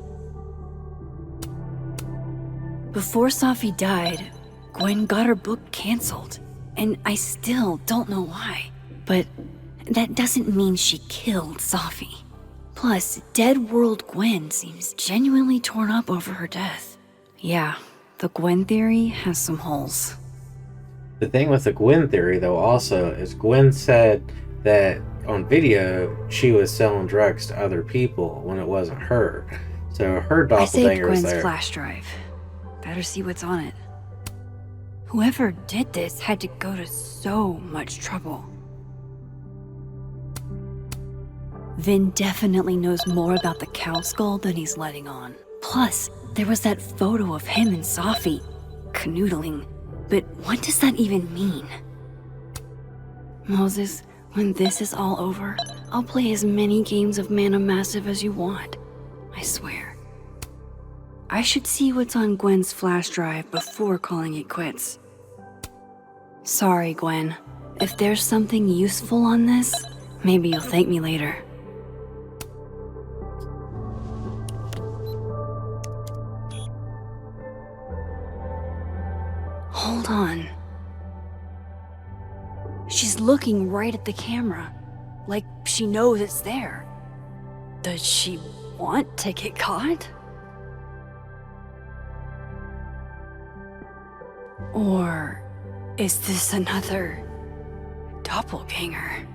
Before Sophie died, Gwen got her book canceled, and I still don't know why. But that doesn't mean she killed Sophie. Plus, Dead World Gwen seems genuinely torn up over her death. Yeah, the Gwen theory has some holes. The thing with the Gwen theory, though, also, is Gwen said that on video she was selling drugs to other people when it wasn't her. So her I saved doppelganger is Gwen's there. flash drive. Better see what's on it. Whoever did this had to go to so much trouble. Vin definitely knows more about the cow skull than he's letting on. Plus, there was that photo of him and Safi canoodling. But what does that even mean? Moses, when this is all over, I'll play as many games of Mana Massive as you want. I swear. I should see what's on Gwen's flash drive before calling it quits. Sorry, Gwen. If there's something useful on this, maybe you'll thank me later. Hold on. She's looking right at the camera, like she knows it's there. Does she want to get caught? Or is this another doppelganger?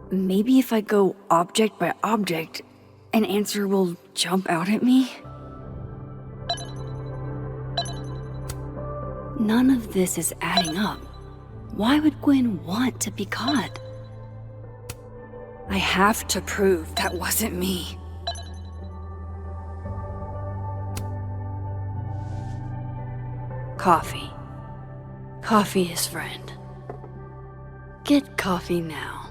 Maybe if I go object by object, an answer will jump out at me? None of this is adding up. Why would Gwen want to be caught? I have to prove that wasn't me. Coffee. Coffee is friend. Get coffee now.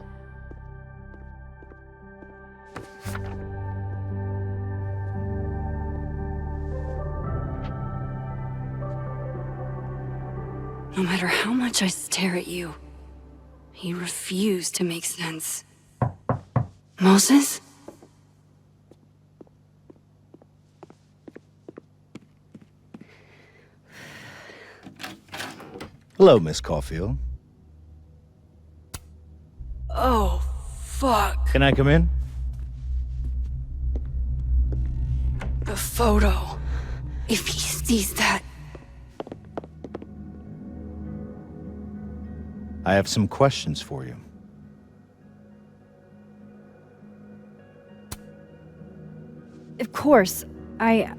No matter how much I stare at you, you refuse to make sense. Moses? Hello, Miss Caulfield. Oh, fuck. Can I come in? The photo. If he sees that. I have some questions for you. Of course, I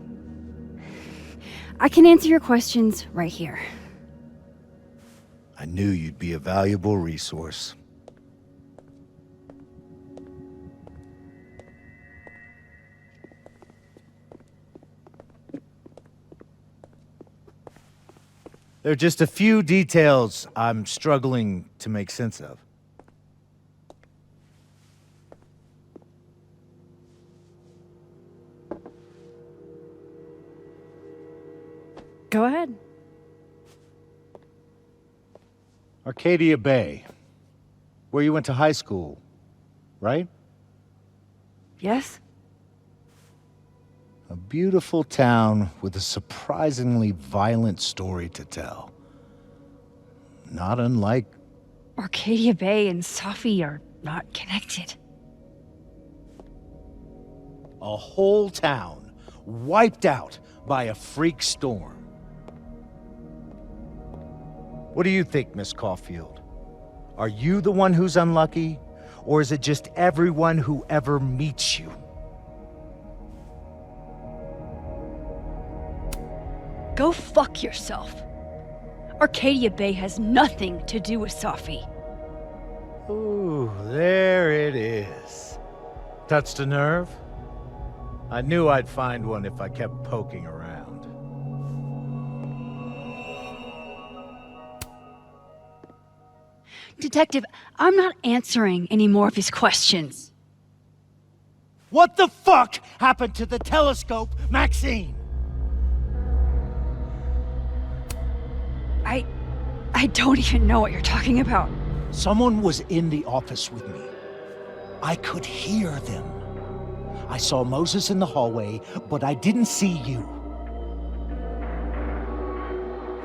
can answer your questions right here. I knew you'd be a valuable resource. There are just a few details I'm struggling to make sense of. Go ahead. Arcadia Bay, where you went to high school, right? Yes? A beautiful town with a surprisingly violent story to tell. Not unlike... Arcadia Bay and Safi are not connected. A whole town wiped out by a freak storm. What do you think, Miss Caulfield? Are you the one who's unlucky, or is it just everyone who ever meets you? Go fuck yourself. Arcadia Bay has nothing to do with Safi. Ooh, there it is. Touched a nerve? I knew I'd find one if I kept poking around. Detective, I'm not answering any more of his questions. What the fuck happened to the telescope, Maxine? I don't even know what you're talking about. Someone was in the office with me. I could hear them. I saw Moses in the hallway, but I didn't see you.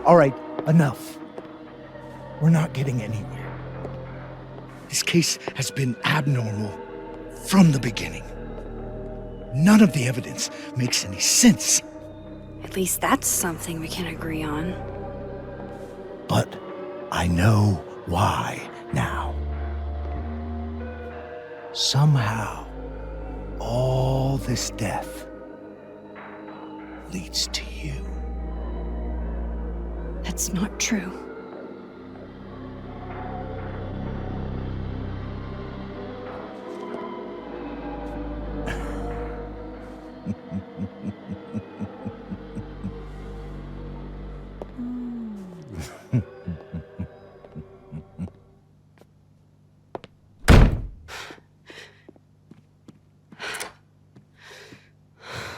All right, enough. We're not getting anywhere. This case has been abnormal from the beginning. None of the evidence makes any sense. At least that's something we can agree on. But I know why now. Somehow, all this death leads to you. That's not true.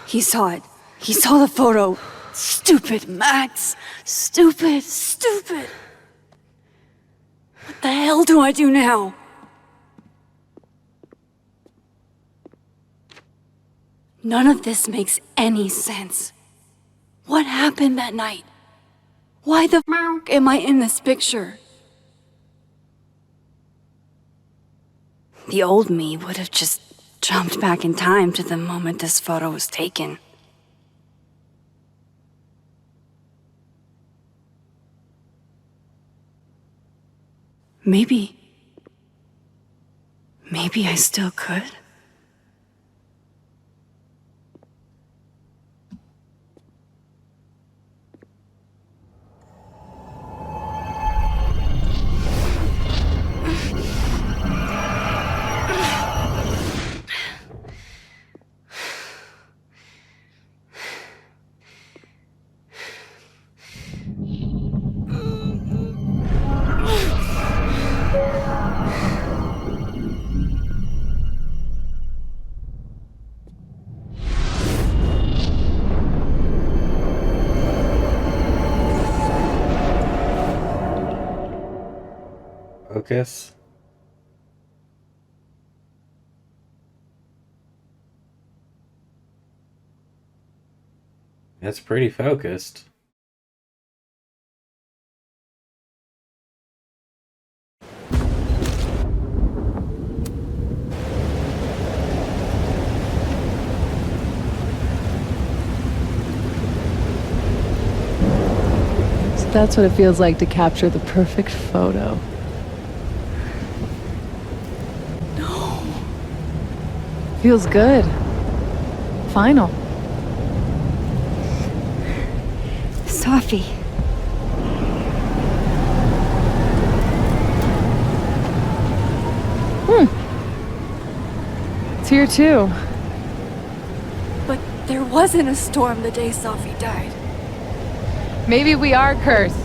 He saw it. He saw the photo. Stupid Max. Stupid, stupid. What the hell do I do now? None of this makes any sense. What happened that night? Why the f am I in this picture? The old me would have just jumped back in time to the moment this photo was taken. Maybe I still could. Focus. That's pretty focused. So that's what it feels like to capture the perfect photo. Feels good. Final. Sophie. It's here too. But there wasn't a storm the day Sophie died. Maybe we are cursed.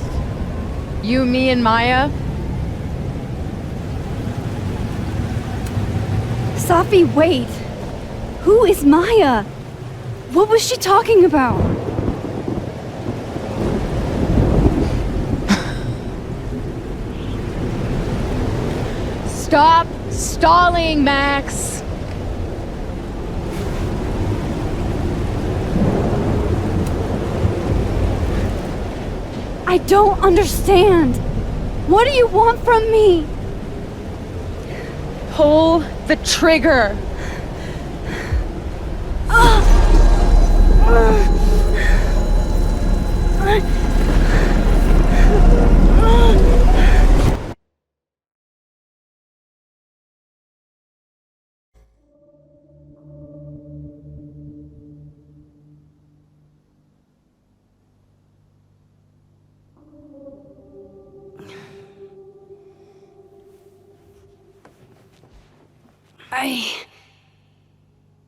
You, me, and Maya. Sophie, wait. Who is Maya? What was she talking about? Stop stalling, Max. I don't understand. What do you want from me? Pull the trigger.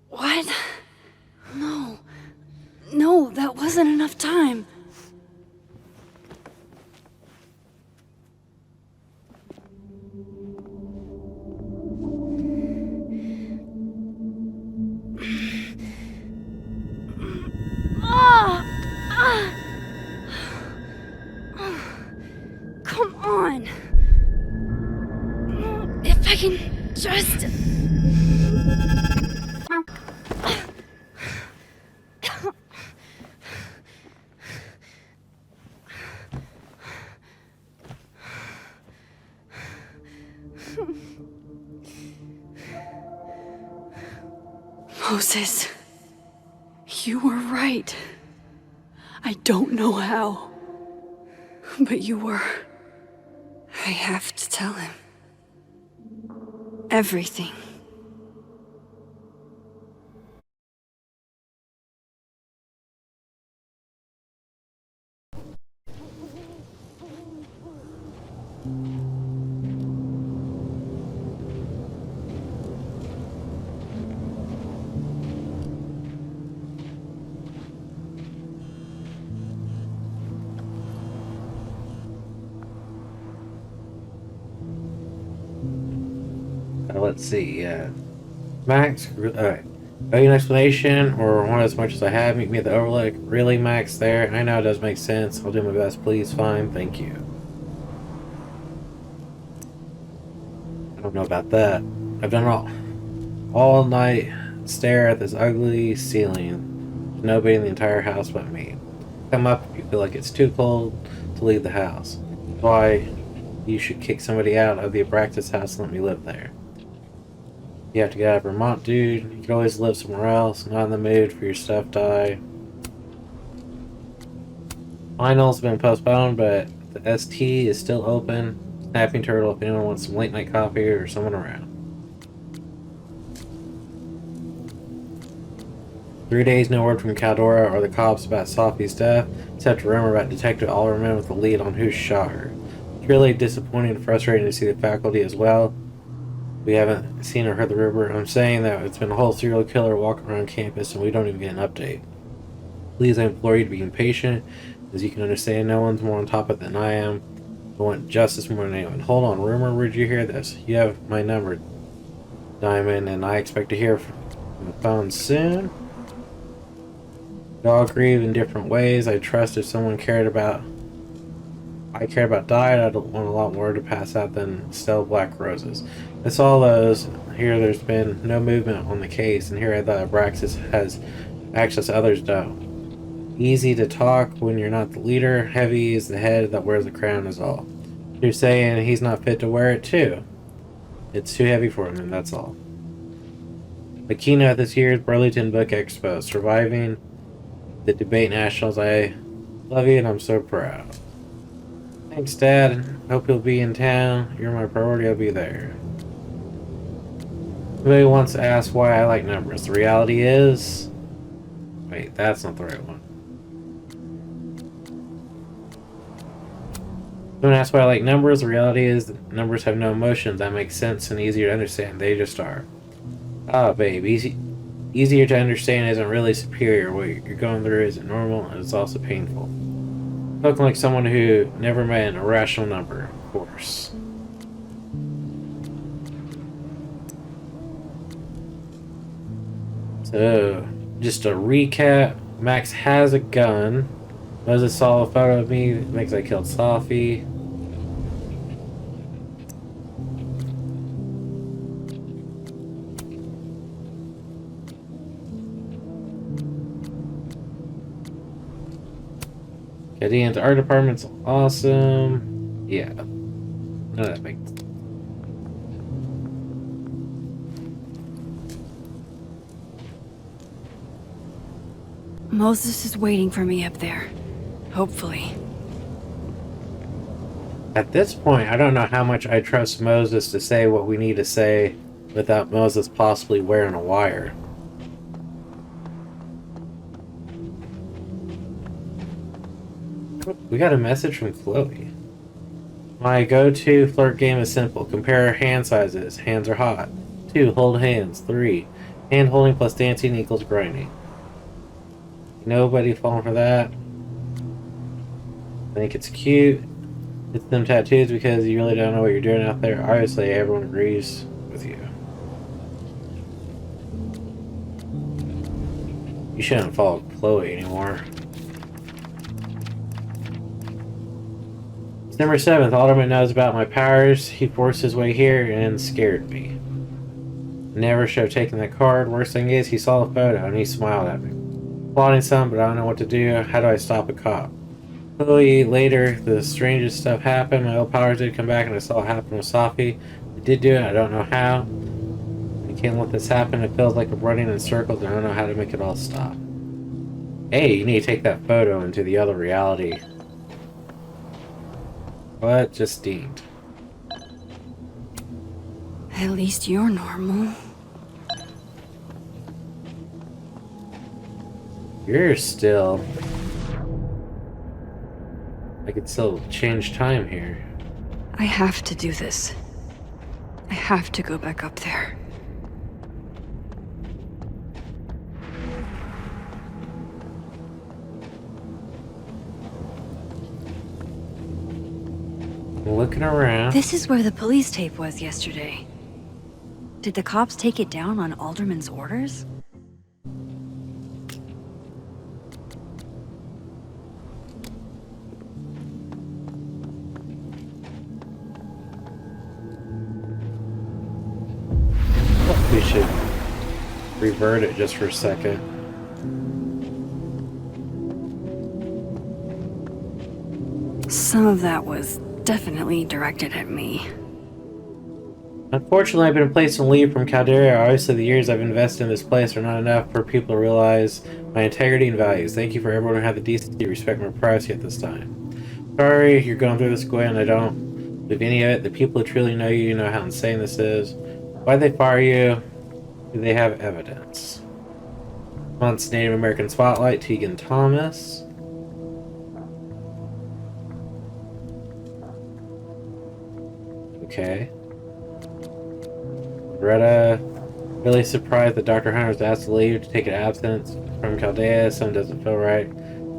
What? No, that wasn't enough time. Come on. If I can just... Moses, you were right. I don't know how, but you were. I have to tell him. Everything. Let's see. Max, alright. Owe you an explanation, or want as much as I have? Meet me at the overlook. Really, Max? There? I know it does make sense. I'll do my best, please. Fine, thank you. I don't know about that. I've done all night stare at this ugly ceiling. There's nobody in the entire house but me. Come up if you feel like it's too cold to leave the house. Why you should kick somebody out of the Abraxas house and let me live there. You have to get out of Vermont, dude. You can always live somewhere else. Not in the mood for your stuff die. Finals been postponed, but the ST is still open. Snapping Turtle if anyone wants some late night coffee or someone around. 3 days, no word from Caldora or the cops about Sophie's death, except a rumor about Detective Alderman with the lead on who shot her. It's really disappointing and frustrating to see the faculty as well. We haven't seen or heard the rumor. I'm saying that it's been a whole serial killer walking around campus and we don't even get an update. Please, I implore you to be patient. As you can understand, no one's more on top of it than I am. I want justice more than anyone. Hold on, rumor, where'd you hear this? You have my number, Diamond, and I expect to hear from the phone soon. We all grieve in different ways. I trust if someone cared about died, I'd want a lot more to pass out than stale black roses. It's all those. Here there's been no movement on the case, and here I thought Abraxas has access others don't. Easy to talk when you're not the leader. Heavy is the head that wears the crown is all. You're saying he's not fit to wear it too. It's too heavy for him, and that's all. The keynote this year's Burlington Book Expo, surviving the debate nationals. I love you, and I'm so proud. Thanks, Dad. Hope you'll be in town. You're my priority. I'll be there. Somebody wants to ask why I like numbers. The reality is... Wait, that's not the right one. Someone asked why I like numbers. The reality is that numbers have no emotions. That makes sense and easier to understand. They just are. Ah, babe. Easier to understand isn't really superior. What you're going through isn't normal, and it's also painful. Looking like someone who never met an irrational number, of course. So, just a recap. Max has a gun. Moses saw a photo of me. Makes I killed Sophie. Gideon's art department's awesome. Yeah. None of that makes sense. Moses is waiting for me up there. Hopefully. At this point, I don't know how much I trust Moses to say what we need to say without Moses possibly wearing a wire. We got a message from Chloe. My go-to flirt game is simple. Compare hand sizes. Hands are hot. 2. Hold hands. 3. Hand holding plus dancing equals grinding. Nobody falling for that. I think it's cute. It's them tattoos because you really don't know what you're doing out there. Obviously, everyone agrees with you. You shouldn't follow Chloe anymore. December 7th, Alderman knows about my powers. He forced his way here and scared me. Never should have taken that card. Worst thing is, he saw the photo and he smiled at me. Plotting some, but I don't know what to do. How do I stop a cop? Clearly, later, the strangest stuff happened. My old powers did come back and I saw it happen with Sophie. I did do it. I don't know how. I Can't let this happen. It feels like I'm running in circles and I don't know how to make it all stop. Hey, you need to take that photo into the other reality. What just dinged? At least you're normal. You're still... I could still change time here. I have to do this. I have to go back up there. Looking around. This is where the police tape was yesterday. Did the cops take it down on Alderman's orders? We should revert it just for a second. Some of that was definitely directed at me. Unfortunately, I've been placed on leave from Caldera. Obviously, the years I've invested in this place are not enough for people to realize my integrity and values. Thank you for everyone who had the decency to respect my privacy at this time. Sorry, you're going through this, Gwen. I don't believe any of it. The people who truly know you know how insane this is. Why'd they fire you? Do they have evidence? Month's Native American Spotlight, Tegan Thomas. Okay. Greta, really surprised that Dr. Hunter was asked to leave to take an absence from Chaldea. Something doesn't feel right.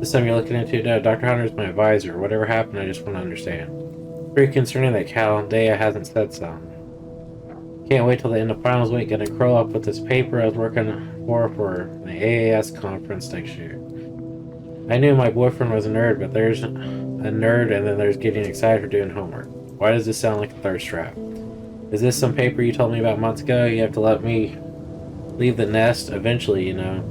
This time you're looking into it. No, Dr. Hunter is my advisor. Whatever happened, I just want to understand. Pretty concerning that Chaldea hasn't said something. Can't wait till the end of finals week. Gonna curl up with this paper I was working for the AAS conference next year. I knew my boyfriend was a nerd, but there's a nerd and then there's getting excited for doing homework. Why does this sound like a thirst trap? Is this some paper you told me about months ago? You have to let me leave the nest eventually, you know.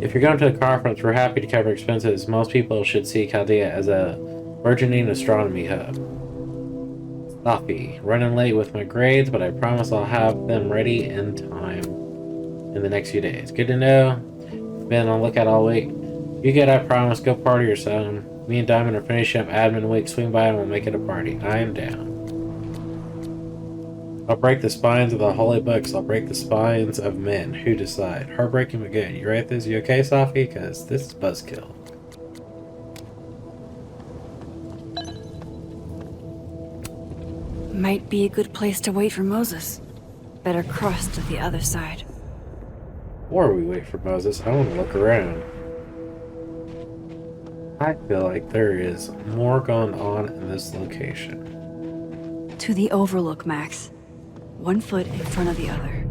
If you're going to a conference, we're happy to cover expenses. Most people should see Chaldea as a burgeoning astronomy hub. Sophie, running late with my grades, but I promise I'll have them ready in time in the next few days. Good to know. Been on the lookout all week. You get, I promise, go party or something. Me and Diamond are finishing up admin week. Swing by and we'll make it a party. I am down. I'll break the spines of the holy books. I'll break the spines of men. Who decide? Heartbreaking but good. You write this? You okay, Sophie? Because this is buzzkill. Might be a good place to wait for Moses. Better cross to the other side. Or we wait for Moses. I want to look around. I feel like there is more going on in this location. To the overlook, Max. 1 foot in front of the other.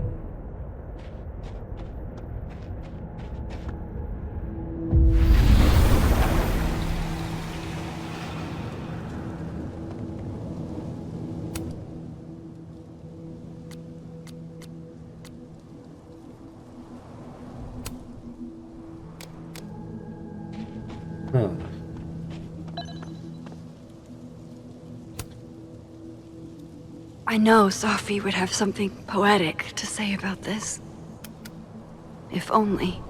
Huh. I know Sophie would have something poetic to say about this. If only.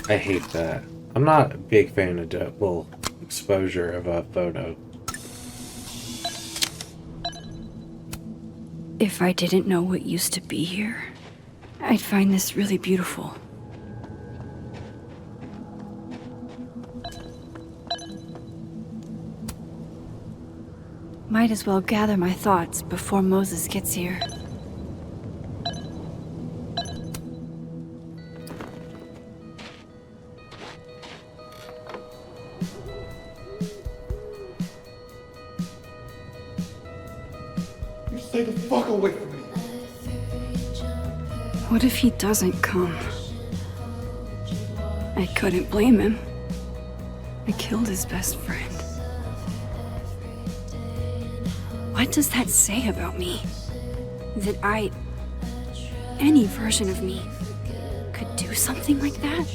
I hate that. I'm not a big fan of double exposure of a photo. If I didn't know what used to be here, I'd find this really beautiful. Might as well gather my thoughts before Moses gets here. Stay the fuck away from me. What if he doesn't come? I couldn't blame him. I killed his best friend. What does that say about me? That any version of me, could do something like that?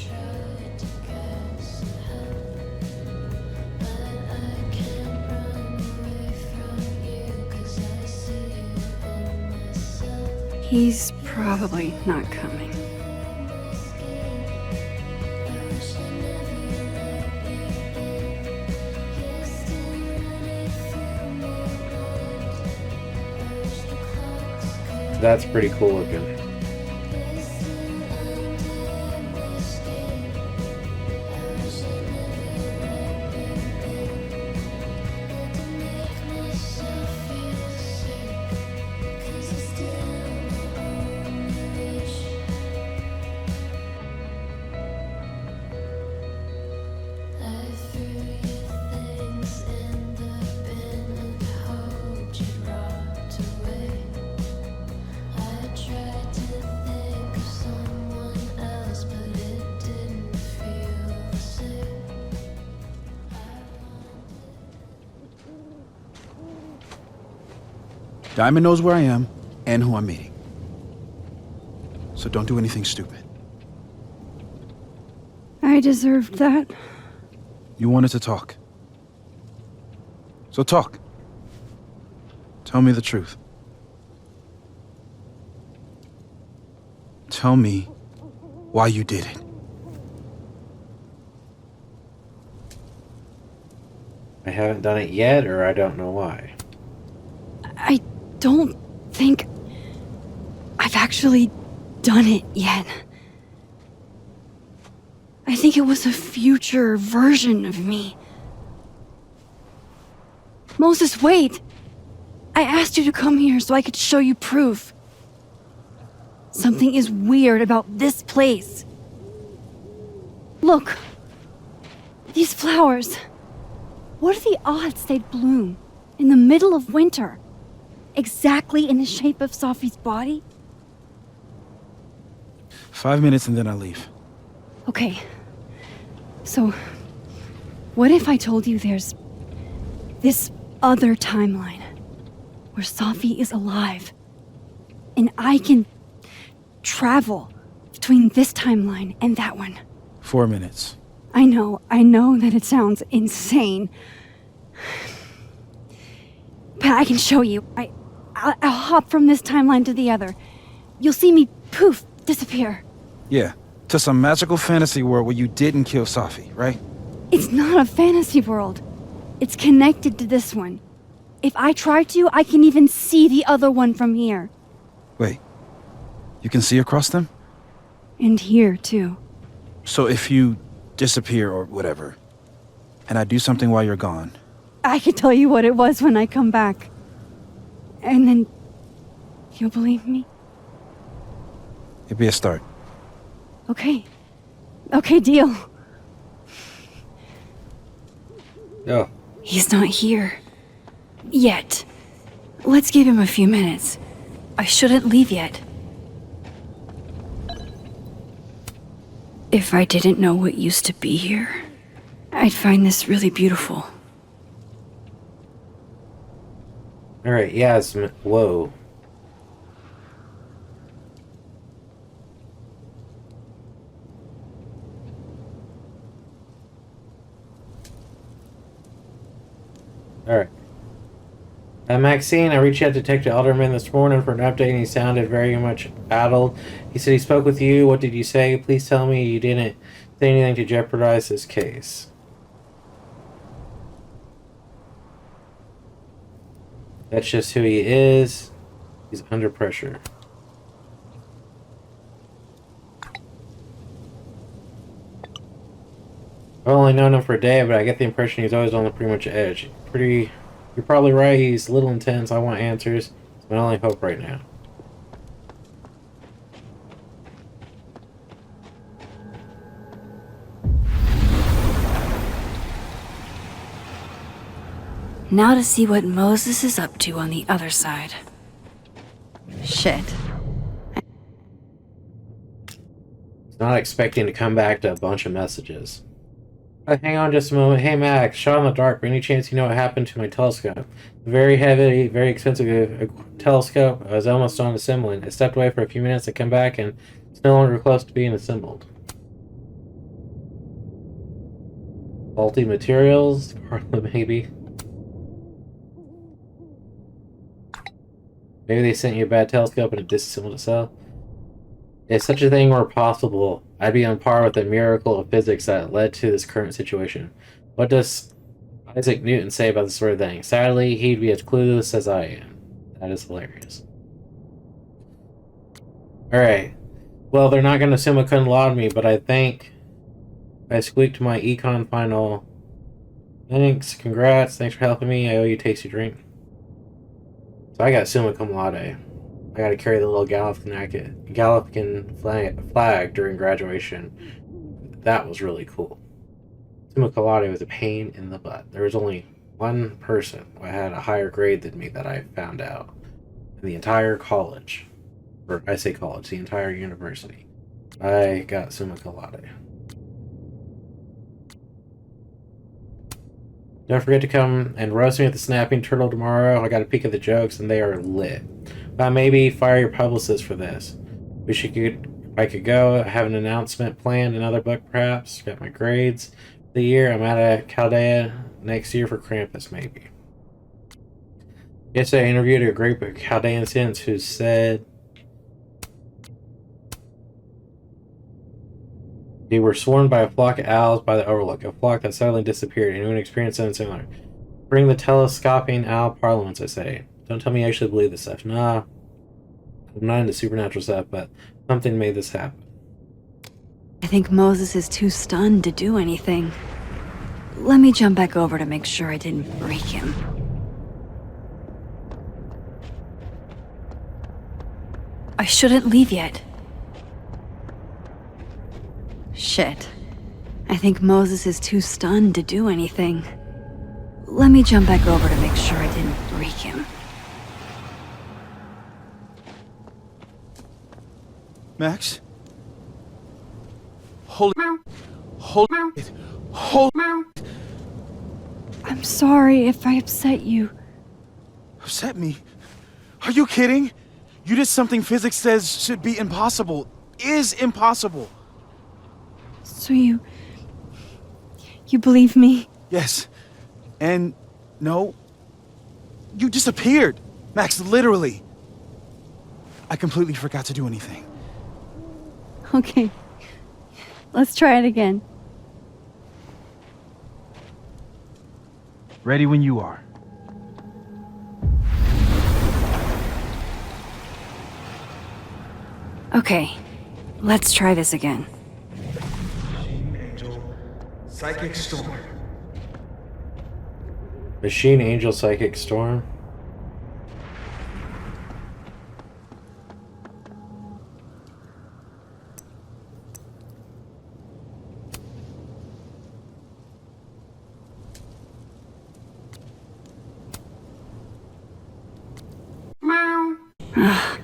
He's probably not coming. That's pretty cool looking. Diamond knows where I am and who I'm meeting. So don't do anything stupid. I deserved that. You wanted to talk. So talk. Tell me the truth. Tell me why you did it. I haven't done it yet, or I don't know why. I don't think I've actually done it yet. I think it was a future version of me. Moses, wait! I asked you to come here so I could show you proof. Something is weird about this place. Look. These flowers. What are the odds they'd bloom in the middle of winter? Exactly in the shape of Sophie's body? 5 minutes and then I leave. Okay. So, what if I told you there's this other timeline where Sophie is alive and I can travel between this timeline and that one? 4 minutes. I know that it sounds insane. But I can show you. I'll hop from this timeline to the other. You'll see me, poof, disappear. Yeah, to some magical fantasy world where you didn't kill Sophie, right? It's not a fantasy world. It's connected to this one. If I try to, I can even see the other one from here. Wait, you can see across them? And here, too. So if you disappear or whatever, and I do something while you're gone... I can tell you what it was when I come back. And then you'll believe me? It'd be a start. Okay. Okay, deal. Oh. He's not here. Yet. Let's give him a few minutes. I shouldn't leave yet. If I didn't know what used to be here, I'd find this really beautiful. Alright, Yasmin. Whoa. Alright. Maxine, I reached out to Detective Alderman this morning for an update and he sounded very much addled. He said he spoke with you. What did you say? Please tell me you didn't say anything to jeopardize this case. That's just who he is. He's under pressure. I've only known him for a day, but I get the impression he's always on the pretty much edge. You're probably right, he's a little intense. I want answers. It's my only hope right now. Now to see what Moses is up to on the other side. Shit. He's not expecting to come back to a bunch of messages. Hang on just a moment. Hey Max, shot in the dark. By any chance you know what happened to my telescope? Very heavy, very expensive telescope. I was almost on assembling. I stepped away for a few minutes. I come back and it's no longer close to being assembled. Faulty materials? Carla, maybe. Maybe they sent you a bad telescope and it disassembled itself. If such a thing were possible, I'd be on par with the miracle of physics that led to this current situation. What does Isaac Newton say about this sort of thing? Sadly, he'd be as clueless as I am. That is hilarious. Alright. Well, they're not going to summa cum laude me, but I think I squeaked my econ final. Thanks, congrats, thanks for helping me. I owe you a tasty drink. So I got summa cum laude. I gotta carry the little Gallican flag during graduation. That was really cool. Summa cum laude was a pain in the butt. There was only one person who had a higher grade than me that I found out in the entire college. Or I say college, the entire university. I got summa cum laude. Don't forget to come and roast me at the Snapping Turtle tomorrow. I got a peek at the jokes and they are lit. Maybe fire your publicist for this. I could go. I have an announcement planned, another book perhaps. Got my grades for the year. I'm at Chaldea next year for Krampus, maybe. Yesterday I interviewed a group of Chaldean students who said they were swarmed by a flock of owls by the Overlook, a flock that suddenly disappeared. Anyone experienced something similar? Bring the telescoping owl parliaments, I say. Don't tell me you actually believe this stuff. Nah, I'm not into supernatural stuff, but something made this happen. I think Moses is too stunned to do anything. Let me jump back over to make sure I didn't break him. I shouldn't leave yet. Shit. I think Moses is too stunned to do anything. Let me jump back over to make sure I didn't break him. Max? Hold it. I'm sorry if I upset you. Upset me? Are you kidding? You did something physics says should be impossible. Is impossible. So you believe me? Yes. And no. You disappeared. Max, literally. I completely forgot to do anything. Okay. Let's try it again. Ready when you are. Okay. Let's try this again. Psychic Storm. Machine Angel Psychic Storm.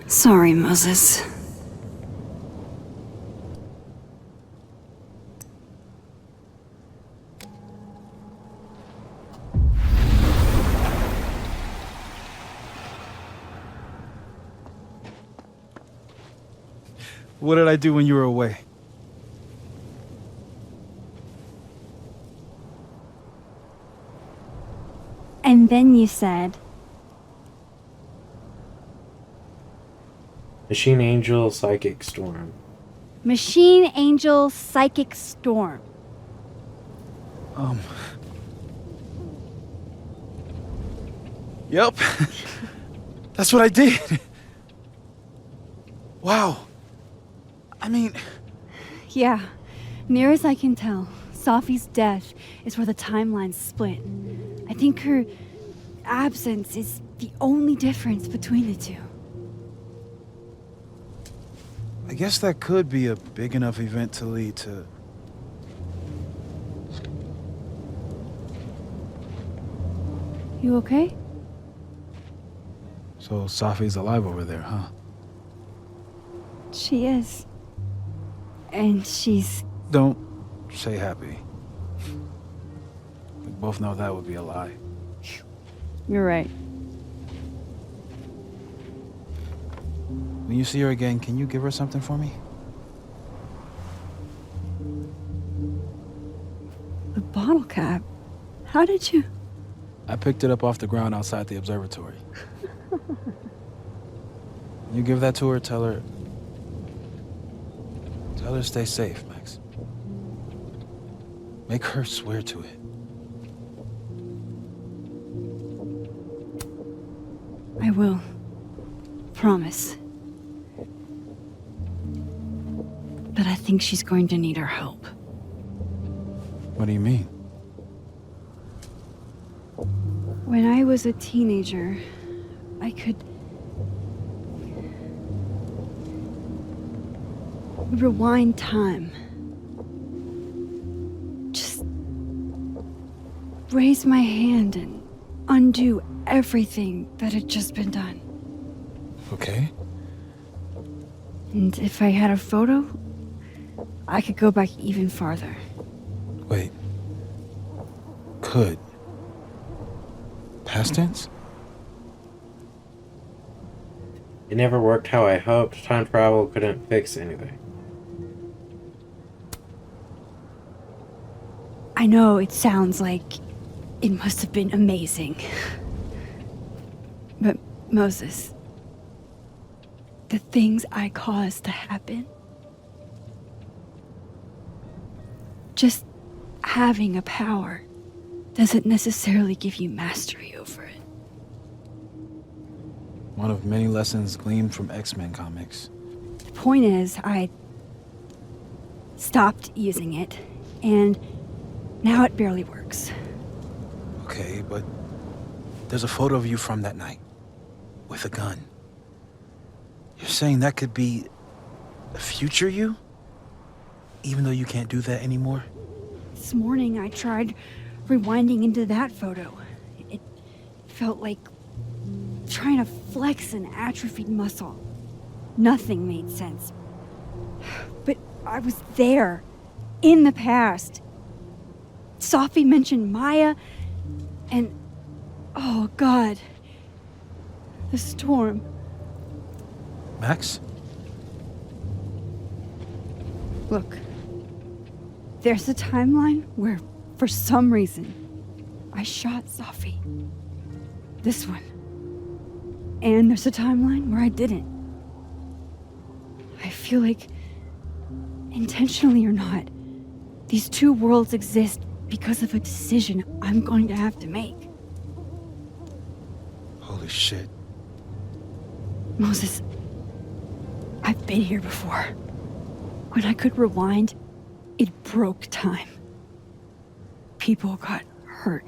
Sorry, Moses. What did I do when you were away? And then you said, Machine Angel Psychic Storm. Machine Angel Psychic Storm. Yep. That's what I did. Wow. I mean... Yeah, near as I can tell, Safi's death is where the timelines split. I think her absence is the only difference between the two. I guess that could be a big enough event to lead to... You okay? So Safi's alive over there, huh? She is. And she's... Don't say happy. both know that would be a lie. You're right. When you see her again, can you give her something for me? The bottle cap? How did you? I picked it up off the ground outside the observatory. You give that to her, tell her stay safe, Max. Make her swear to it. I will. Promise. But I think she's going to need our help. What do you mean? When I was a teenager, I could rewind time. Just raise my hand and undo everything that had just been done. Okay. And if I had a photo, I could go back even farther. Wait. Could. Past tense? It never worked how I hoped. Time travel couldn't fix anything. I know it sounds like it must have been amazing. But Moses, the things I caused to happen, just having a power doesn't necessarily give you mastery over it. One of many lessons gleaned from X-Men comics. The point is, I stopped using it, and now it barely works. Okay, but there's a photo of you from that night, with a gun. You're saying that could be a future you? Even though you can't do that anymore? This morning I tried rewinding into that photo. It felt like trying to flex an atrophied muscle. Nothing made sense. But I was there, in the past. Sophie mentioned Maya, and oh God, the storm. Max? Look, there's a timeline where, for some reason, I shot Sophie. This one. And there's a timeline where I didn't. I feel like, intentionally or not, these two worlds exist because of a decision I'm going to have to make. Holy shit. Moses, I've been here before. When I could rewind, it broke time. People got hurt.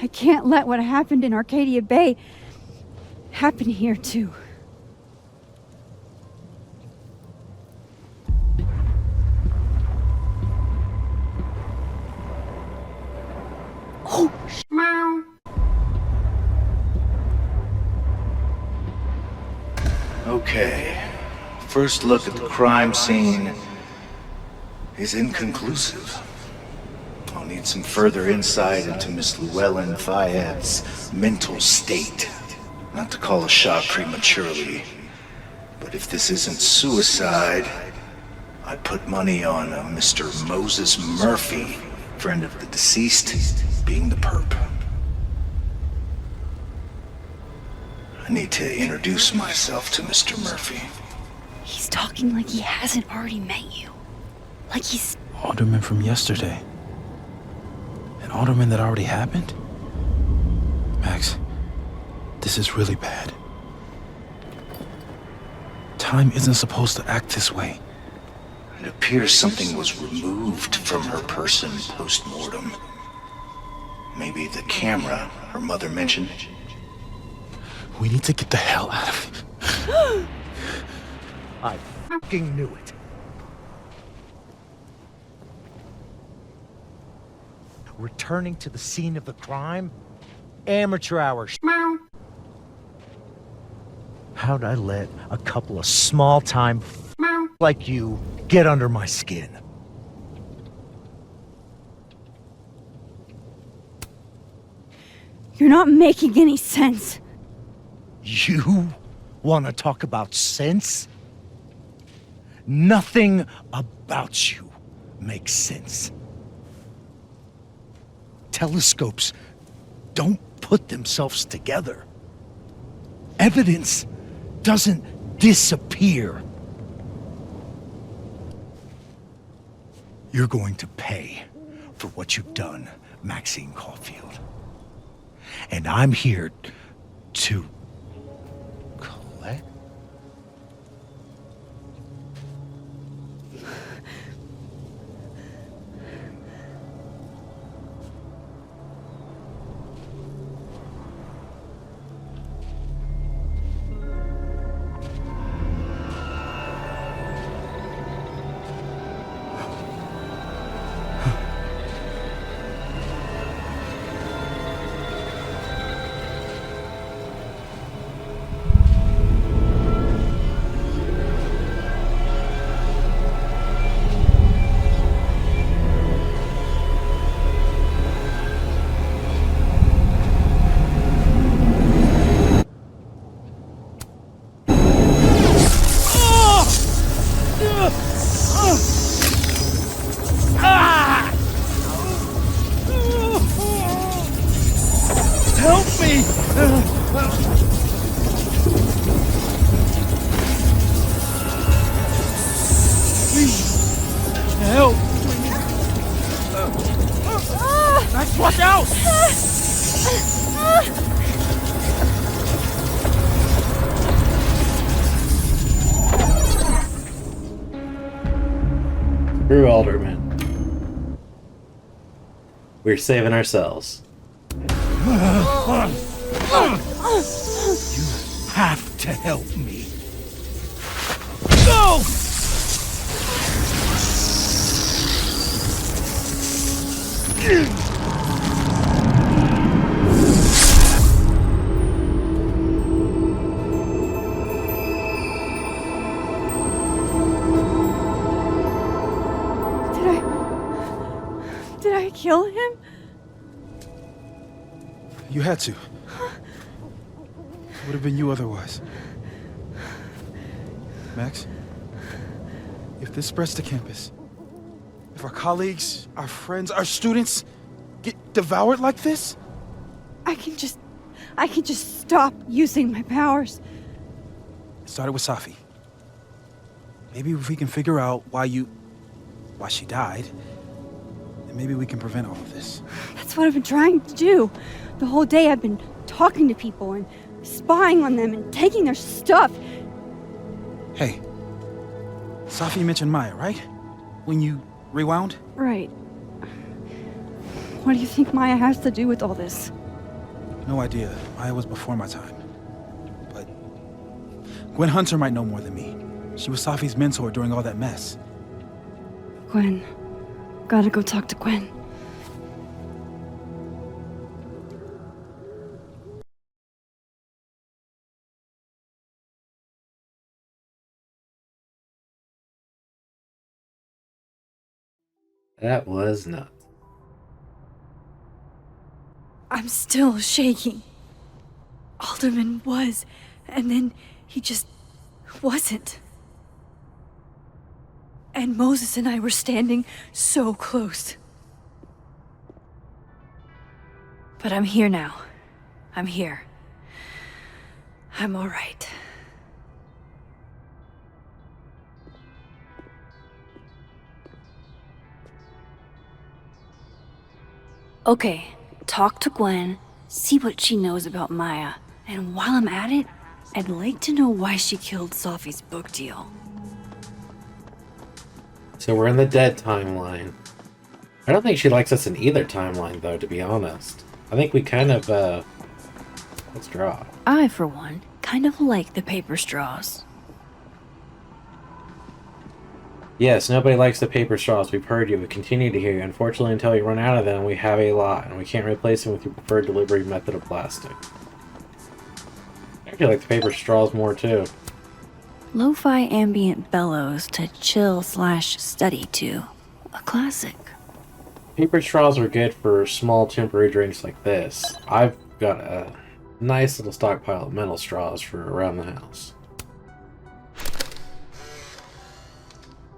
I can't let what happened in Arcadia Bay happen here too. Oh, meow. Okay. First look at the crime scene is inconclusive. I'll need some further insight into Miss Llewellyn Fayette's mental state. Not to call a shot prematurely, but if this isn't suicide, I'd put money on a Mr. Moses Murphy, friend of the deceased, being the perp. I need to introduce myself to Mr. Murphy. He's talking like he hasn't already met you. Like he's... Alderman from yesterday. An alderman that already happened? Max, this is really bad. Time isn't supposed to act this way. It appears something was removed from her person post-mortem. Maybe the camera her mother mentioned. We need to get the hell out of here. I fucking knew it. Returning to the scene of the crime? Amateur hour. How'd I let a couple of small-time like you get under my skin? You're not making any sense. You want to talk about sense? Nothing about you makes sense. Telescopes don't put themselves together. Evidence doesn't disappear. You're going to pay for what you've done, Maxine Caulfield. And I'm here to collect. Help me! Please, help! Max, watch out! Screw Alderman. We're saving ourselves. You have to help me. Go! Did I kill him? You had to. It would have been you otherwise. Max, if this spreads to campus, if our colleagues, our friends, our students get devoured like this, I can just stop using my powers. it started with Safi. Maybe if we can figure out why she died, then maybe we can prevent all of this. That's what I've been trying to do. The whole day I've been talking to people and spying on them and taking their stuff. Hey, Safi mentioned Maya, right? When you rewound? Right. What do you think Maya has to do with all this? No idea. Maya was before my time. But Gwen Hunter might know more than me. She was Safi's mentor during all that mess. Gwen. Gotta go talk to Gwen. That was nuts. I'm still shaking. Alderman was, and then he just wasn't. And Moses and I were standing so close. But I'm here now. I'm here. I'm all right. Okay, talk to Gwen, see what she knows about Maya, and while I'm at it, I'd like to know why she killed Safi's book deal. So we're in the dead timeline. I don't think she likes us in either timeline, though, to be honest. I think we kind of, let's draw. I, for one, kind of like the paper straws. Yes, nobody likes the paper straws. We've heard you. We continue to hear you. Unfortunately, until you run out of them, we have a lot, and we can't replace them with your preferred delivery method of plastic. I actually like the paper straws more, too. Lo-fi ambient bellows to chill/study to. A classic. Paper straws are good for small temporary drinks like this. I've got a nice little stockpile of metal straws for around the house.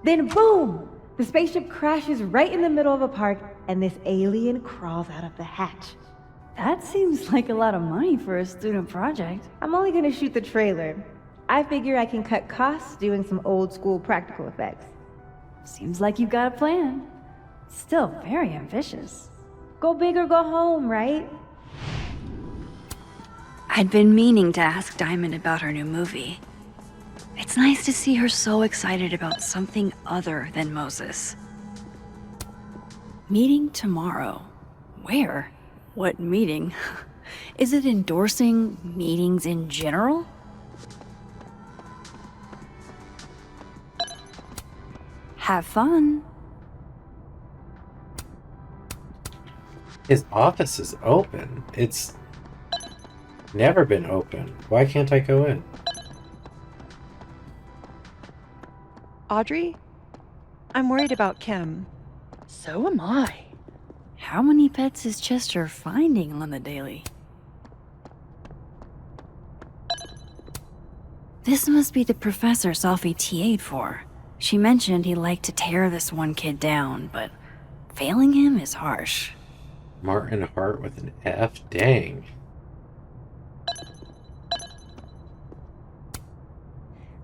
Then boom! The spaceship crashes right in the middle of a park, and this alien crawls out of the hatch. That seems like a lot of money for a student project. I'm only gonna shoot the trailer. I figure I can cut costs doing some old school practical effects. Seems like you've got a plan. Still very ambitious. Go big or go home, right? I'd been meaning to ask Diamond about her new movie. It's nice to see her so excited about something other than Moses. Meeting tomorrow. Where? What meeting? Is it endorsing meetings in general? Have fun. His office is open. It's never been open. Why can't I go in? Audrey? I'm worried about Kim. So am I. How many pets is Chester finding on the daily? This must be the professor Sophie TA'd for. She mentioned he liked to tear this one kid down, but failing him is harsh. Martin Hart with an F? Dang.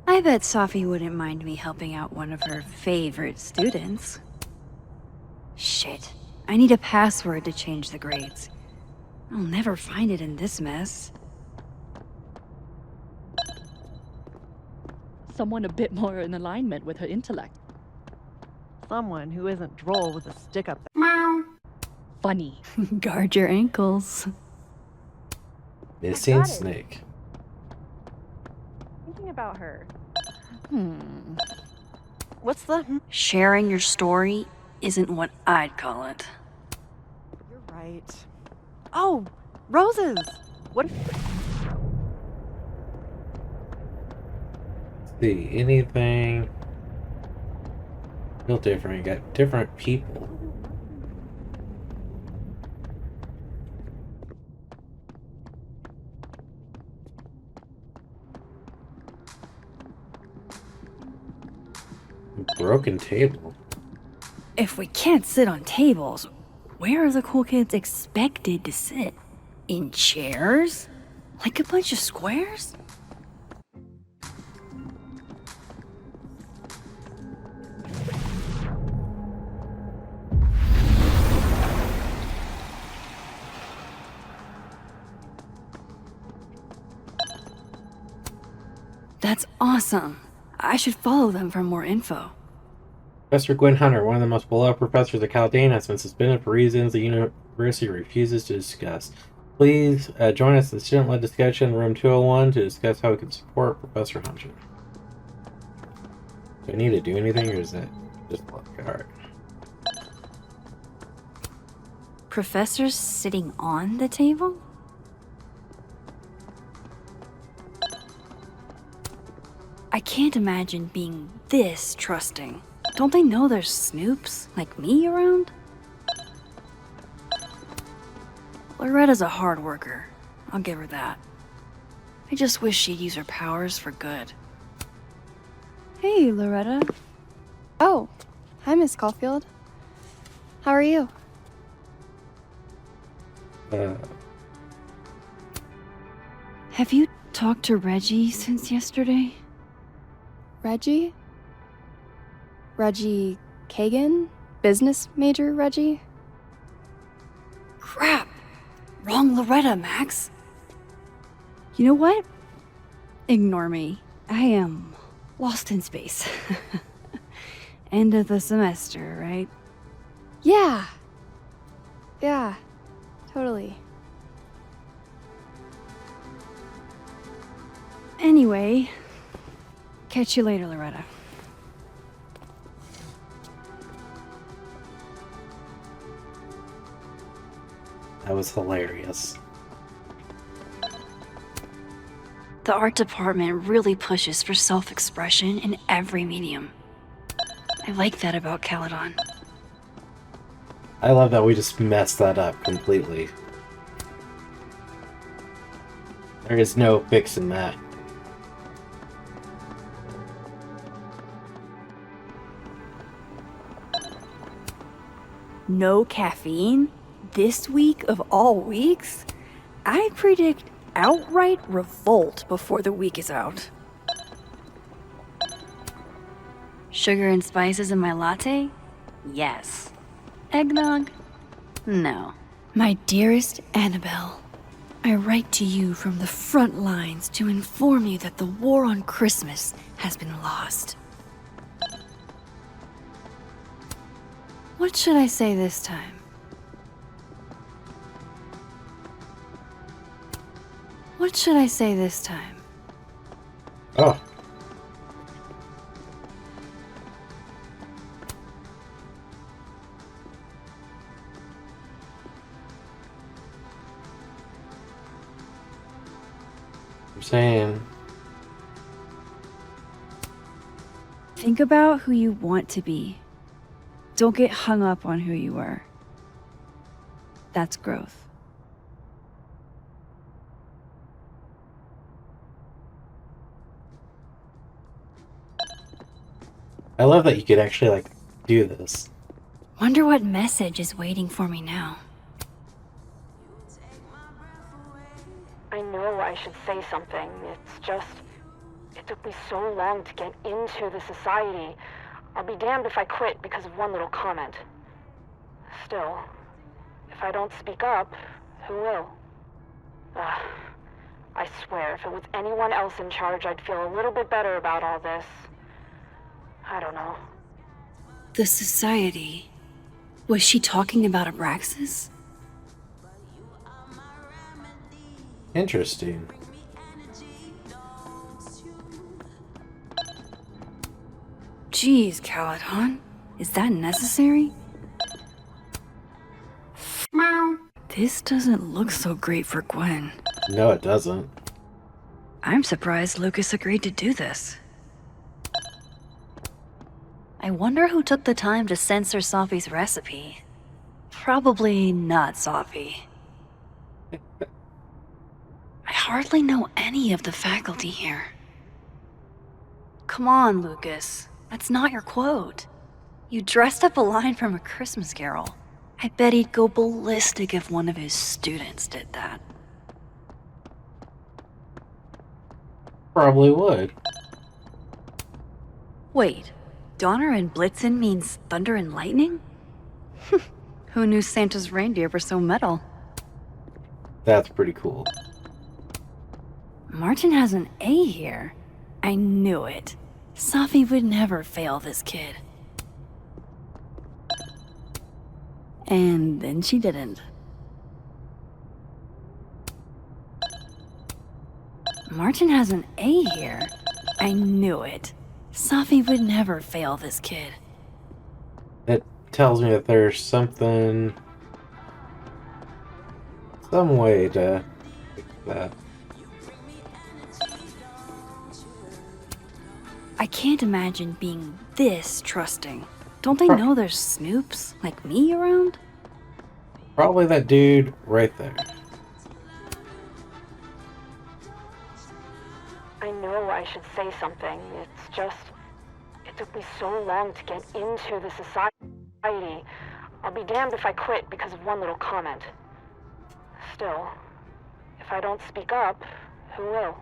I bet Sophie wouldn't mind me helping out one of her favorite students. Shit. I need a password to change the grades. I'll never find it in this mess. Someone a bit more in alignment with her intellect. Someone who isn't droll with a stick up there. Meow. Funny. Guard your ankles. Missing snake. Thinking about her. What's the... Sharing your story isn't what I'd call it. You're right. Oh, roses! What if... See, anything... Feel different. You got different people. Broken table. If we can't sit on tables, where are the cool kids expected to sit? In chairs? Like a bunch of squares? That's awesome. I should follow them for more info. Professor Gwen Hunter, one of the most beloved professors at Caldana, has been suspended for reasons the university refuses to discuss. Please join us in the student-led discussion in room 201 to discuss how we can support Professor Hunter. Do I need to do anything, or is that just luck? Alright. Professors sitting on the table? I can't imagine being this trusting. Don't they know there's snoops like me around? Loretta's a hard worker. I'll give her that. I just wish she'd use her powers for good. Hey, Loretta. Oh, hi, Miss Caulfield. How are you? Have you talked to Reggie since yesterday? Reggie? Reggie Kagan? Business major Reggie? Crap! Wrong Loretta, Max. You know what? Ignore me. I am lost in space. End of the semester, right? Yeah. Yeah, totally. Anyway, catch you later, Loretta. That was hilarious. The art department really pushes for self-expression in every medium. I like that about Caledon. I love that we just messed that up completely. There is no fixing that. No caffeine? This week of all weeks? I predict outright revolt before the week is out. Sugar and spices in my latte? Yes. Eggnog? No. My dearest Annabelle, I write to you from the front lines to inform you that the war on Christmas has been lost. What should I say this time? What should I say this time? Oh. I'm saying. Think about who you want to be. Don't get hung up on who you were. That's growth. I love that you could actually, like, do this. Wonder what message is waiting for me now. I know I should say something. It's just... it took me so long to get into the society. I'll be damned if I quit because of one little comment. Still, if I don't speak up, who will? I swear, if it was anyone else in charge, I'd feel a little bit better about all this. I don't know. The society. Was she talking about Abraxas? Interesting. Jeez, Caladon. Is that necessary? This doesn't look so great for Gwen. No, it doesn't. I'm surprised Lucas agreed to do this. I wonder who took the time to censor Sophie's recipe. Probably not Sophie. I hardly know any of the faculty here. Come on, Lucas. That's not your quote. You dressed up a line from A Christmas Carol. I bet he'd go ballistic if one of his students did that. Probably would. Wait, Donner and Blitzen means thunder and lightning? Who knew Santa's reindeer were so metal? That's pretty cool. Martin has an A here. I knew it. Sophie would never fail this kid. And then she didn't. Martin has an A here. I knew it. Sophie would never fail this kid. It tells me that there's something... some way to fix that. I can't imagine being this trusting. Don't they know there's snoops like me around? Probably that dude right there. I know I should say something. It's just... it took me so long to get into the society. I'll be damned if I quit because of one little comment. Still, if I don't speak up, who will?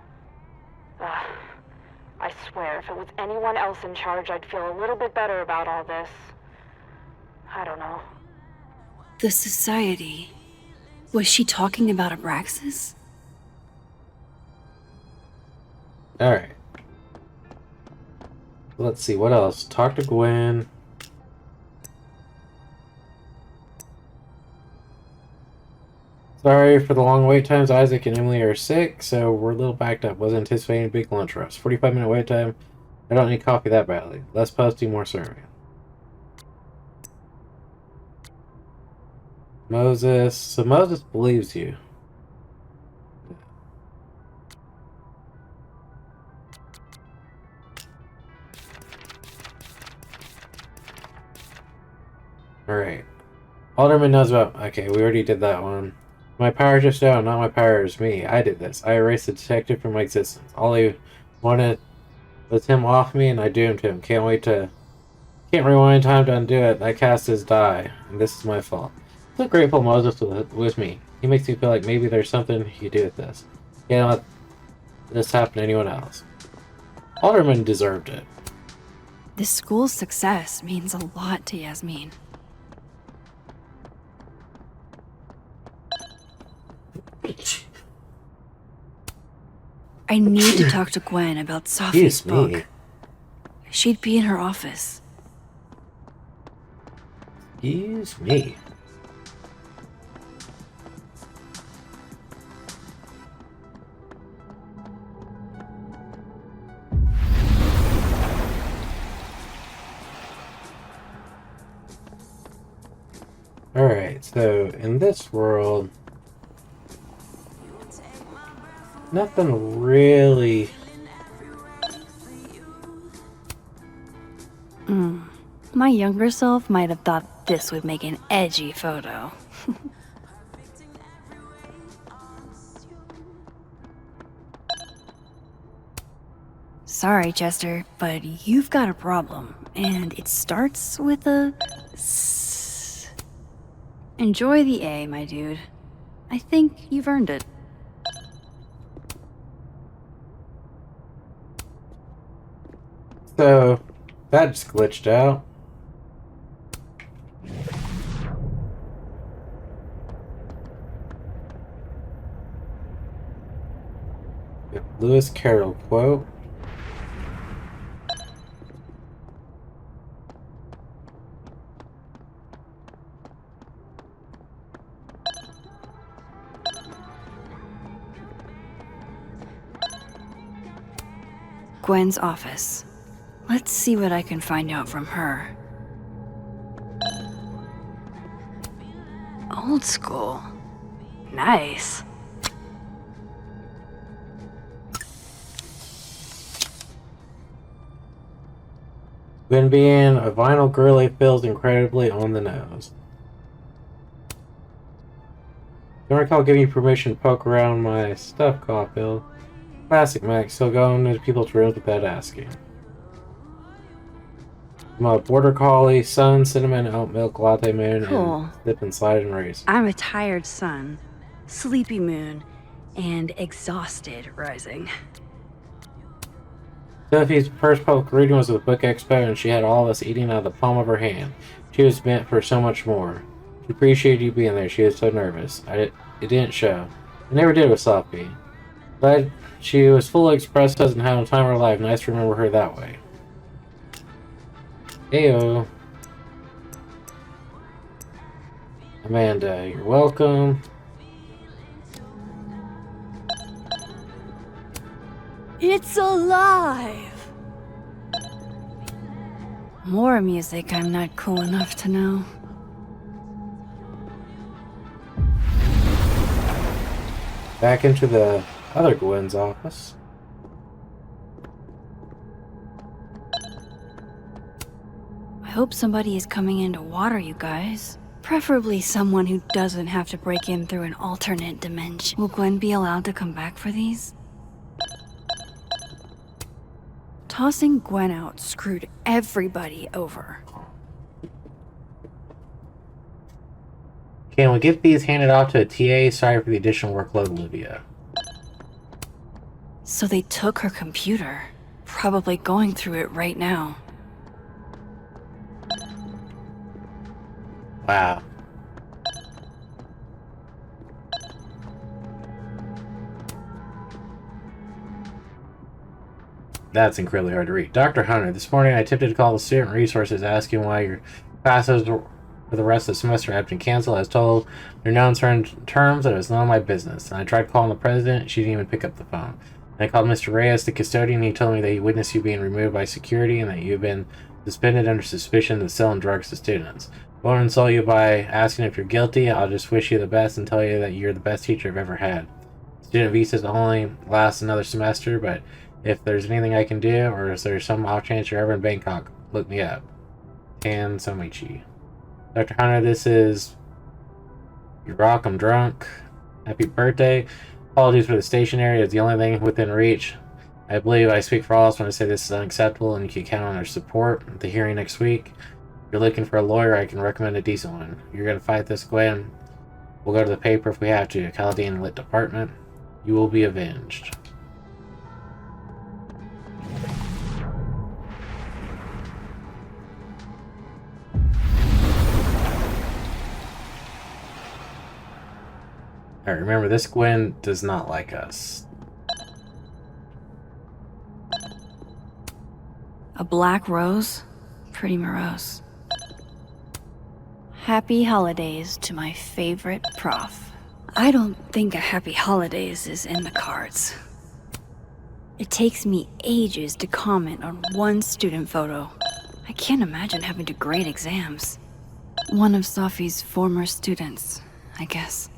I swear, if it was anyone else in charge, I'd feel a little bit better about all this. I don't know. The society. Was she talking about Abraxas? Alright. Let's see, what else? Talk to Gwen. Sorry for the long wait times. Isaac and Emily are sick, so we're a little backed up. Wasn't anticipating a big lunch rush. 45-minute wait time. I don't need coffee that badly. Less posting, more serving. Moses. So Moses believes you. Alright. Alderman knows about... okay, we already did that one. My power just out, not my power is me. I did this. I erased the detective from my existence. All he wanted was him off me, and I doomed him. Can't rewind time to undo it. That cast is die, and this is my fault. I'm so grateful Moses was with me. He makes me feel like maybe there's something he could do with this. Can't let this happen to anyone else. Alderman deserved it. This school's success means a lot to Yasmin. I need to talk to Gwen about Sophie's book. She'd be in her office. Excuse me. Alright, so in this world, nothing really... My younger self might have thought this would make an edgy photo. Sorry, Chester, but you've got a problem, and it starts with a S. Enjoy the A, my dude. I think you've earned it. So, that just glitched out. Lewis Carroll quote. Gwen's office. Let's see what I can find out from her. Old school. Nice. When being a vinyl girly feels incredibly on the nose. Don't recall giving you permission to poke around my stuff, Caulfield. Classic Max, still going into people's rooms without asking. I'm a border collie, sun, cinnamon, oat milk, latte moon, Cool. and slip and slide and race. I'm a tired sun, sleepy moon, and exhausted rising. Sophie's first public reading was at the Book Expo, and she had all of us eating out of the palm of her hand. She was meant for so much more. She appreciated you being there. She was so nervous. It didn't show. It never did with Sophie. But she was fully expressed, doesn't have a time of her life. Nice to remember her that way. Heyo. Amanda, you're welcome. It's alive! More music I'm not cool enough to know. Back into the other Gwen's office. I hope somebody is coming in to water you guys. Preferably someone who doesn't have to break in through an alternate dimension. Will Gwen be allowed to come back for these? Tossing Gwen out screwed everybody over. Can we get these handed off to a TA? Sorry for the additional workload, Olivia. So they took her computer. Probably going through it right now. Wow. That's incredibly hard to read. Dr. Hunter, this morning I attempted to call the student resources asking why your classes for the rest of the semester had been canceled. I was told under no uncertain terms that it was none of my business. And I tried calling the president. She didn't even pick up the phone. And I called Mr. Reyes, the custodian. He told me that he witnessed you being removed by security and that you had been suspended under suspicion of selling drugs to students. I won't insult you by asking if you're guilty. I'll just wish you the best and tell you that you're the best teacher I've ever had. Student visas only last another semester, but if there's anything I can do, or if there's some off chance you're ever in Bangkok, look me up. Tan Somichi. Dr. Hunter, this is... You rock, I'm drunk. Happy birthday. Apologies for the stationery. It's the only thing within reach. I believe I speak for all of us when I say this is unacceptable and you can count on our support at the hearing next week. If you're looking for a lawyer, I can recommend a decent one. You're going to fight this, Gwen. We'll go to the paper if we have to. Chaldean Lit Department. You will be avenged. Alright, remember, this Gwen does not like us. A black rose? Pretty morose. Happy holidays to my favorite prof. I don't think a happy holidays is in the cards. It takes me ages to comment on one student photo. I can't imagine having to grade exams. One of Sophie's former students, I guess.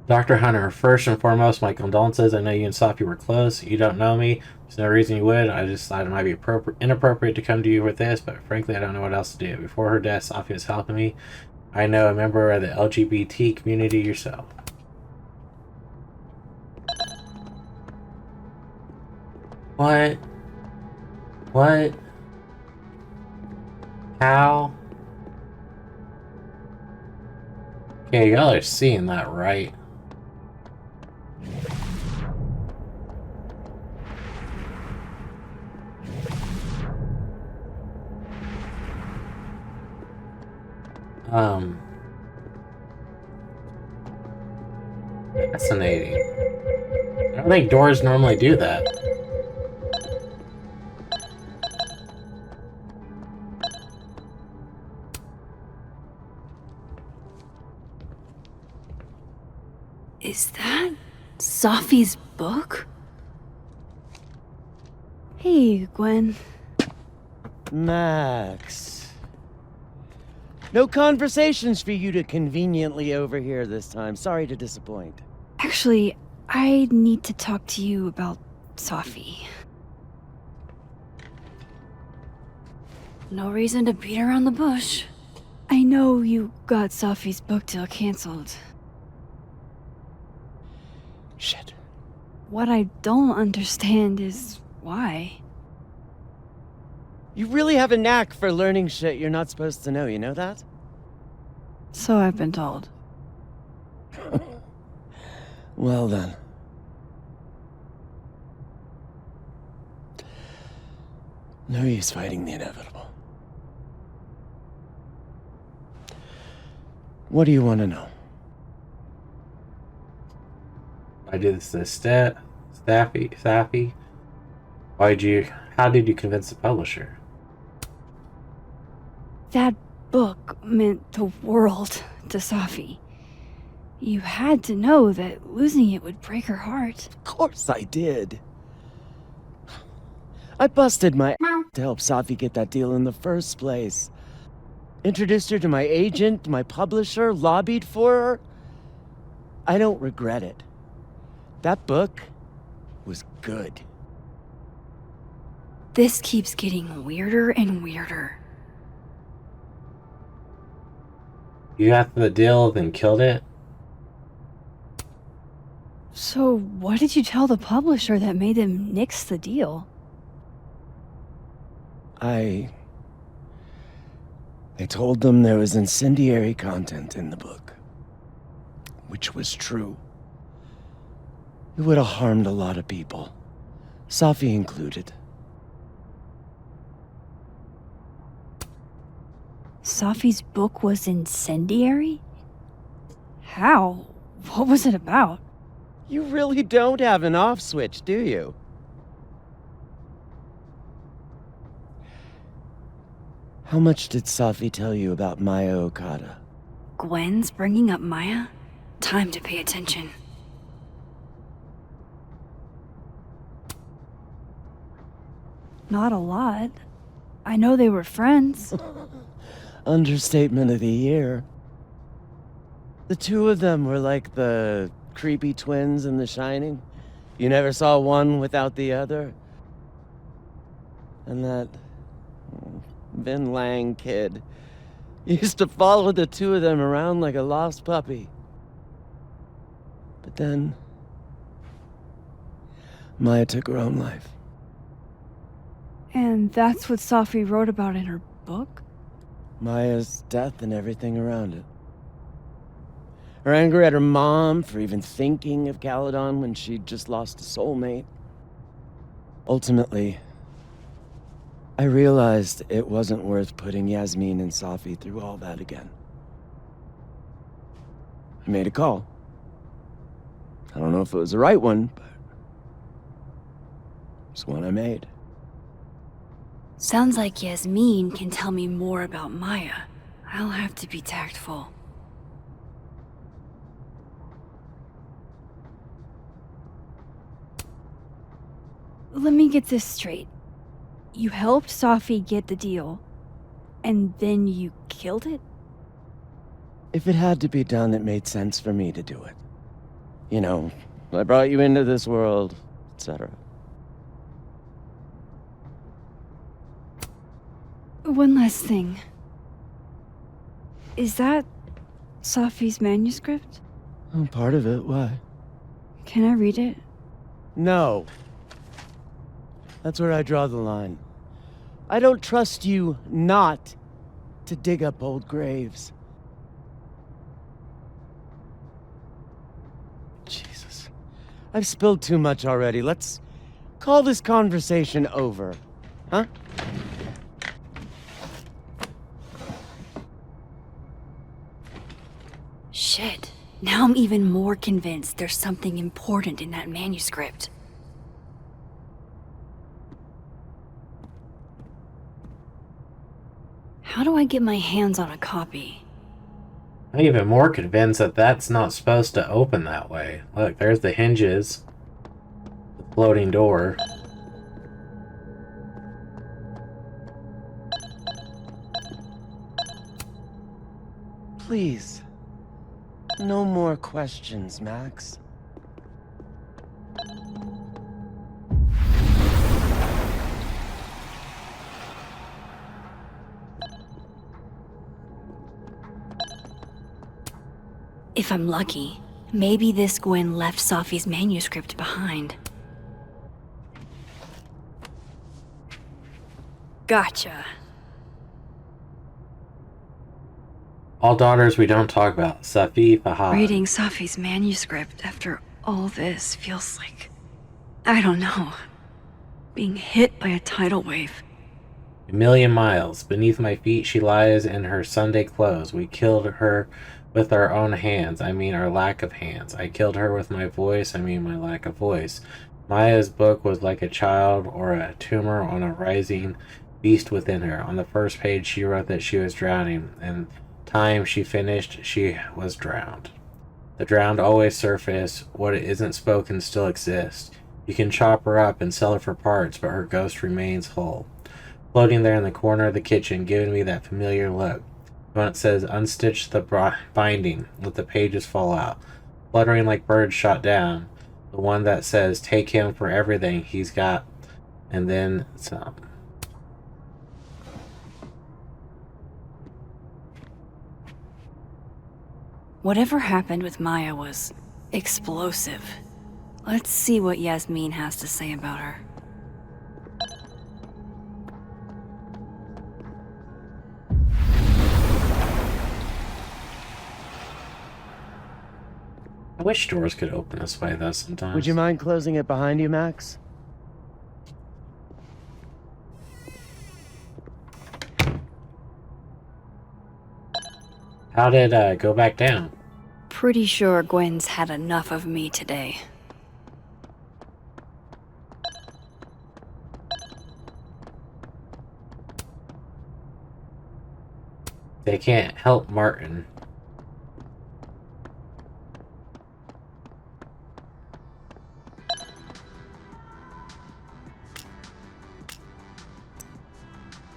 Dr. Hunter, first and foremost, my condolences. I know you and Sophie were close. You don't know me. There's no reason you would. I just thought it might be inappropriate to come to you with this, but frankly, I don't know what else to do. Before her death, Sophie was helping me. I know a member of the LGBT community yourself. What? What? How? Okay, y'all are seeing that, right? Fascinating. I don't think doors normally do that. Is that Sophie's book? Hey, Gwen. Max. No conversations for you to conveniently overhear this time. Sorry to disappoint. Actually, I need to talk to you about Sophie. No reason to beat around the bush. I know you got Sophie's book deal canceled. Shit. What I don't understand is why. You really have a knack for learning shit you're not supposed to know, you know that? So I've been told. Well then. No use fighting the inevitable. What do you want to know? I did this to Staffy. How did you convince the publisher? That book meant the world to Sophie. You had to know that losing it would break her heart. Of course I did. I busted my ass to help Sophie get that deal in the first place. Introduced her to my agent, my publisher, lobbied for her. I don't regret it. That book was good. This keeps getting weirder and weirder. You got the deal, then killed it? So what did you tell the publisher that made them nix the deal? I told them there was incendiary content in the book. Which was true. It would have harmed a lot of people. Sophie included. Sophie's book was incendiary? How? What was it about? You really don't have an off switch, do you? How much did Sophie tell you about Maya Okada? Gwen's bringing up Maya? Time to pay attention. Not a lot. I know they were friends. Understatement of the year. The two of them were like the creepy twins in The Shining. You never saw one without the other. And that Vin Lang kid used to follow the two of them around like a lost puppy. But then, Maya took her own life. And that's what Safi wrote about in her book? Maya's death and everything around it. Her anger at her mom for even thinking of Caledon when she'd just lost a soulmate. Ultimately, I realized it wasn't worth putting Yasmin and Safi through all that again. I made a call. I don't know if it was the right one, but it's one I made. Sounds like Yasmin can tell me more about Maya. I'll have to be tactful. Let me get this straight. You helped Safi get the deal, and then you killed it? If it had to be done, it made sense for me to do it. You know, I brought you into this world, etc. One last thing. Is that Safi's manuscript? Oh, part of it, why? Can I read it? No. That's where I draw the line. I don't trust you not to dig up old graves. Jesus. I've spilled too much already. Let's call this conversation over. Huh? Shit. Now I'm even more convinced there's something important in that manuscript. How do I get my hands on a copy? I'm even more convinced that that's not supposed to open that way. Look, there's the hinges. The floating door. Please. No more questions, Max. If I'm lucky, maybe this Gwen left Safi's manuscript behind. Gotcha. All daughters we don't talk about. Safi Fahad. Reading Safi's manuscript after all this feels like, I don't know, being hit by a tidal wave. A million miles. Beneath my feet she lies in her Sunday clothes. We killed her with our own hands. I mean our lack of hands. I killed her with my voice. I mean my lack of voice. Maya's book was like a child or a tumor on a rising beast within her. On the first page she wrote that she was drowning, and time she finished she was drowned. The drowned always surface. What isn't spoken still exists. You can chop her up and sell her for parts, but her ghost remains whole, floating there in the corner of the kitchen, giving me that familiar look. The one that says unstitch the binding, let the pages fall out, fluttering like birds shot down. The one that says take him for everything he's got, and then some. Whatever happened with Maya was explosive. Let's see what Yasmin has to say about her. I wish doors could open this way though sometimes. Would you mind closing it behind you, Max? How did go back down? Pretty sure Gwen's had enough of me today. They can't help Martin.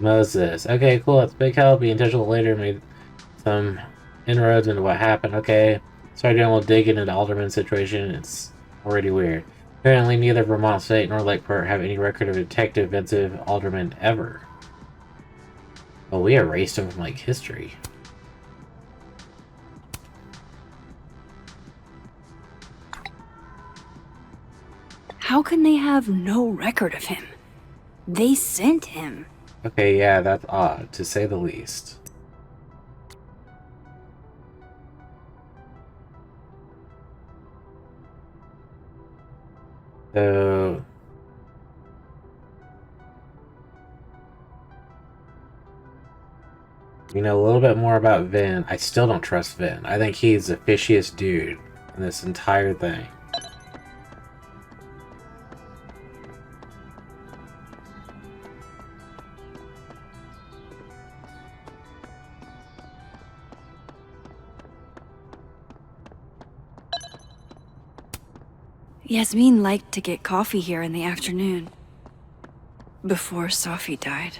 Moses. Okay, cool. That's big help. Be in touch with later. Made some inroads into what happened. Okay. Sorry, doing a little digging into the Alderman situation. It's already weird. Apparently, neither Vermont State nor Lakeport have any record of Detective Vincent Alderman ever. Well, we erased him from, like, history. How can they have no record of him? They sent him. Okay, yeah, that's odd, to say the least. So... you know a little bit more about Vin. I still don't trust Vin. I think he's the fishiest dude in this entire thing. Yasmin liked to get coffee here in the afternoon. Before Sophie died.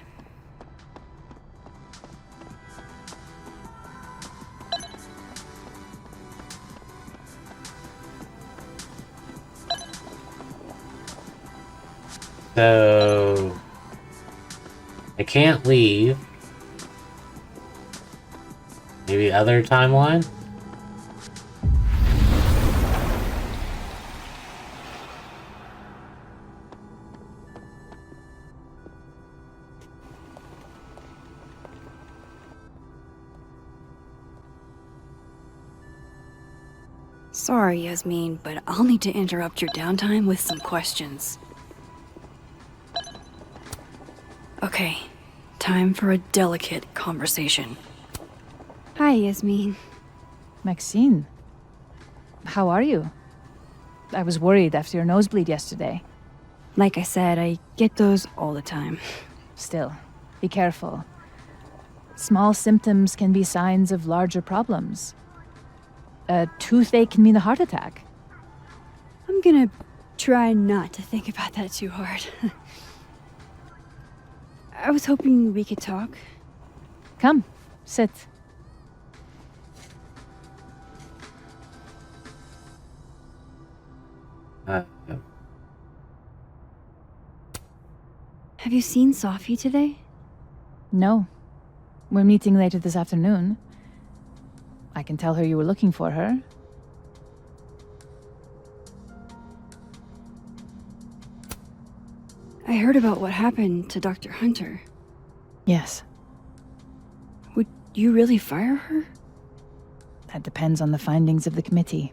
So... I can't leave. Maybe other timeline? Sorry, Yasmin, but I'll need to interrupt your downtime with some questions. Okay, time for a delicate conversation. Hi, Yasmin. Maxine, how are you? I was worried after your nosebleed yesterday. Like I said, I get those all the time. Still, be careful. Small symptoms can be signs of larger problems. A toothache can mean a heart attack. I'm gonna try not to think about that too hard. I was hoping we could talk. Come, sit. Have you seen Sophie today? No. We're meeting later this afternoon. I can tell her you were looking for her. I heard about what happened to Dr. Hunter. Yes. Would you really fire her? That depends on the findings of the committee.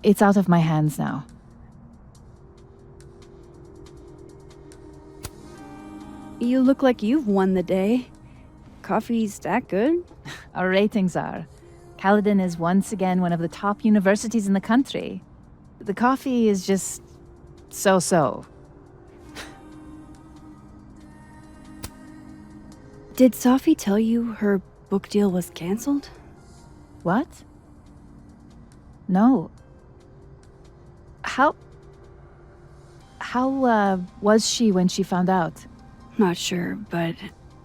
It's out of my hands now. You look like you've won the day. Coffee's that good? Our ratings are. Caledon is once again one of the top universities in the country. The coffee is just so-so. Did Sophie tell you her book deal was canceled? What? No. How was she when she found out? Not sure, but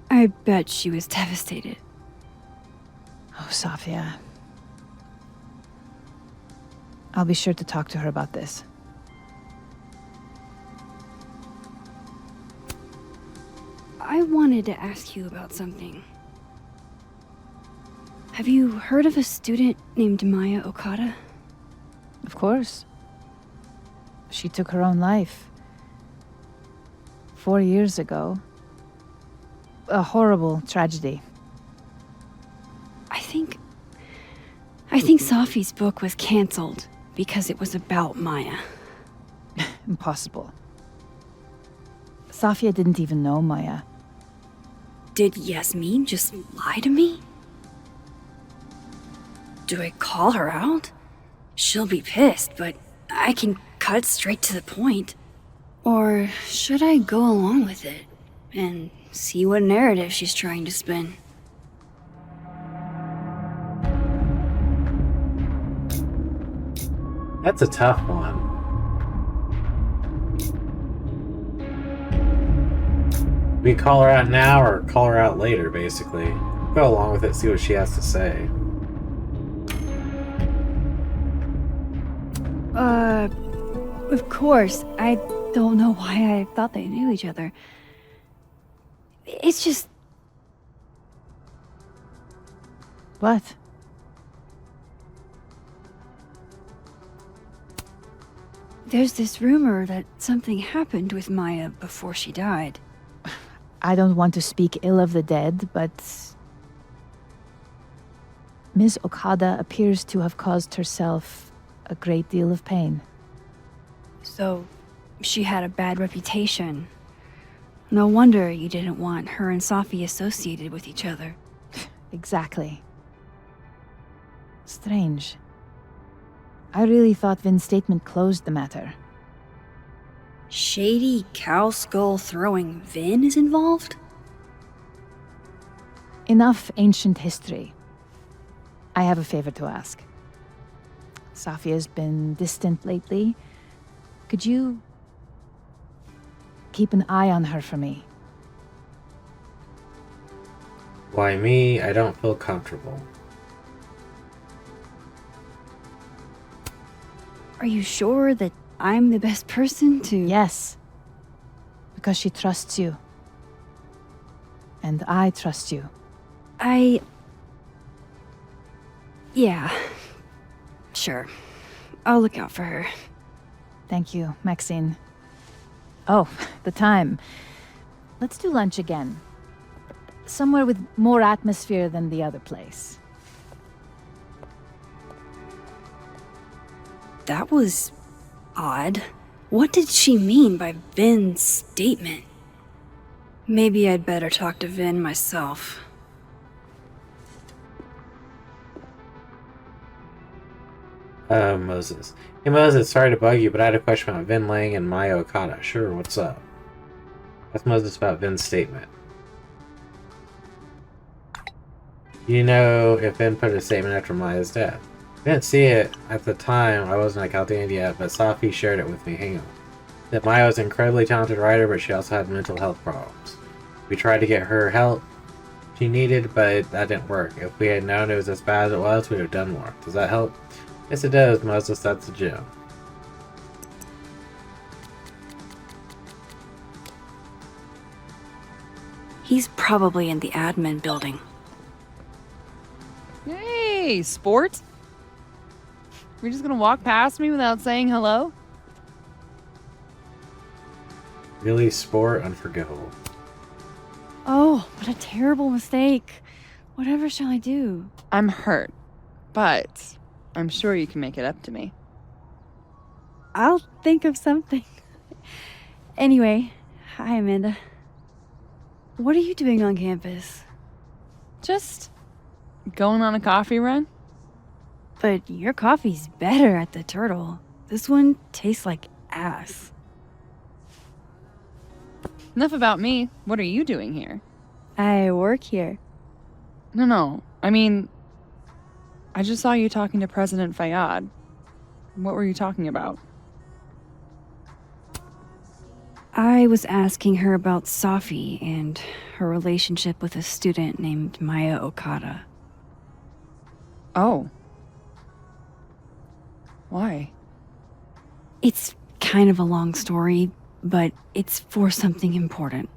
I bet she was devastated. Oh, Sophia. I'll be sure to talk to her about this. I wanted to ask you about something. Have you heard of a student named Maya Okada? Of course. She took her own life. 4 years ago. A horrible tragedy. I think Sophie's book was canceled because it was about Maya. Impossible. Sophia didn't even know Maya. Did Yasmin just lie to me? Do I call her out? She'll be pissed, but I can cut straight to the point. Or should I go along with it and see what narrative she's trying to spin? That's a tough one. We call her out now or call her out later, basically. Go along with it, see what she has to say. Of course. I don't know why I thought they knew each other. It's just... There's this rumor that something happened with Maya before she died. I don't want to speak ill of the dead, but Ms. Okada appears to have caused herself a great deal of pain. So, she had a bad reputation. No wonder you didn't want her and Safi associated with each other. Exactly. Strange. I really thought Vin's statement closed the matter. Shady cow skull throwing Vin is involved? Enough ancient history. I have a favor to ask. Safia's been distant lately. Could you keep an eye on her for me? Why me? I don't feel comfortable. Are you sure that I'm the best person to... Yes. Because she trusts you. And I trust you. Yeah. Sure. I'll look out for her. Thank you, Maxine. Oh, the time. Let's do lunch again. Somewhere with more atmosphere than the other place. That was odd. What did she mean by Vin's statement? Maybe I'd better talk to Vin myself. Moses. Hey Moses, sorry to bug you, but I had a question about Vin Lang and Maya Okada. Sure, what's up? Ask Moses about Vin's statement. You know if Vin put a statement after Maya's death. I didn't see it at the time, I wasn't at Chaldean yet, but Safi shared it with me. Hang on. That Maya was an incredibly talented writer, but she also had mental health problems. We tried to get her help she needed, but that didn't work. If we had known it was as bad as it was, we'd have done more. Does that help? Yes, it does, Moses. That's the gem. He's probably in the admin building. Hey, sport. We're just gonna walk past me without saying hello? Really, sport? Unforgivable. Oh, what a terrible mistake. Whatever shall I do? I'm hurt, but I'm sure you can make it up to me. I'll think of something. Anyway, hi Amanda. What are you doing on campus? Just going on a coffee run? But your coffee's better at the Turtle. This one tastes like ass. Enough about me. What are you doing here? I work here. No. I mean, I just saw you talking to President Fayyad. What were you talking about? I was asking her about Safi and her relationship with a student named Maya Okada. Oh. Why? It's kind of a long story, but it's for something important.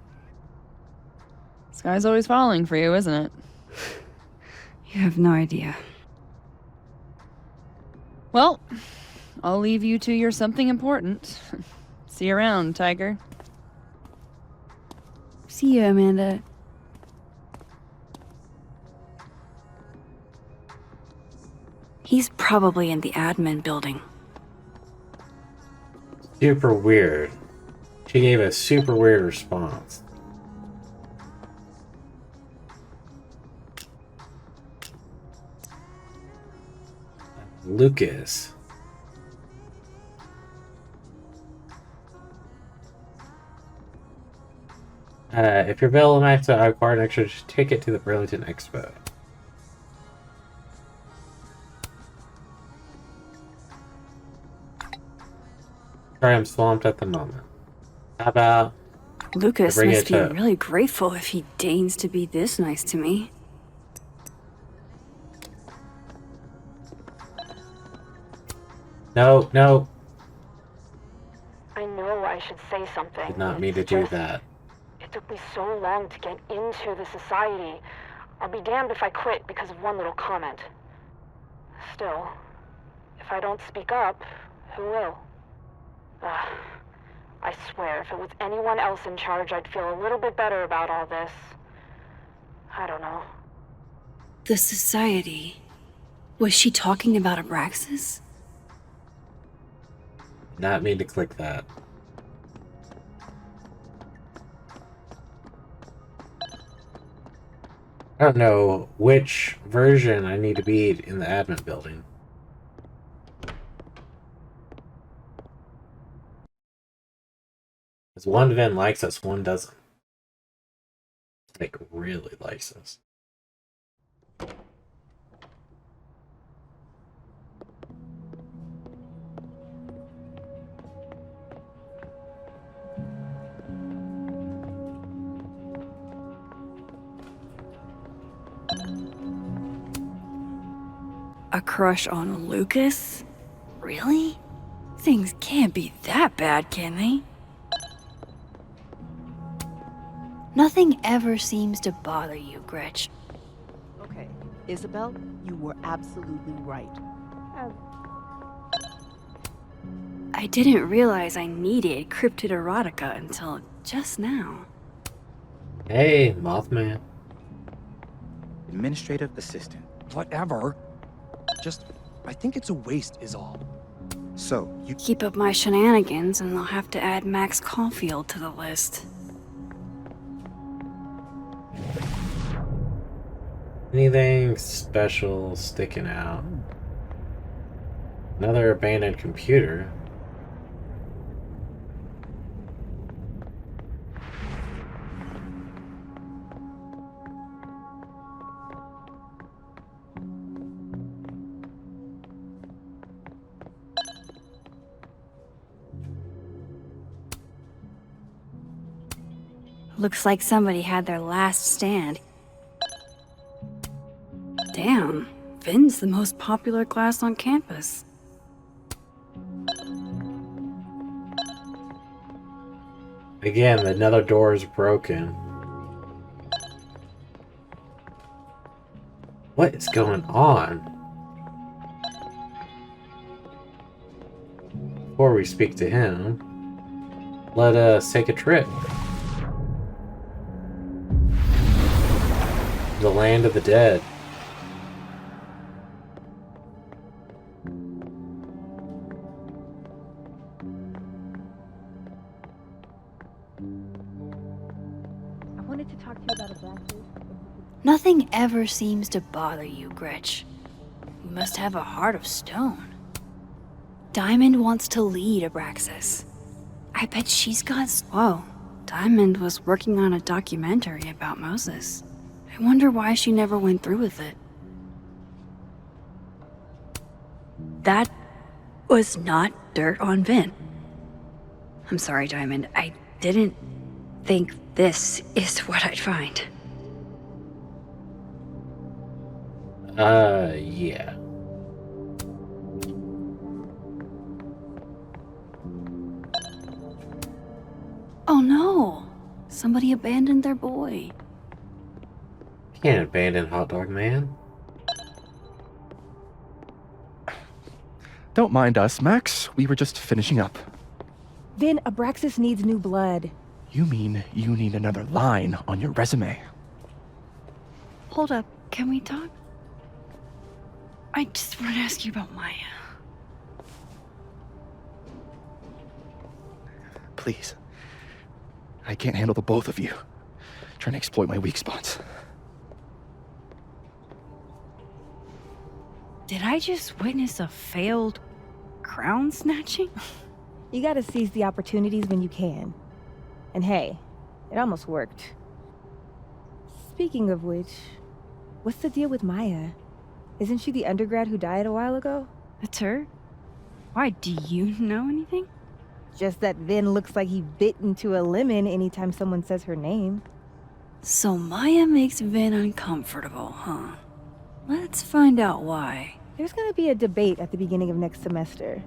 Sky's always falling for you, isn't it? You have no idea. Well, I'll leave you to your something important. See you around, Tiger. See you, Amanda. He's probably in the admin building. Super weird. She gave a super weird response. Lucas. If you're available, Max, I acquired an extra ticket to the Burlington Expo. Sorry, I'm swamped at the moment. How about Lucas must be really grateful if he deigns to be this nice to me. No. I know I should say something. Did not mean to do that. It took me so long to get into the society. I'll be damned if I quit because of one little comment. Still, if I don't speak up, who will? I swear, if it was anyone else in charge, I'd feel a little bit better about all this. I don't know. The society. Was she talking about Abraxas? Not mean to click that. I don't know which version I need to be in the admin building. Because one Vin likes us, one doesn't. Like, really likes us. A crush on Lucas? Really? Things can't be that bad, can they? Nothing ever seems to bother you, Gretch. Okay, Isabel, you were absolutely right. I didn't realize I needed cryptid erotica until just now. Hey, Mothman. Administrative assistant. Whatever. Just, I think it's a waste is all. So, you Keep up my shenanigans and I'll have to add Max Caulfield to the list. Anything special sticking out? Another abandoned computer. Looks like somebody had their last stand. Damn, Vin's the most popular class on campus. Again, another door is broken. What is going on? Before we speak to him, let us take a trip. The land of the dead. I wanted to talk to you about Abraxas. Nothing ever seems to bother you, Gretch. You must have a heart of stone. Diamond wants to lead Abraxas. I bet she's got... Whoa, Diamond was working on a documentary about Moses. I wonder why she never went through with it. That was not dirt on Vin. I'm sorry, Diamond. I didn't think this is what I'd find. Yeah. Oh no! Somebody abandoned their boy. Can't abandon Hot Dog Man. Don't mind us, Max. We were just finishing up. Vin, Abraxas needs new blood. You mean you need another line on your resume? Hold up, can we talk? I just want to ask you about Maya. Please. I can't handle the both of you. Trying to exploit my weak spots. Did I just witness a failed crown snatching? You gotta seize the opportunities when you can. And hey, it almost worked. Speaking of which, what's the deal with Maya? Isn't she the undergrad who died a while ago? That's her? Why, do you know anything? Just that Vin looks like he bit into a lemon anytime someone says her name. So Maya makes Vin uncomfortable, huh? Let's find out why. There's gonna be a debate at the beginning of next semester.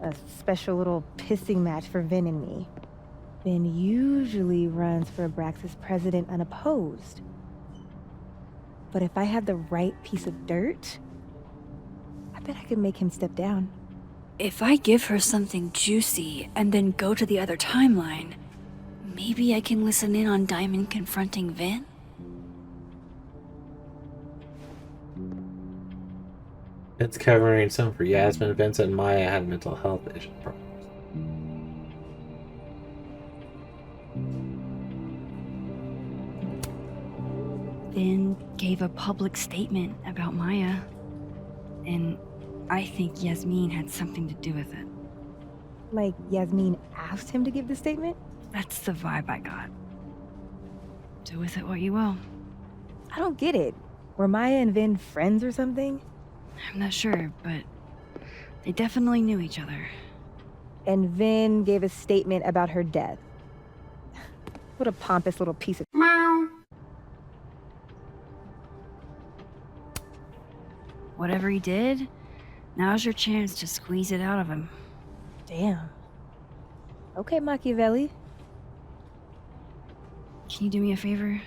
A special little pissing match for Vin and me. Vin usually runs for Abraxas president unopposed. But if I had the right piece of dirt, I bet I could make him step down. If I give her something juicy and then go to the other timeline, maybe I can listen in on Diamond confronting Vin? It's covering some for Yasmin. Vince and Maya had mental health issues. Vin gave a public statement about Maya, and I think Yasmin had something to do with it. Like Yasmin asked him to give the statement? That's the vibe I got. Do with it what you will. I don't get it. Were Maya and Vin friends or something? I'm not sure, but they definitely knew each other. And Vin gave a statement about her death. What a pompous little piece of... Meow. Whatever he did, now's your chance to squeeze it out of him. Damn. Okay, Machiavelli. Can you do me a favor?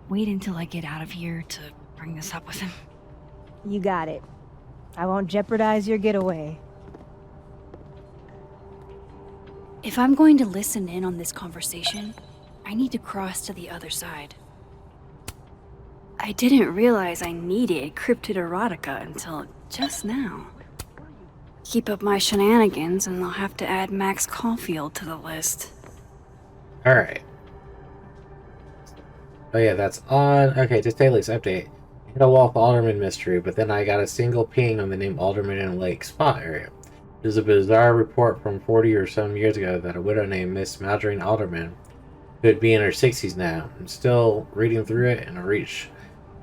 Wait until I get out of here to bring this up with him. You got it. I won't jeopardize your getaway. If I'm going to listen in on this conversation, I need to cross to the other side. I didn't realize I needed cryptid erotica until just now. Keep up my shenanigans and I'll have to add Max Caulfield to the list. Alright. Oh yeah, that's on. Okay, just Daly's update. Hit a Wolf Alderman mystery, but then I got a single ping on the name Alderman in Lake Spot area. There's a bizarre report from 40 or some years ago that a widow named Miss Marjorie Alderman, who would be in her 60s now. I'm still reading through it, and I'll reach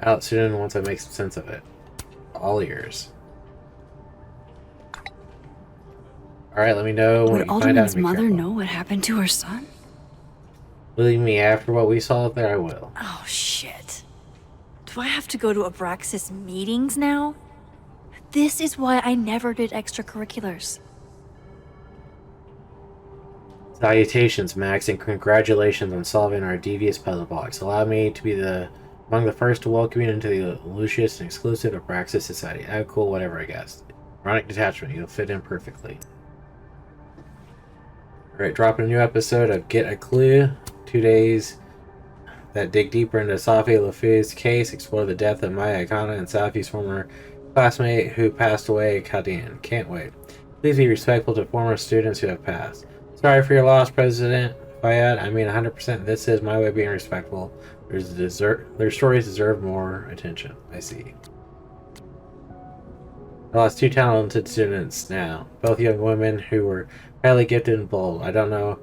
out soon once I make some sense of it. All ears. Alright, let me know when Would you find out. Alderman's mother know what happened to her son? Believe me, after what we saw up there, I will. Oh, shit. Do I have to go to Abraxas meetings now? This is why I never did extracurriculars. Salutations, Max, and congratulations on solving our devious puzzle box. Allow me to be among the first to welcome you into the Lucius and exclusive Abraxas Society. Oh, cool, whatever, I guess. Ironic detachment, you'll fit in perfectly. Alright, dropping a new episode of Get a Clue. 2 days that dig deeper into Safi Lafay's case, explore the death of Maya Akana and Safi's former classmate who passed away, Kadin. Can't wait. Please be respectful to former students who have passed. Sorry for your loss, President Fayad. I mean 100% this is my way of being respectful. Their stories deserve more attention. I see. I lost 2 talented students now. Both young women who were highly gifted and bold. I don't know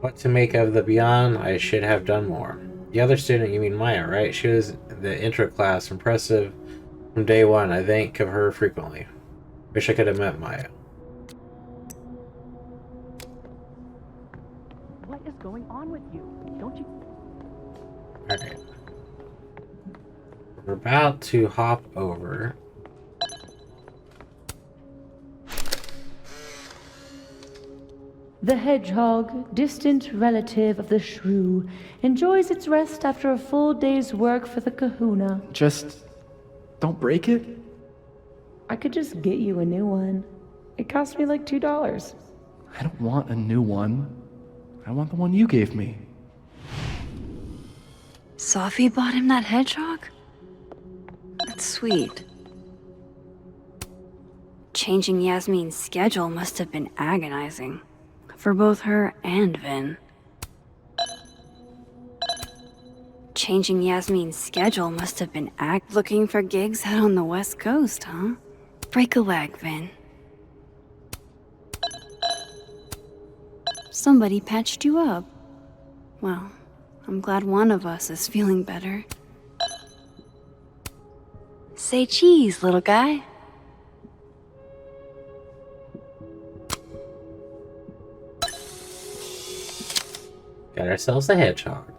what to make of the beyond. I should have done more. The other student, you mean Maya, right? She was the intro class. Impressive from day one. I think of her frequently. Wish I could have met Maya. What is going on with you? Don't you... Alright. We're about to hop over. The hedgehog, distant relative of the shrew, enjoys its rest after a full day's work for the kahuna. Just don't break it? I could just get you a new one. It cost me like $2. I don't want a new one. I want the one you gave me. Safi bought him that hedgehog? That's sweet. Changing Yasmin's schedule must have been agonizing. For both her and Vin. Changing Yasmin's schedule must have been looking for gigs out on the West Coast, huh? Break a leg, Vin. Somebody patched you up. Well, I'm glad one of us is feeling better. Say cheese, little guy. Got ourselves a hedgehog.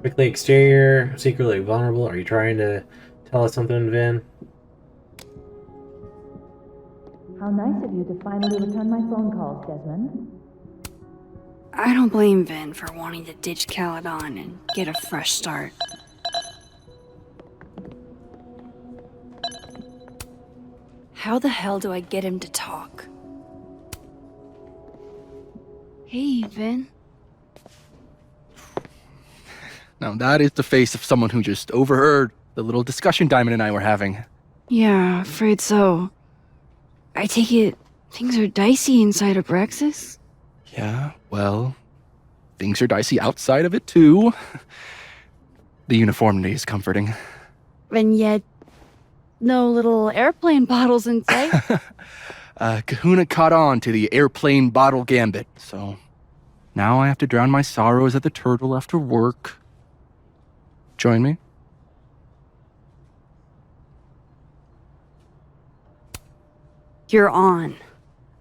Quickly exterior, secretly vulnerable. Are you trying to tell us something, Vin? How nice of you to finally return my phone calls, Desmond. I don't blame Vin for wanting to ditch Caledon and get a fresh start. How the hell do I get him to talk? Hey, Vin. Now that is the face of someone who just overheard the little discussion Diamond and I were having. Yeah, afraid so. I take it things are dicey inside of Braxis? Yeah, well, things are dicey outside of it too. The uniformity is comforting. And yet, no little airplane bottles in sight. Kahuna caught on to the airplane bottle gambit, so now I have to drown my sorrows at the turtle after work. Join me? You're on.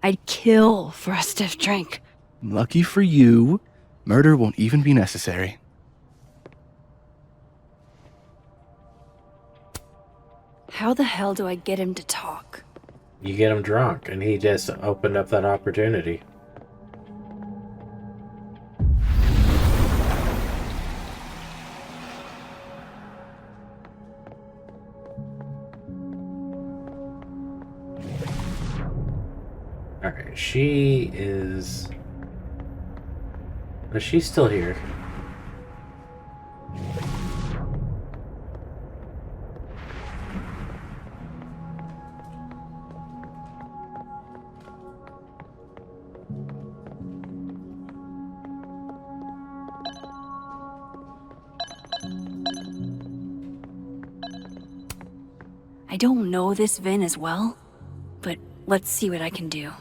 I'd kill for a stiff drink. Lucky for you, murder won't even be necessary. How the hell do I get him to talk? You get him drunk, and he just opened up that opportunity. Alright, she is... Oh, she's still here. I don't know this Vin as well, but let's see what I can do.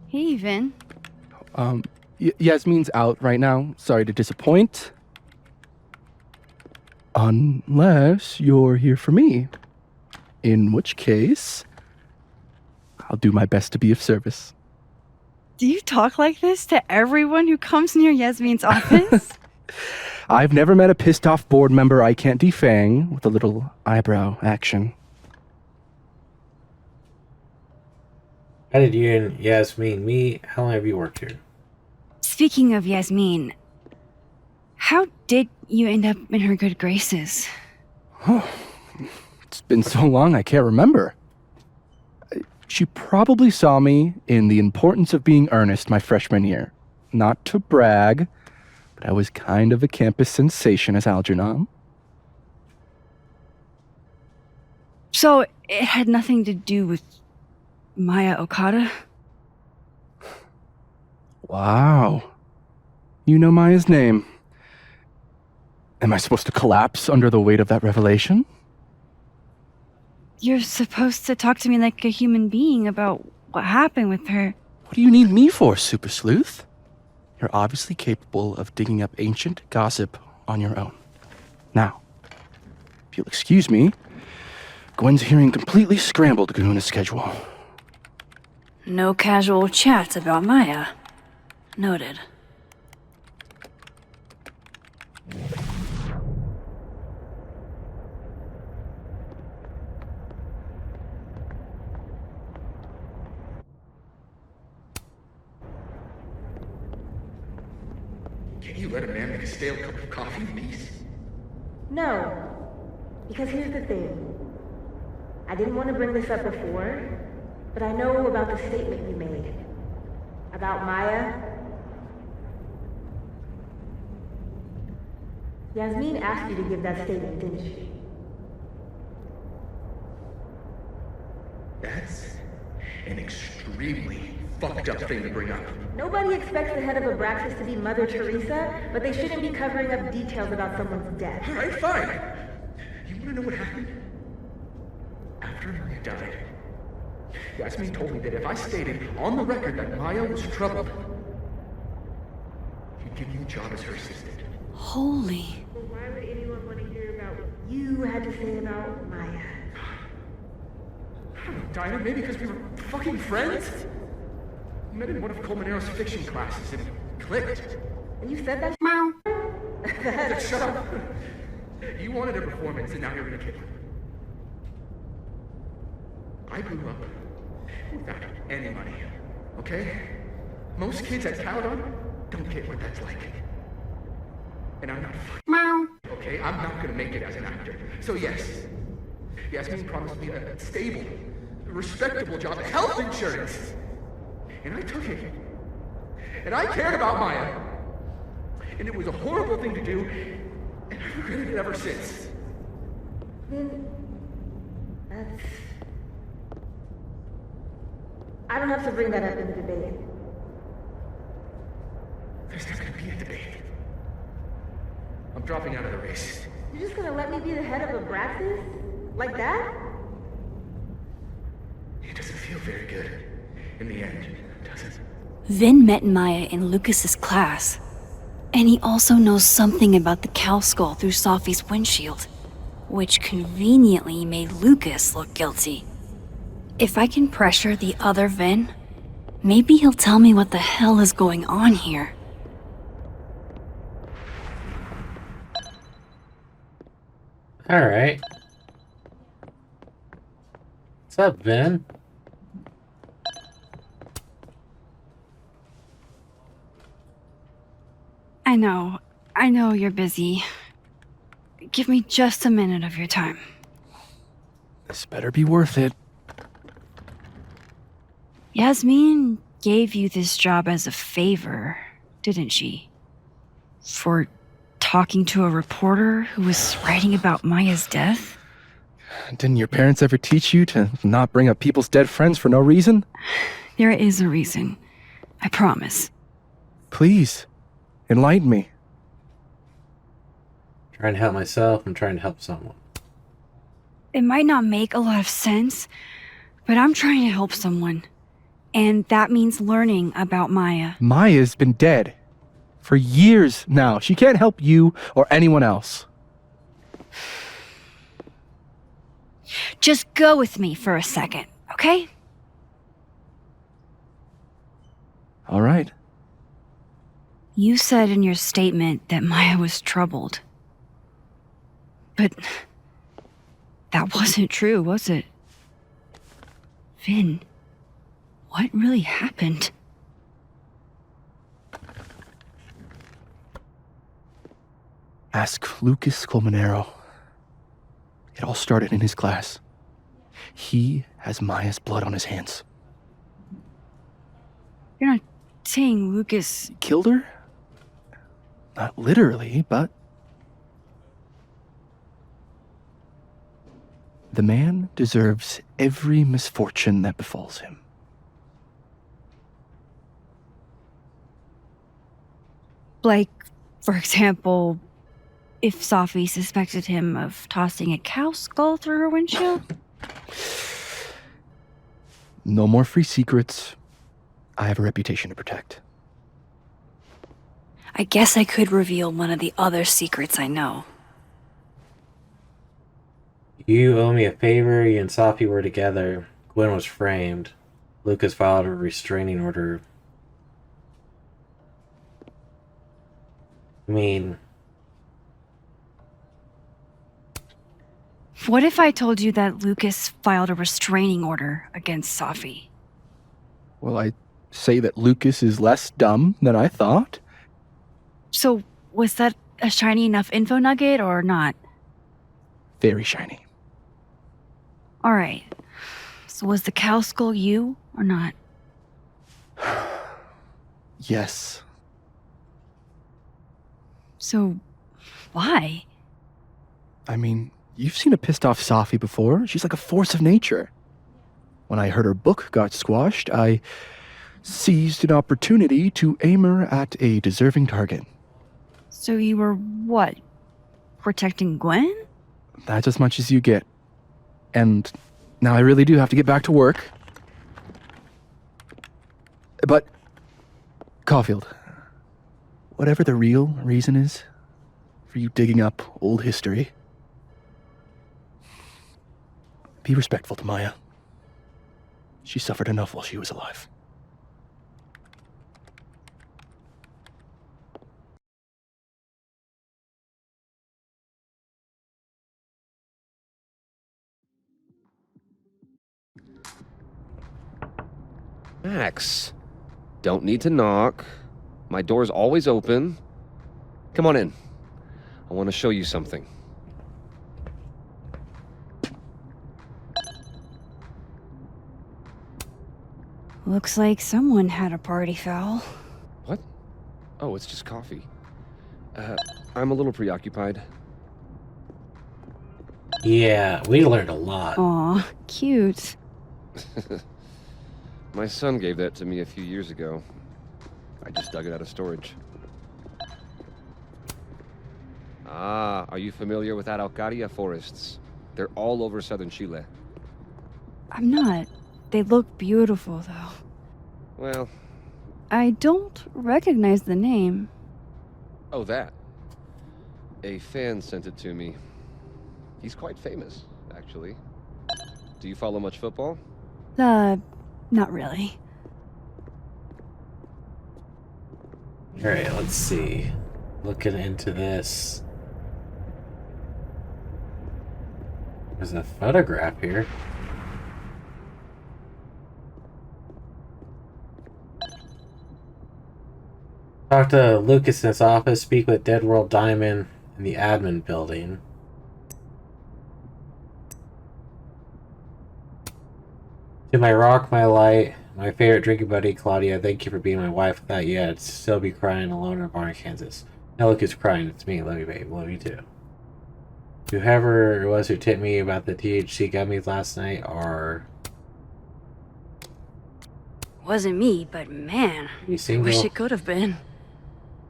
Hey, Vin. Yasmin's out right now. Sorry to disappoint. Unless you're here for me. In which case, I'll do my best to be of service. Do you talk like this to everyone who comes near Yasmin's office? I've never met a pissed off board member I can't defang with a little eyebrow action. How did you and Yasmin meet? How long have you worked here? Speaking of Yasmin, how did you end up in her good graces? Oh, it's been so long I can't remember. She probably saw me in The Importance of Being Earnest my freshman year. Not to brag, but I was kind of a campus sensation as Algernon. So it had nothing to do with Maya Okada? Wow. You know Maya's name. Am I supposed to collapse under the weight of that revelation? You're supposed to talk to me like a human being about what happened with her. What do you need me for, Super Sleuth? You're obviously capable of digging up ancient gossip on your own. Now, if you'll excuse me, Gwen's hearing completely scrambled Kahuna's schedule. No casual chats about Maya. Noted. Can't you let a man make a stale cup of coffee in peace? No. Because here's the thing. I didn't want to bring this up before, but I know about the statement you made. About Maya. Yasmin asked you to give that statement, didn't she? That's an extremely fucked up thing to bring up. Nobody expects the head of Abraxas to be Mother Teresa, but they shouldn't be covering up details about someone's death. Alright, fine. You wanna know what happened? After Maya died, Yasmin told me that if I stated on the record that Maya was troubled, she'd give me a job as her assistant. Holy. Well, why would anyone want to hear about what you had to say about Maya? I don't know, Dinah, maybe because we were fucking friends? We met in one of Colmenaro's fiction classes and clicked. And you said that? Meow. Shut up. You wanted a performance and now you're gonna kill her. I grew up without any money, okay? Most kids at Caledon don't get what that's like. And I'm not Meow. okay? I'm not gonna make it as an actor. So yes, Yasmin promised me a stable, respectable job, health insurance. And I took it. And I cared about Maya. And it was a horrible thing to do, and I've regretted it ever since. Then that's... I don't have to bring that up in the debate. There's not gonna be a debate. I'm dropping out of the race. You're just gonna let me be the head of Abraxas? Like that? It doesn't feel very good. In the end, does it? Vin met Maya in Lucas's class. And he also knows something about the cow skull through Sophie's windshield, which conveniently made Lucas look guilty. If I can pressure the other Vin, maybe he'll tell me what the hell is going on here. Alright. What's up, Vin? I know you're busy. Give me just a minute of your time. This better be worth it. Yasmin gave you this job as a favor, didn't she? For talking to a reporter who was writing about Maya's death? Didn't your parents ever teach you to not bring up people's dead friends for no reason? There is a reason. I promise. Please, enlighten me. Trying to help myself, I'm trying to help someone. It might not make a lot of sense, but I'm trying to help someone. And that means learning about Maya. Maya's been dead for years now. She can't help you or anyone else. Just go with me for a second, okay? All right. You said in your statement that Maya was troubled. But that wasn't true, was it? Vin, what really happened? Ask Lucas Colmenero. It all started in his class. He has Maya's blood on his hands. You're not saying Lucas Killed her? Not literally, but... The man deserves every misfortune that befalls him. Like, for example, if Sophie suspected him of tossing a cow skull through her windshield? No more free secrets. I have a reputation to protect. I guess I could reveal one of the other secrets I know. You owe me a favor. You and Sophie were together. Gwen was framed. Lucas filed a restraining order. I mean... What if I told you that Lucas filed a restraining order against Sophie? Well, I say that Lucas is less dumb than I thought. So, was that a shiny enough info nugget or not? Very shiny. Alright. So was the cow skull you or not? Yes. So, why? I mean, you've seen a pissed off Sophie before. She's like a force of nature. When I heard her book got squashed, I seized an opportunity to aim her at a deserving target. So you were what? Protecting Gwen? That's as much as you get. And now I really do have to get back to work. But, Caulfield, whatever the real reason is for you digging up old history, be respectful to Maya. She suffered enough while she was alive. Max, don't need to knock. My door's always open. Come on in. I want to show you something. Looks like someone had a party foul. What? Oh, it's just coffee. I'm a little preoccupied. Yeah, we learned a lot. Aw, cute. My son gave that to me a few years ago. I just dug it out of storage. Ah, are you familiar with Araucaria forests? They're all over southern Chile. I'm not. They look beautiful, though. Well... I don't recognize the name. Oh, that. A fan sent it to me. He's quite famous, actually. Do you follow much football? Not really. Alright, let's see. Looking into this. There's a photograph here. Talk to Lucas in his office. Speak with Dead World Diamond in the admin building. To my rock, my light, my favorite drinking buddy, Claudia, thank you for being my wife. Without you, I'd still be crying alone in a barn in Kansas. Now Lucas crying. It's me. Love you, babe. Love you too. Whoever it was who tipped me about the THC gummies last night are... Wasn't me, but man, You I single? wish it could have been.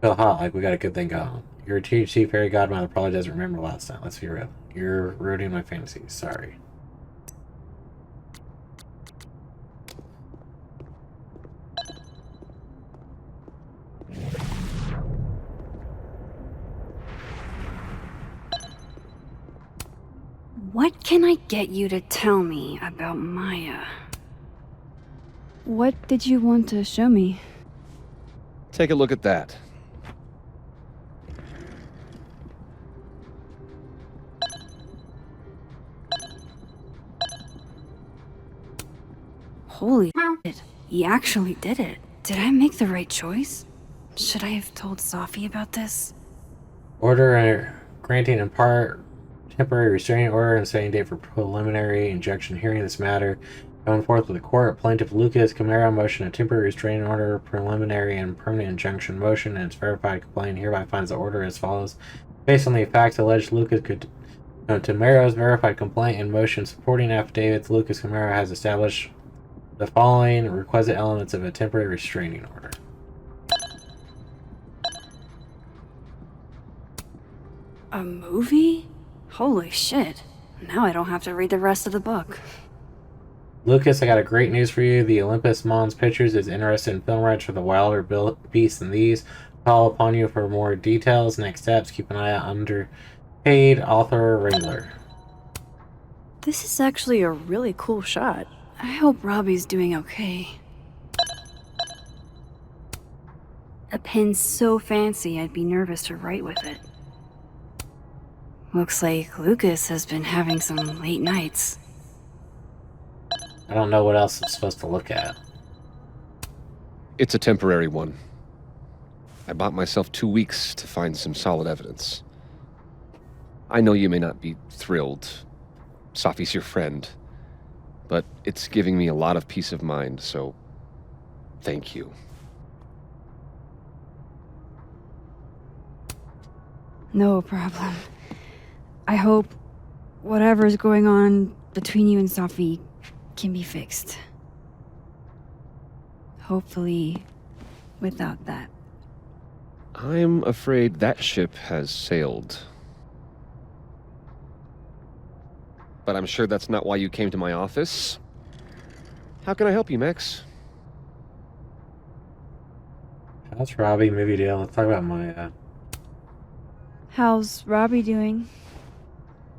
Feel hot, like we got a good thing going. Your THC fairy godmother probably doesn't remember last night. Let's be real. You're ruining my fantasies. Sorry. What can I get you to tell me about Maya? What did you want to show me? Take a look at that. Holy shit, he actually did it. Did I make the right choice? Should I have told Safi about this? Order granting in part temporary restraining order and setting date for preliminary injunction hearing this matter. Going forth with the court, plaintiff Lucas Camara motion a temporary restraining order, preliminary and permanent injunction motion, and its verified complaint hereby finds the order as follows. Based on the facts alleged, Lucas could Tamaro's verified complaint and motion supporting affidavits, Lucas Camara has established the following requisite elements of a temporary restraining order. A movie? Holy shit. Now I don't have to read the rest of the book. Lucas, I got a great news for you. The Olympus Mons Pictures is interested in film rights for the wilder beasts than these. Call upon you for more details. Next steps, keep an eye out under paid author Wrangler. This is actually a really cool shot. I hope Robbie's doing okay. A pen so fancy I'd be nervous to write with it. Looks like Lucas has been having some late nights. I don't know what else I'm supposed to look at. It's a temporary one. I bought myself 2 weeks to find some solid evidence. I know you may not be thrilled. Safi's your friend. But it's giving me a lot of peace of mind, so thank you. No problem. I hope whatever's going on between you and Safi can be fixed. Hopefully, without that. I'm afraid that ship has sailed. But I'm sure that's not why you came to my office. How can I help you, Max? How's Robbie? Movie deal. Let's talk about Maya. How's Robbie doing?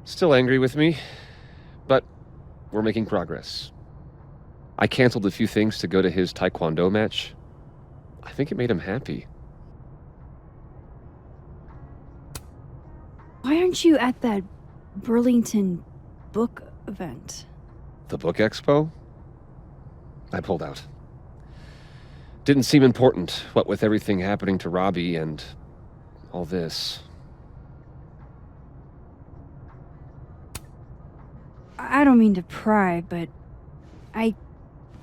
Still angry with me, but we're making progress. I canceled a few things to go to his taekwondo match. I think it made him happy. Why aren't you at that Burlington book event? The book expo? I pulled out. Didn't seem important, what with everything happening to Robbie and all this. I don't mean to pry, but I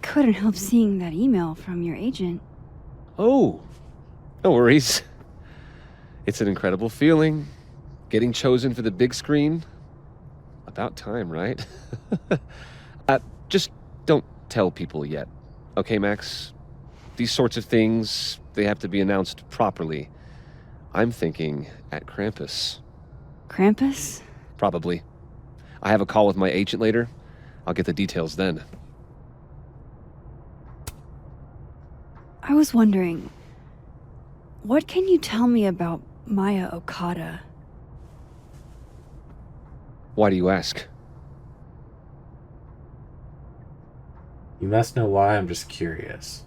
couldn't help seeing that email from your agent. Oh, no worries. It's an incredible feeling. Getting chosen for the big screen. About time, right? Just don't tell people yet. Okay, Max? These sorts of things, they have to be announced properly. I'm thinking at Krampus. Krampus? Probably. I have a call with my agent later. I'll get the details then. I was wondering, what can you tell me about Maya Okada? Why do you ask? You must know why, I'm just curious.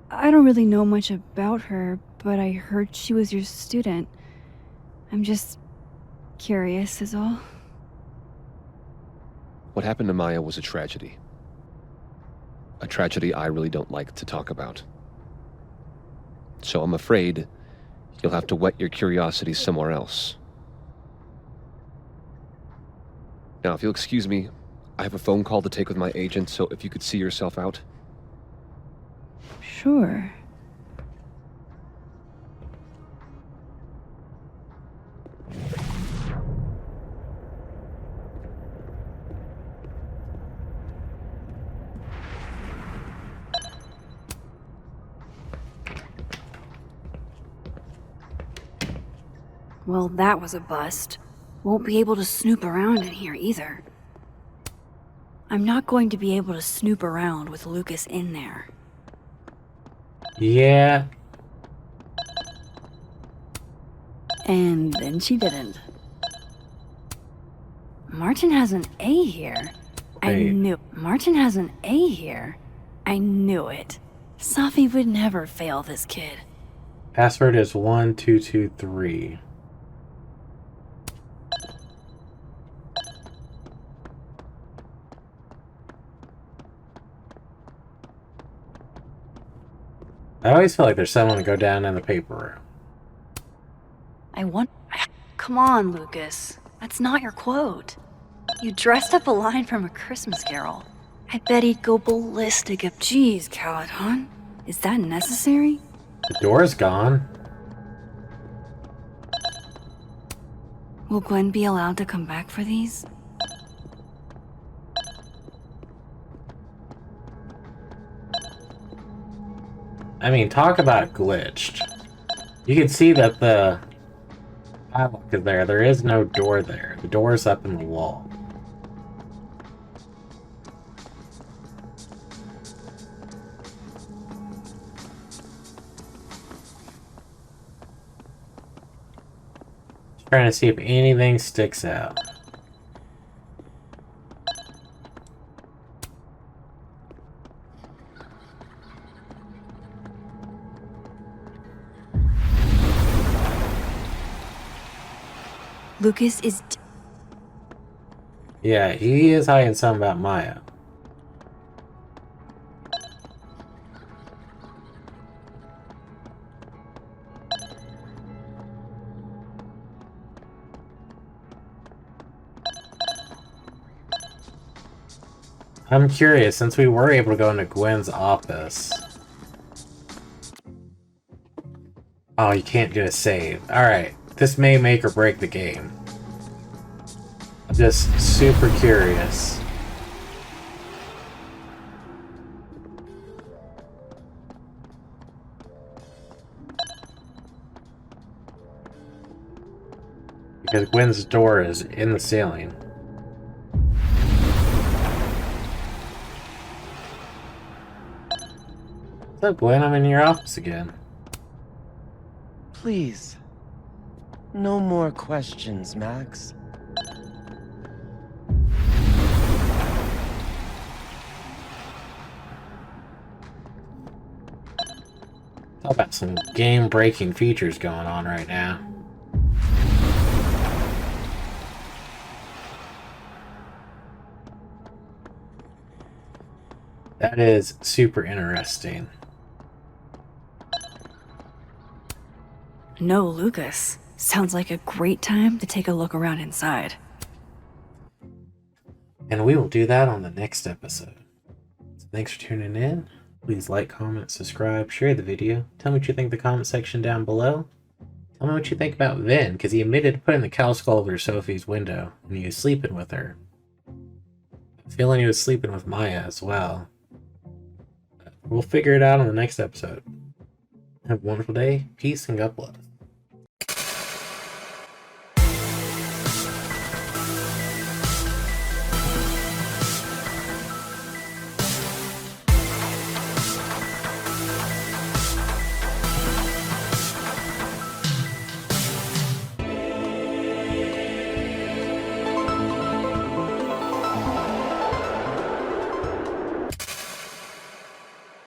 I don't really know much about her, but I heard she was your student. I'm just curious is all. What happened to Maya was a tragedy. A tragedy I really don't like to talk about. So I'm afraid you'll have to whet your curiosity somewhere else. Now, if you'll excuse me, I have a phone call to take with my agent, so if you could see yourself out. Sure. Well, that was a bust. Won't be able to snoop around in here either. I'm not going to be able to snoop around with Lucas in there. Yeah. And then she didn't. Martin has an A here. Martin has an A here. I knew it. Safi would never fail this kid. Password is 1223. I always feel like there's someone to go down in the paper room. Come on, Lucas. That's not your quote. You dressed up a line from A Christmas Carol. I bet he'd go ballistic if... Jeez, Caladon. Is that necessary? The door's gone. Will Gwen be allowed to come back for these? I mean, talk about glitched. You can see that the padlock is there. There is no door there. The door's up in the wall. Just trying to see if anything sticks out. Lucas is... Yeah, he is hiding something about Maya. I'm curious, since we were able to go into Gwen's office. Oh, you can't do a save. Alright, this may make or break the game. I'm just super curious. Because Gwen's door is in the ceiling. What's up, Gwen? I'm in your office again. Please. No more questions, Max. Talk about some game-breaking features going on right now. That is super interesting. No, Lucas. Sounds like a great time to take a look around inside. And we will do that on the next episode. Thanks for tuning in. Please like, comment, subscribe, share the video. Tell me what you think in the comment section down below. Tell me what you think about Vin, because he admitted to putting the cow skull over Sophie's window, and he was sleeping with her. I'm feeling he was sleeping with Maya as well. But we'll figure it out on the next episode. Have a wonderful day. Peace and God bless.